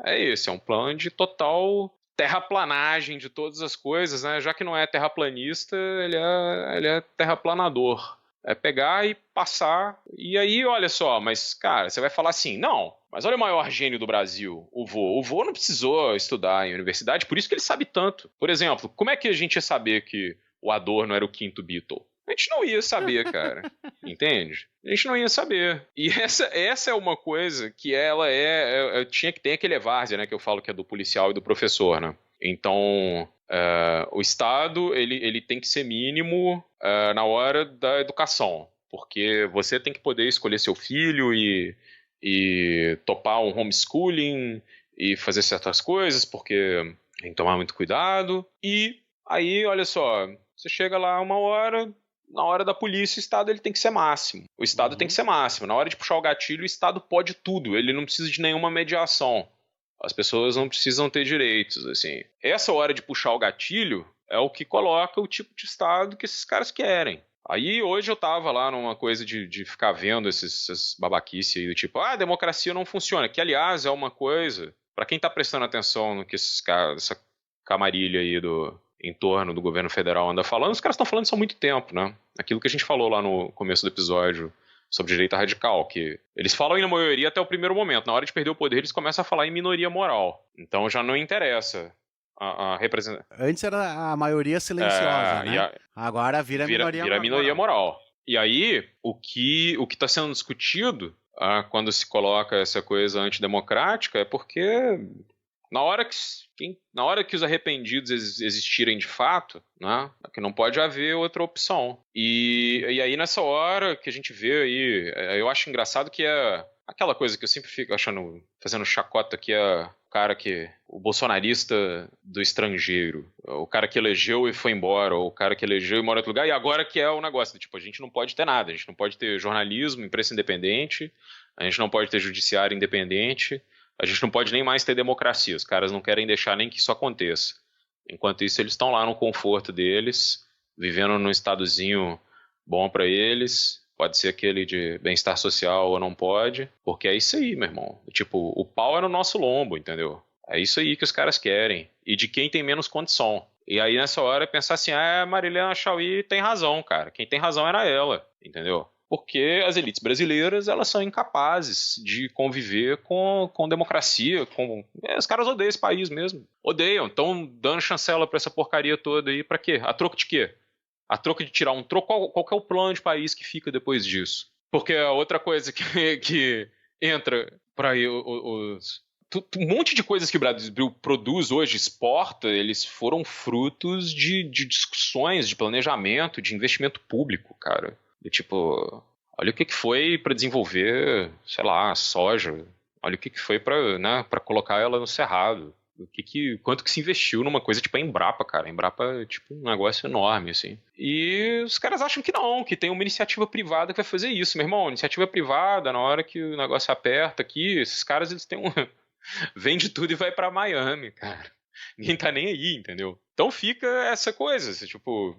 é esse, é um plano de total terraplanagem de todas as coisas, né? Já que não é terraplanista, ele é terraplanador. É pegar e passar, e aí, olha só, mas, cara, você vai falar assim, não, mas olha o maior gênio do Brasil, o vô. O vô não precisou estudar em universidade, por isso que ele sabe tanto. Por exemplo, como é que a gente ia saber que o Adorno era o quinto Beatle? A gente não ia saber, cara. Entende? A gente não ia saber. E essa é uma coisa que ela tinha que ter aquele várzea, né? Que eu falo que é do policial e do professor, né? Então, o Estado, ele tem que ser mínimo na hora da educação. Porque você tem que poder escolher seu filho e topar um homeschooling e fazer certas coisas, porque tem que tomar muito cuidado. E aí, olha só, você chega lá uma hora, na hora da polícia, o Estado ele tem que ser máximo. O Estado tem que ser máximo. Na hora de puxar o gatilho, o Estado pode tudo. Ele não precisa de nenhuma mediação. As pessoas não precisam ter direitos, assim. Essa hora de puxar o gatilho é o que coloca o tipo de Estado que esses caras querem. Aí hoje eu tava lá numa coisa de ficar vendo essas babaquices aí do tipo, a democracia não funciona. Que, aliás, é uma coisa, pra quem tá prestando atenção no que esses caras, essa camarilha aí em torno do governo federal anda falando, os caras estão falando isso há muito tempo, né? Aquilo que a gente falou lá no começo do episódio sobre direita radical, que eles falam em maioria até o primeiro momento. Na hora de perder o poder, eles começam a falar em minoria moral. Então já não interessa a representação. Antes era a maioria silenciosa, né? Agora vira minoria moral. E aí, o que está sendo discutido quando se coloca essa coisa antidemocrática é porque na hora que os arrependidos existirem de fato, né, que não pode haver outra opção. E aí nessa hora que a gente vê aí, eu acho engraçado que é aquela coisa que eu sempre fico fazendo chacota, que é o bolsonarista do estrangeiro, o cara que elegeu e foi embora, ou o cara que elegeu e mora em outro lugar, e agora que é o negócio, tipo, a gente não pode ter nada, a gente não pode ter jornalismo, imprensa independente, a gente não pode ter judiciário independente, a gente não pode nem mais ter democracia. Os caras não querem deixar nem que isso aconteça. Enquanto isso, eles estão lá no conforto deles, vivendo num estadozinho bom para eles. Pode ser aquele de bem-estar social ou não pode. Porque é isso aí, meu irmão. Tipo, o pau é no nosso lombo, entendeu? É isso aí que os caras querem. E de quem tem menos condição. E aí, nessa hora, pensar assim, Marilena Chauí tem razão, cara. Quem tem razão era ela, entendeu? Porque as elites brasileiras, elas são incapazes de conviver com democracia, os caras odeiam esse país mesmo. Odeiam, estão dando chancela pra essa porcaria toda aí, pra quê? A troco de quê? A troco de tirar um troco, qual que é o plano de país que fica depois disso? Porque a outra coisa que entra pra aí, um monte de coisas que o Brasil produz hoje, exporta, eles foram frutos de discussões, de planejamento, de investimento público, cara. Tipo, olha o que foi para desenvolver, sei lá, soja. Olha o que foi para colocar ela no cerrado. Quanto que se investiu numa coisa tipo a Embrapa, cara. A Embrapa é tipo um negócio enorme, assim. E os caras acham que não, que tem uma iniciativa privada que vai fazer isso. Meu irmão, iniciativa privada, na hora que o negócio aperta aqui, esses caras, eles têm vende tudo e vai pra Miami, cara. Ninguém tá nem aí, entendeu? Então fica essa coisa, assim, tipo...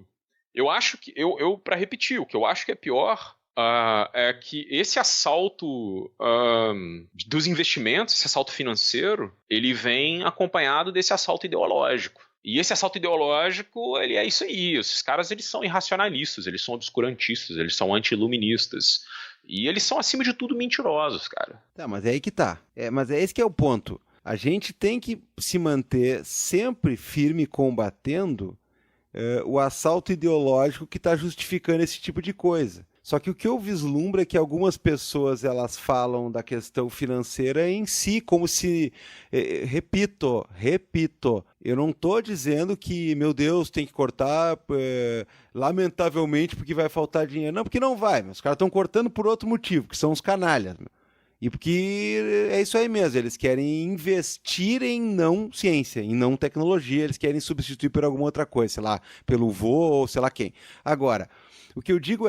Eu acho que... Pra repetir, o que eu acho que é pior... é que esse assalto dos investimentos, esse assalto financeiro, ele vem acompanhado desse assalto ideológico. E esse assalto ideológico, ele é isso aí. Esses caras, eles são irracionalistas, eles são obscurantistas, eles são anti-iluministas. E eles são, acima de tudo, mentirosos, cara. Tá, mas é aí que tá. Mas é esse que é o ponto. A gente tem que se manter sempre firme combatendo o assalto ideológico que está justificando esse tipo de coisa. Só que o que eu vislumbro é que algumas pessoas elas falam da questão financeira em si, como se... Repito, eu não estou dizendo que, meu Deus, tem que cortar lamentavelmente porque vai faltar dinheiro. Não, porque não vai, mas os caras estão cortando por outro motivo, que são os canalhas. E porque é isso aí mesmo, eles querem investir em não ciência, em não tecnologia, eles querem substituir por alguma outra coisa, sei lá, pelo vô ou sei lá quem. Agora... O que eu digo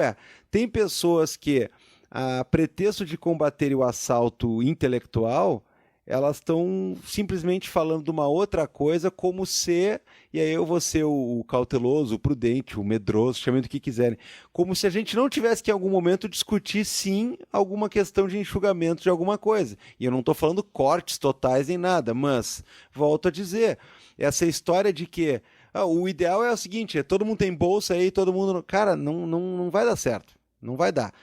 tem pessoas que, a pretexto de combater o assalto intelectual, elas estão simplesmente falando de uma outra coisa como se, e aí eu vou ser o cauteloso, o prudente, o medroso, chamem do que quiserem, como se a gente não tivesse que em algum momento discutir sim alguma questão de enxugamento de alguma coisa. E eu não estou falando cortes totais nem nada, mas, volto a dizer, essa história de que o ideal é o seguinte, todo mundo tem bolsa aí, todo mundo... Cara, não vai dar certo, não vai dar.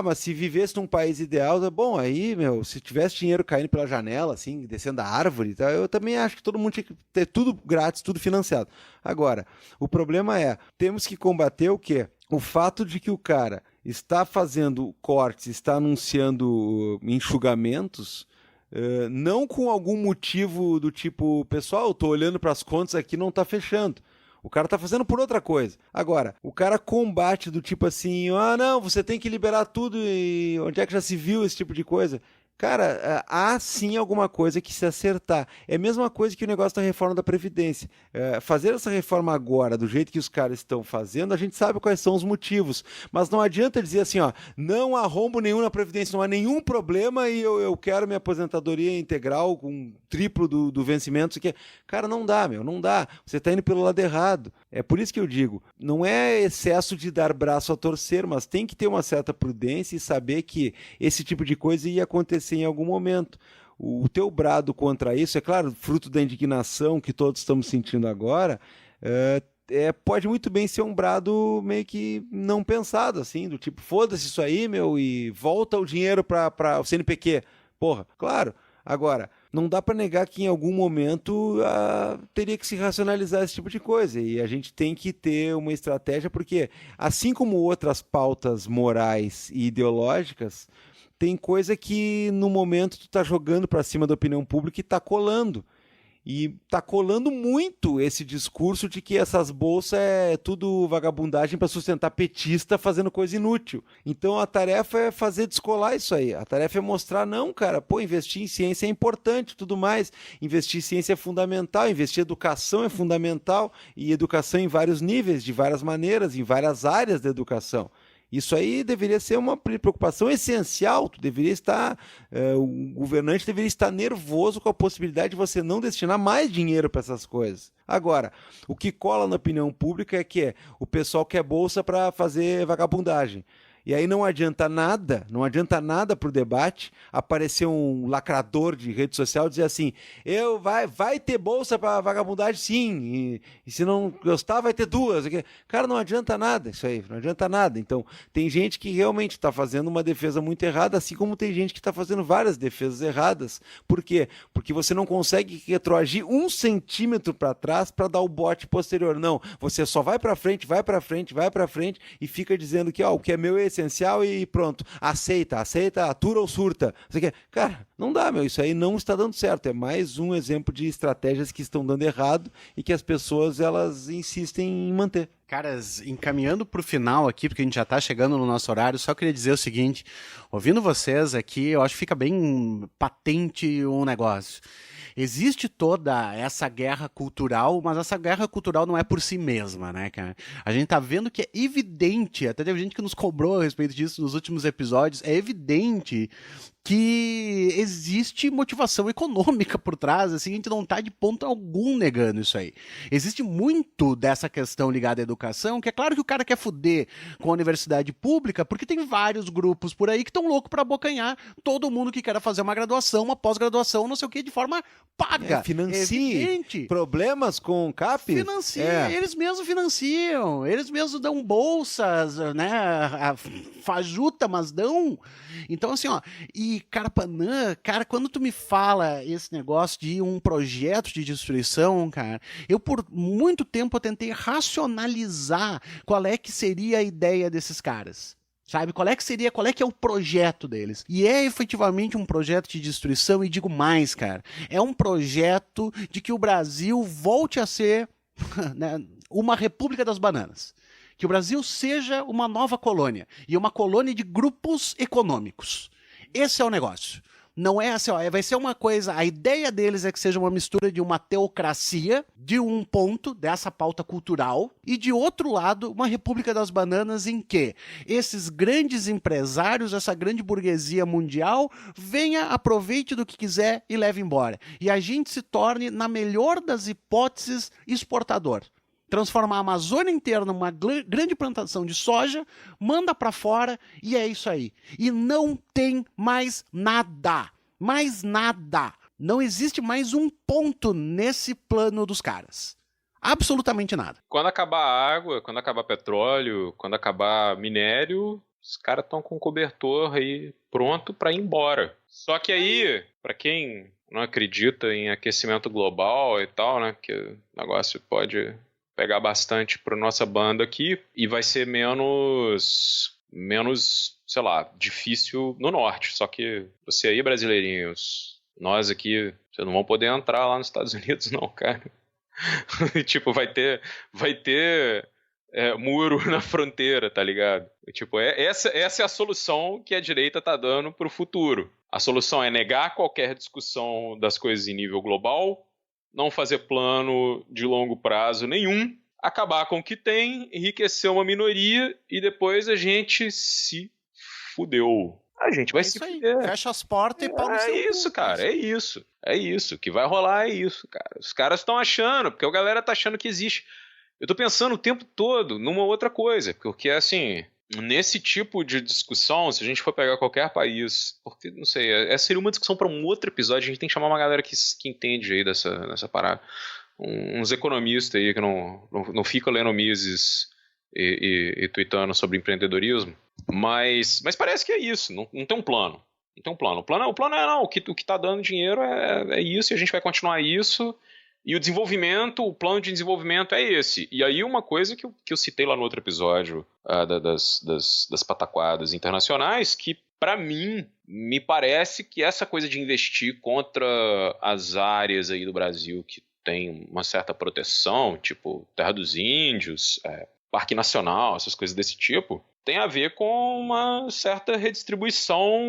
Mas se vivesse num país ideal, bom, aí, se tivesse dinheiro caindo pela janela, assim, descendo da árvore, tá, eu também acho que todo mundo tinha que ter tudo grátis, tudo financiado. Agora, o problema temos que combater o quê? O fato de que o cara está fazendo cortes, está anunciando enxugamentos... não com algum motivo do tipo, pessoal, eu tô olhando para as contas aqui, não tá fechando. O cara tá fazendo por outra coisa. Agora, o cara combate do tipo assim, não, você tem que liberar tudo e onde é que já se viu esse tipo de coisa? Cara, há sim alguma coisa que se acertar. É a mesma coisa que o negócio da reforma da Previdência. Fazer essa reforma agora, do jeito que os caras estão fazendo, a gente sabe quais são os motivos. Mas não adianta dizer assim, não há rombo nenhum na Previdência, não há nenhum problema e eu quero minha aposentadoria integral com triplo do vencimento. Cara, não dá, não dá. Você está indo pelo lado errado. É por isso que eu digo, não é excesso de dar braço a torcer, mas tem que ter uma certa prudência e saber que esse tipo de coisa ia acontecer em algum momento. O teu brado contra isso, é claro, fruto da indignação que todos estamos sentindo agora, pode muito bem ser um brado meio que não pensado, assim, do tipo, foda-se isso aí, e volta o dinheiro para o CNPq. Porra, claro. Agora, não dá para negar que em algum momento teria que se racionalizar esse tipo de coisa. E a gente tem que ter uma estratégia, porque assim como outras pautas morais e ideológicas, tem coisa que no momento tu tá jogando para cima da opinião pública e tá colando. E tá colando muito esse discurso de que essas bolsas é tudo vagabundagem para sustentar petista fazendo coisa inútil. Então a tarefa é fazer descolar isso aí. A tarefa é mostrar, não, cara, investir em ciência é importante, tudo mais. Investir em ciência é fundamental, investir em educação é fundamental, e educação em vários níveis, de várias maneiras, em várias áreas da educação. Isso aí deveria ser uma preocupação essencial. O governante deveria estar nervoso com a possibilidade de você não destinar mais dinheiro para essas coisas. Agora, o que cola na opinião pública é que o pessoal quer bolsa para fazer vagabundagem. E aí não adianta nada para o debate aparecer um lacrador de rede social dizer assim, vai ter bolsa para vagabundagem sim, e se não gostar vai ter duas. Cara, não adianta nada isso aí, não adianta nada. Então tem gente que realmente está fazendo uma defesa muito errada, assim como tem gente que está fazendo várias defesas erradas. Por quê? Porque você não consegue retroagir 1 centímetro para trás para dar o bote posterior. Não, você só vai para frente e fica dizendo que o que é meu é essencial e pronto. Aceita, atura ou surta. Você quer? Cara, não dá, meu. Isso aí não está dando certo. É mais um exemplo de estratégias que estão dando errado e que as pessoas, elas insistem em manter. Caras, encaminhando pro final aqui, porque a gente já tá chegando no nosso horário, só queria dizer o seguinte, ouvindo vocês aqui, eu acho que fica bem patente um negócio. Existe toda essa guerra cultural, mas essa guerra cultural não é por si mesma, né, cara? A gente tá vendo que é evidente, até teve gente que nos cobrou a respeito disso nos últimos episódios, é evidente que existe motivação econômica por trás, assim, a gente não tá de ponto algum negando isso aí. Existe muito dessa questão ligada à educação, que é claro que o cara quer fuder com a universidade pública, porque tem vários grupos por aí que estão loucos pra abocanhar todo mundo que quer fazer uma graduação, uma pós-graduação, não sei o que, de forma paga. Financie problemas com o CAP? Financia, eles mesmos financiam, eles mesmos dão bolsas, né, fajuta, mas dão. Então, assim, ó, e Carapanã, cara, quando tu me fala esse negócio de um projeto de destruição, cara, eu por muito tempo eu tentei racionalizar qual é que seria a ideia desses caras. Sabe, qual é que é o projeto deles? E é efetivamente um projeto de destruição, e digo mais, cara, é um projeto de que o Brasil volte a ser né, uma república das bananas. Que o Brasil seja uma nova colônia, e uma colônia de grupos econômicos. Esse é o negócio. Não é assim, ó, vai ser uma coisa, a ideia deles é que seja uma mistura de uma teocracia, de um ponto, dessa pauta cultural, e de outro lado, uma república das bananas em que esses grandes empresários, essa grande burguesia mundial, venha, aproveite do que quiser e leve embora. E a gente se torne, na melhor das hipóteses, exportador. Transformar a Amazônia inteira numa grande plantação de soja, manda para fora e é isso aí. E não tem mais nada. Mais nada. Não existe mais um ponto nesse plano dos caras. Absolutamente nada. Quando acabar a água, quando acabar petróleo, quando acabar minério, os caras estão com cobertor aí pronto para ir embora. Só que aí, para quem não acredita em aquecimento global e tal, né, que o negócio pode pegar bastante para nossa banda aqui e vai ser menos, sei lá, difícil no norte. Só que você aí, brasileirinhos, nós aqui, vocês não vão poder entrar lá nos Estados Unidos não, cara. Tipo, vai ter muro na fronteira, tá ligado? Tipo, essa é a solução que a direita tá dando pro futuro. A solução é negar qualquer discussão das coisas em nível global, não fazer plano de longo prazo nenhum, acabar com o que tem, enriquecer uma minoria e depois a gente se fudeu. A gente vai se fuder. Fecha as portas e pau no seu isso, cu. cara, é isso. É isso. O que vai rolar é isso, cara. Os caras estão achando, porque a galera tá achando que existe. Eu tô pensando o tempo todo numa outra coisa, porque assim, nesse tipo de discussão, se a gente for pegar qualquer país, porque, não sei, essa seria uma discussão para um outro episódio, a gente tem que chamar uma galera que entende aí dessa parada. Uns economistas aí que não ficam lendo Mises e tweetando sobre empreendedorismo, mas parece que é isso, não tem um plano. Não tem um plano. O plano é o que tá dando dinheiro é isso, e a gente vai continuar isso. E o plano de desenvolvimento é esse. E aí uma coisa que eu citei lá no outro episódio das pataquadas internacionais, que para mim, me parece que essa coisa de investir contra as áreas aí do Brasil que tem uma certa proteção, tipo Terra dos Índios, Parque Nacional, essas coisas desse tipo, tem a ver com uma certa redistribuição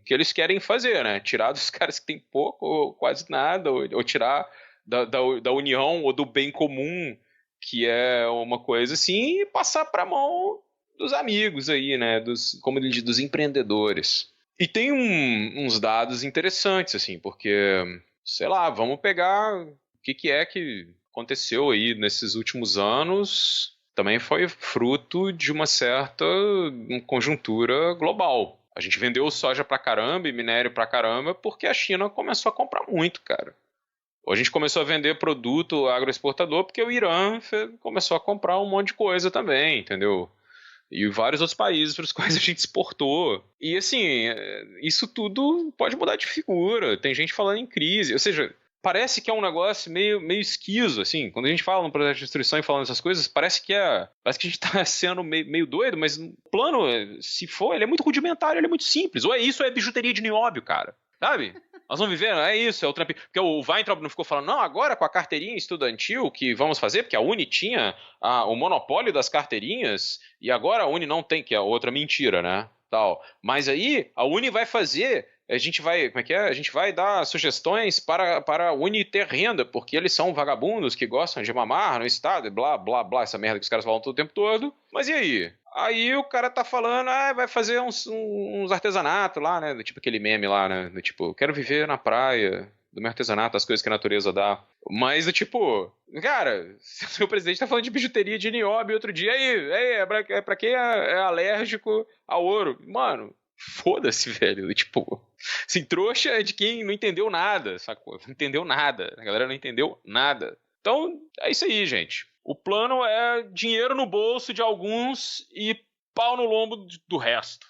que eles querem fazer, né? Tirar dos caras que têm pouco ou quase nada, ou tirar da união ou do bem comum, que é uma coisa assim, e passar para a mão dos amigos aí, né, dos empreendedores. E tem uns dados interessantes, assim, porque, sei lá, vamos pegar o que é que aconteceu aí nesses últimos anos, também foi fruto de uma certa conjuntura global. A gente vendeu soja pra caramba e minério pra caramba porque a China começou a comprar muito, cara. A gente começou a vender produto agroexportador porque o Irã começou a comprar um monte de coisa também, entendeu? E vários outros países para os quais a gente exportou. E assim, isso tudo pode mudar de figura. Tem gente falando em crise. Ou seja, parece que é um negócio meio esquiso, assim. Quando a gente fala no processo de destruição e falando essas coisas, parece que a gente tá sendo meio doido, mas o plano, se for, ele é muito rudimentar, ele é muito simples. Ou é isso ou é bijuteria de nióbio, cara. Sabe? Nós vamos viver, é isso, é o Trump. Porque o Weintraub não ficou falando, não, agora com a carteirinha estudantil que vamos fazer, porque a Uni tinha o monopólio das carteirinhas e agora a Uni não tem, que é outra mentira, né? Tal. Mas aí a Uni vai fazer, a gente vai, como é que é? A gente vai dar sugestões para a Uni ter renda, porque eles são vagabundos que gostam de mamar no estado, e blá, blá, blá, essa merda que os caras falam todo o tempo todo. Mas e aí? Aí o cara tá falando, vai fazer uns artesanatos lá, né? Tipo aquele meme lá, né? Do tipo, quero viver na praia, do meu artesanato, as coisas que a natureza dá. Mas, tipo, cara, se o seu presidente tá falando de bijuteria de nióbio outro dia, aí é pra quem é alérgico ao ouro? Mano, foda-se, velho. Tipo, assim, trouxa é de quem não entendeu nada, sacou? Não entendeu nada. A galera não entendeu nada. Então, é isso aí, gente. O plano é dinheiro no bolso de alguns e pau no lombo do resto.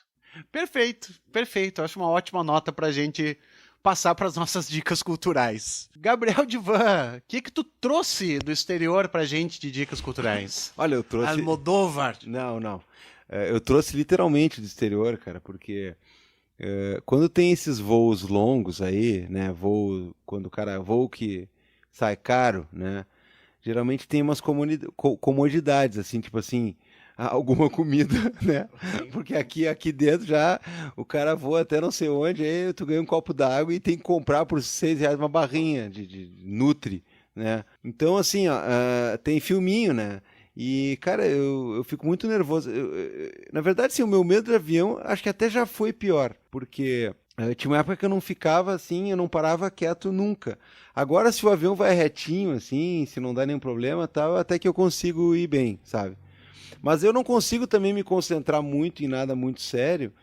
Perfeito, perfeito. Acho uma ótima nota pra gente passar para as nossas dicas culturais. Gabriel Divan, o que tu trouxe do exterior pra gente de dicas culturais? Olha, eu trouxe... Almodóvar. Não. Eu trouxe literalmente do exterior, cara, porque quando tem esses voos longos aí, né, voo que sai caro, né, geralmente tem umas comodidades, assim, tipo assim, alguma comida, né? Porque aqui dentro já o cara voa até não sei onde, aí tu ganha um copo d'água e tem que comprar por R$6 uma barrinha de Nutri, né? Então, assim, ó, tem filminho, né? E, cara, eu fico muito nervoso. Na verdade, sim, o meu medo de avião acho que até já foi pior, porque... tinha uma época que eu não ficava assim, eu não parava quieto nunca. Agora, se o avião vai retinho, assim, se não dá nenhum problema, tal, até que eu consigo ir bem, sabe? Mas eu não consigo também me concentrar muito em nada muito sério,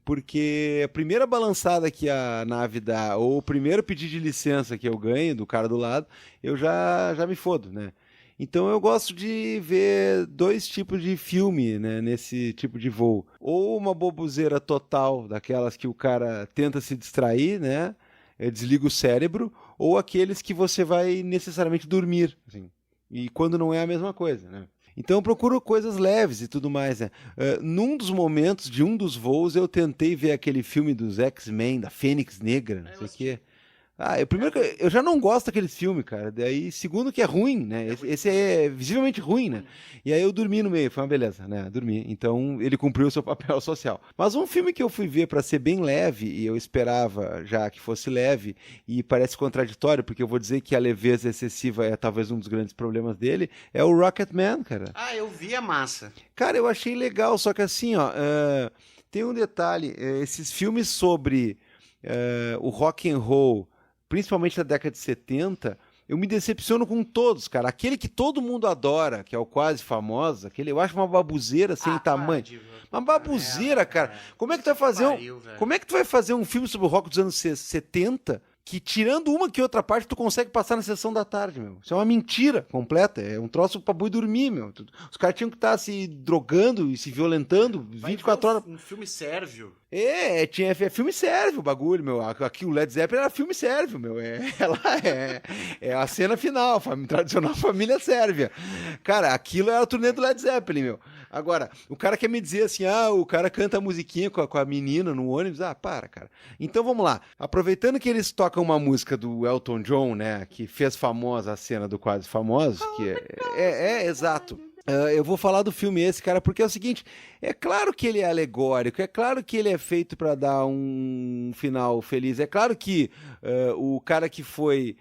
porque a primeira balançada que a nave dá, ou o primeiro pedido de licença que eu ganho do cara do lado, eu já me fodo, né? Então eu gosto de ver dois tipos de filme, né, nesse tipo de voo. Ou uma bobuzeira total, daquelas que o cara tenta se distrair, né, desliga o cérebro, ou aqueles que você vai necessariamente dormir, assim, e quando não é a mesma coisa, né. Então eu procuro coisas leves e tudo mais, né. Num dos momentos de um dos voos eu tentei ver aquele filme dos X-Men, da Fênix Negra, não sei o quê. Primeiro que eu já não gosto daquele filme, cara. Daí, segundo que é ruim, né? Esse é visivelmente ruim, né? E aí eu dormi no meio, foi uma beleza, né? Dormi. Então ele cumpriu o seu papel social. Mas um filme que eu fui ver pra ser bem leve, e eu esperava já que fosse leve, e parece contraditório, porque eu vou dizer que a leveza excessiva é talvez um dos grandes problemas dele, é o Rocketman, cara. Eu vi a massa. Cara, eu achei legal, só que assim, ó, tem um detalhe, esses filmes sobre o rock and roll, principalmente da década de 70, eu me decepciono com todos, cara. Aquele que todo mundo adora, que é o Quase Famosa, aquele eu acho uma babuzeira sem tamanho. Uma babuzeira, cara. Como é que tu vai fazer como é que tu vai fazer um filme sobre o rock dos anos 70 que, tirando uma que outra parte, tu consegue passar na sessão da tarde, meu? Isso é uma mentira completa. É um troço pra boi dormir, meu. Os caras tinham que estar se drogando e se violentando 24 horas. Um filme sérvio. É filme sérvio o bagulho, meu. Aqui o Led Zeppelin era filme sérvio, meu. É a cena final, tradicional família sérvia. Cara, aquilo é a turnê do Led Zeppelin, meu. Agora, o cara quer me dizer assim, o cara canta a musiquinha com a menina no ônibus. Para, cara. Então vamos lá. Aproveitando que eles tocam uma música do Elton John, né, que fez famosa a cena do Quase Famoso, que exato. Eu vou falar do filme esse, cara, porque é o seguinte, é claro que ele é alegórico, é claro que ele é feito para dar um final feliz, é claro que o cara que foi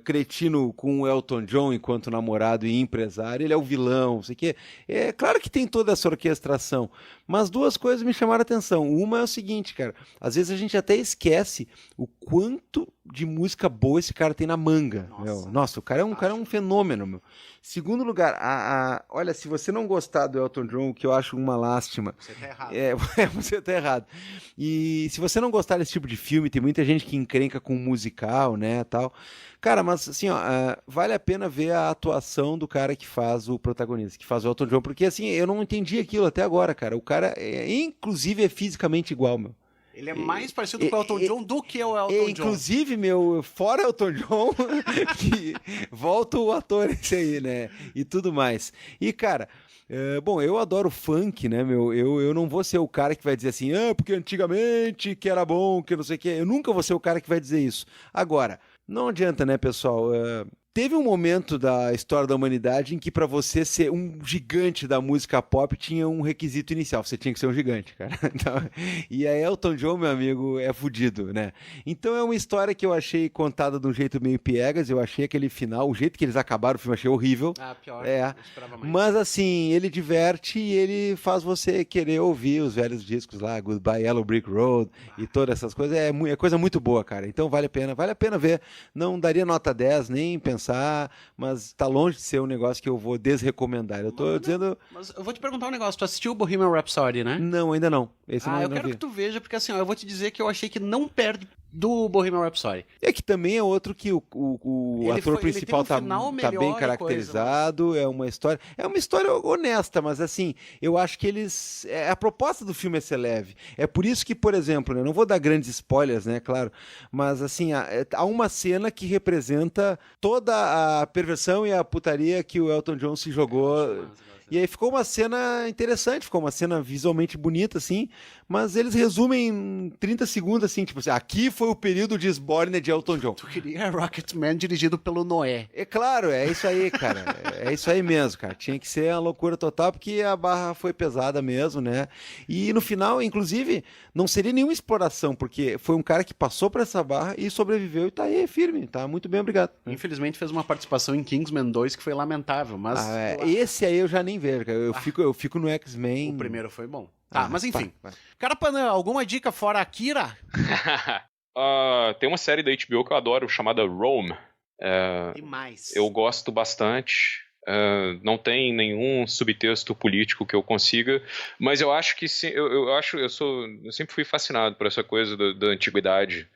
cretino com o Elton John enquanto namorado e empresário, ele é o vilão, não sei o quê. É claro que tem toda essa orquestração, mas duas coisas me chamaram a atenção. Uma é o seguinte, cara, às vezes a gente até esquece o quanto de música boa esse cara tem na manga. Nossa, o cara é um fenômeno, meu. Segundo lugar, olha, se você não gostar do Elton John, o que eu acho uma lástima... Você tá errado. Você tá errado. E se você não gostar desse tipo de filme, tem muita gente que encrenca com musical, né, tal... Cara, mas assim, ó, vale a pena ver a atuação do cara que faz o protagonista, que faz o Elton John, porque assim, eu não entendi aquilo até agora, cara. O cara, inclusive, é fisicamente igual, meu. Ele é mais parecido com o Elton John do que o Elton John. Inclusive, fora Elton John, que volta o ator esse aí, né? E tudo mais. E, cara, bom, eu adoro funk, né, meu? Eu não vou ser o cara que vai dizer assim, porque antigamente que era bom, que não sei o quê. Eu nunca vou ser o cara que vai dizer isso. Agora, não adianta, né, pessoal? Teve um momento da história da humanidade em que para você ser um gigante da música pop tinha um requisito inicial, você tinha que ser um gigante, cara. Então, e a Elton John, meu amigo, é fudido, né? Então é uma história que eu achei contada de um jeito meio piegas, eu achei aquele final, o jeito que eles acabaram o filme, eu achei horrível. Pior, eu esperava mais. Mas assim, ele diverte e ele faz você querer ouvir os velhos discos lá, Goodbye Yellow Brick Road e todas essas coisas, é coisa muito boa, cara. Então vale a pena ver. Não daria nota 10, nem pensar, mas tá longe de ser um negócio que eu vou desrecomendar. Eu tô dizendo... Mas eu vou te perguntar um negócio, tu assistiu o Bohemian Rhapsody, né? Não, ainda não. Esse eu quero que tu veja, porque assim, eu vou te dizer que eu achei que não perde do Bohemian Rhapsody. É que também é outro que o ator principal tá bem caracterizado, é uma história honesta, mas assim, eu acho que a proposta do filme é ser leve. É por isso que, por exemplo, né, não vou dar grandes spoilers, né, claro, mas assim, há uma cena que representa toda a perversão e a putaria que o Elton John se jogou. E aí ficou uma cena interessante, ficou uma cena visualmente bonita, assim, mas eles resumem em 30 segundos, assim, tipo assim, aqui foi o período de esbórnia de Elton John. Tu queria Rocketman dirigido pelo Noé. É claro, é isso aí, cara. É isso aí mesmo, cara. Tinha que ser uma loucura total, porque a barra foi pesada mesmo, né? E no final, inclusive, não seria nenhuma exploração, porque foi um cara que passou por essa barra e sobreviveu e tá aí firme, tá muito bem, obrigado. Infelizmente fez uma participação em Kingsman 2 que foi lamentável, mas... esse aí eu já nem vejo, cara. Eu fico no X-Men. O primeiro foi bom. Tá, mas enfim. Carapanã, alguma dica fora Akira? Tem uma série da HBO que eu adoro, chamada Rome. Demais. Eu gosto bastante. Não tem nenhum subtexto político que eu consiga, mas eu acho que eu sempre fui fascinado por essa coisa da antiguidade.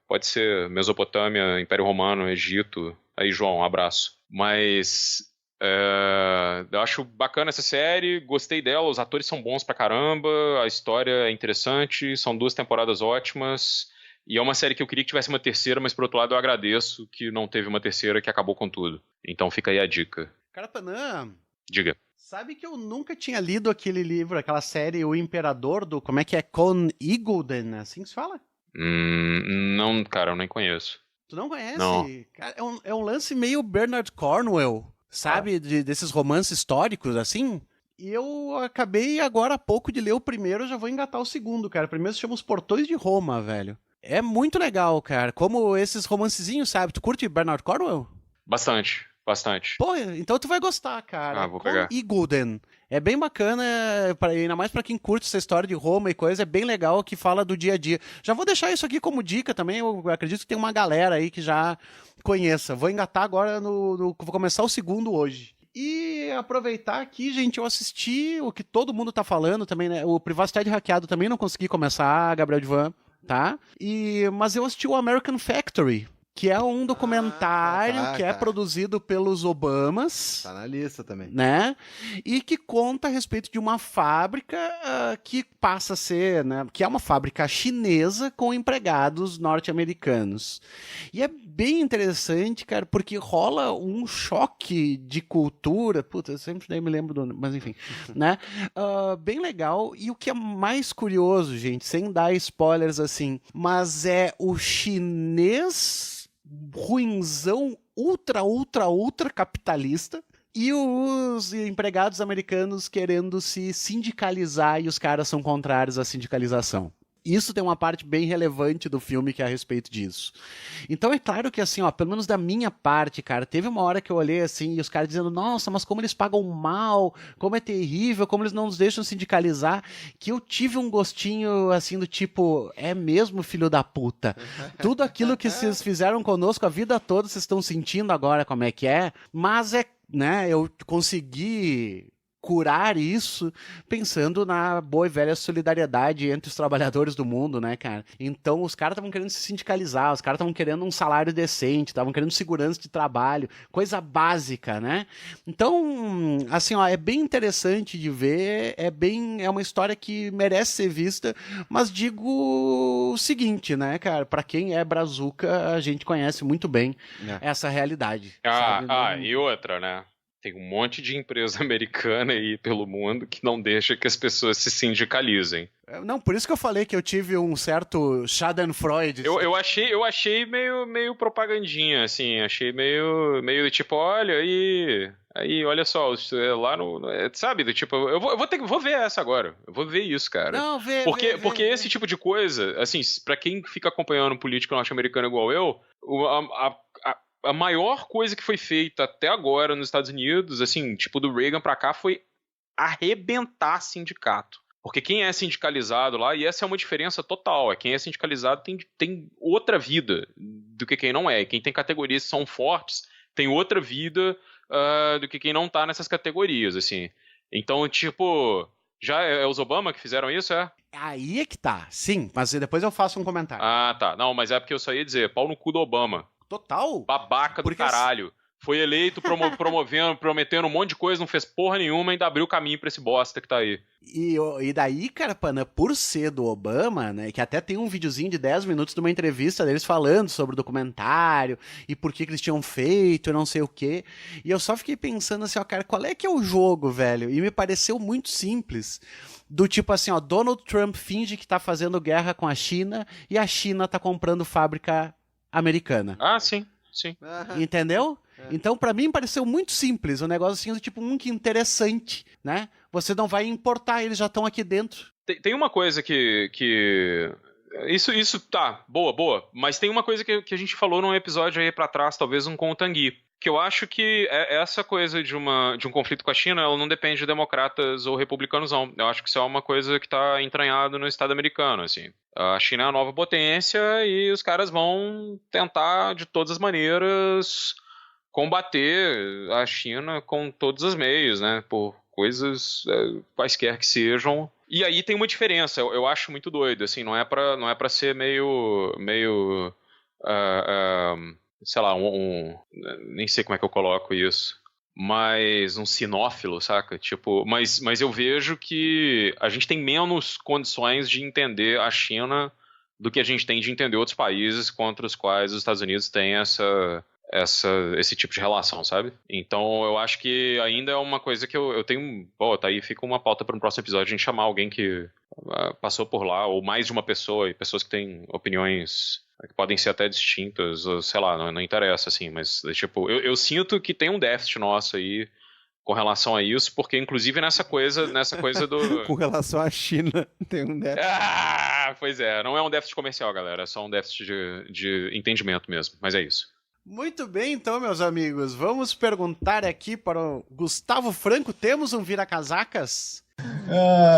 Pode ser Mesopotâmia, Império Romano, Egito. Aí, João, um abraço. Mas eu acho bacana essa série, gostei dela, os atores são bons pra caramba, a história é interessante, são 2 temporadas ótimas, e é uma série que eu queria que tivesse uma terceira, mas por outro lado eu agradeço que não teve uma terceira, que acabou com tudo. Então fica aí a dica. Carapanã, diga. Sabe que eu nunca tinha lido aquele livro, aquela série O Imperador do, como é que é, Con Iggulden, assim que se fala? Não, cara, eu nem conheço. Tu não conhece? Não. Cara, é um lance meio Bernard Cornwell, sabe? Desses romances históricos, assim. E eu acabei agora há pouco de ler o primeiro, já vou engatar o segundo, cara. O primeiro se chama Os Portões de Roma, velho. É muito legal, cara. Como esses romancezinhos, sabe? Tu curte Bernard Cornwell? Bastante. Pô, então tu vai gostar, cara. Vou pegar. Iggulden. É bem bacana, ainda mais pra quem curte essa história de Roma e coisa, é bem legal que fala do dia a dia. Já vou deixar isso aqui como dica também, eu acredito que tem uma galera aí que já conheça. Vou engatar agora, vou começar o segundo hoje. E aproveitar aqui, gente, eu assisti o que todo mundo tá falando também, né? O Privacidade Hackeado também não consegui começar, Gabriel Divan, tá? Mas eu assisti o American Factory, que é um documentário que é produzido pelos Obamas. Tá na lista também. Né? E que conta a respeito de uma fábrica que passa a ser, né? Que é uma fábrica chinesa com empregados norte-americanos. E é bem interessante, cara, porque rola um choque de cultura. Puta, eu sempre daí me lembro mas enfim, né? Bem legal. E o que é mais curioso, gente, sem dar spoilers assim, mas é o chinês ruinzão ultra capitalista e os empregados americanos querendo se sindicalizar e os caras são contrários à sindicalização. Isso tem uma parte bem relevante do filme que é a respeito disso. Então é claro que assim, ó, pelo menos da minha parte, cara, teve uma hora que eu olhei assim e os caras dizendo, nossa, mas como eles pagam mal, como é terrível, como eles não nos deixam sindicalizar, que eu tive um gostinho assim do tipo, é mesmo, filho da puta? Tudo aquilo que vocês fizeram conosco a vida toda, vocês estão sentindo agora como é que é, mas né, eu consegui curar isso pensando na boa e velha solidariedade entre os trabalhadores do mundo, né, cara? Então os caras estavam querendo se sindicalizar, os caras estavam querendo um salário decente, estavam querendo segurança de trabalho, coisa básica, né? Então, assim, ó, é bem interessante de ver, é uma história que merece ser vista, mas digo o seguinte, né, cara? Pra quem é brazuca, a gente conhece muito bem essa realidade. Sabe? E outra, né? Tem um monte de empresa americana aí pelo mundo que não deixa que as pessoas se sindicalizem. Não, por isso que eu falei que eu tive um certo Schadenfreude. Eu achei meio propagandinha, assim, achei meio tipo, olha aí, olha só, lá no, sabe, do tipo, eu vou ver essa agora, eu vou ver isso, cara. Não, porque esse tipo de coisa, assim, pra quem fica acompanhando política norte-americana igual eu, a maior coisa que foi feita até agora nos Estados Unidos, assim, tipo, do Reagan pra cá, foi arrebentar sindicato. Porque quem é sindicalizado lá, e essa é uma diferença total, quem é sindicalizado tem outra vida do que quem não é. Quem tem categorias que são fortes tem outra vida do que quem não tá nessas categorias, assim. Então, tipo, já é os Obama que fizeram isso, é? Aí é que tá, sim, mas depois eu faço um comentário. Ah, tá. Não, mas é porque eu só ia dizer, pau no cu do Obama. Total. Babaca do caralho. Foi eleito prometendo um monte de coisa, não fez porra nenhuma, ainda abriu caminho pra esse bosta que tá aí. E daí, cara, Pana, por ser do Obama, né, que até tem um videozinho de 10 minutos de uma entrevista deles falando sobre o documentário e por que eles tinham feito e não sei o quê. E eu só fiquei pensando assim, ó, cara, qual é que é o jogo, velho? E me pareceu muito simples. Do tipo assim, ó, Donald Trump finge que tá fazendo guerra com a China e a China tá comprando fábrica americana. Ah, sim. Entendeu? Então, pra mim, pareceu muito simples. Um negócio assim, do tipo, que interessante, né? Você não vai importar, eles já estão aqui dentro. Tem uma coisa que... Isso tá, boa. Mas tem uma coisa que a gente falou num episódio aí pra trás, talvez com o Tanguy. Que eu acho que essa coisa de um conflito com a China, ela não depende de democratas ou republicanos, não. Eu acho que isso é uma coisa que está entranhado no Estado americano, assim. A China é a nova potência e os caras vão tentar, de todas as maneiras, combater a China com todos os meios, né? Por coisas quaisquer que sejam. E aí tem uma diferença, eu acho muito doido, assim, não é pra ser meio sei lá, nem sei como é que eu coloco isso, mas um sinófilo, saca? Tipo, mas eu vejo que a gente tem menos condições de entender a China do que a gente tem de entender outros países contra os quais os Estados Unidos têm esse tipo de relação, sabe? Então eu acho que ainda é uma coisa que eu tenho... Pô, tá aí, fica uma pauta para um próximo episódio, a gente chamar alguém que passou por lá, ou mais de uma pessoa, e pessoas que têm opiniões que podem ser até distintas, ou, sei lá, não interessa, assim, mas tipo, eu sinto que tem um déficit nosso aí com relação a isso, porque inclusive nessa coisa do... Com relação à China, tem um déficit. Pois é, não é um déficit comercial, galera, é só um déficit de entendimento mesmo, mas é isso. Muito bem, então, meus amigos, vamos perguntar aqui para o Gustavo Franco, temos um vira-casacas?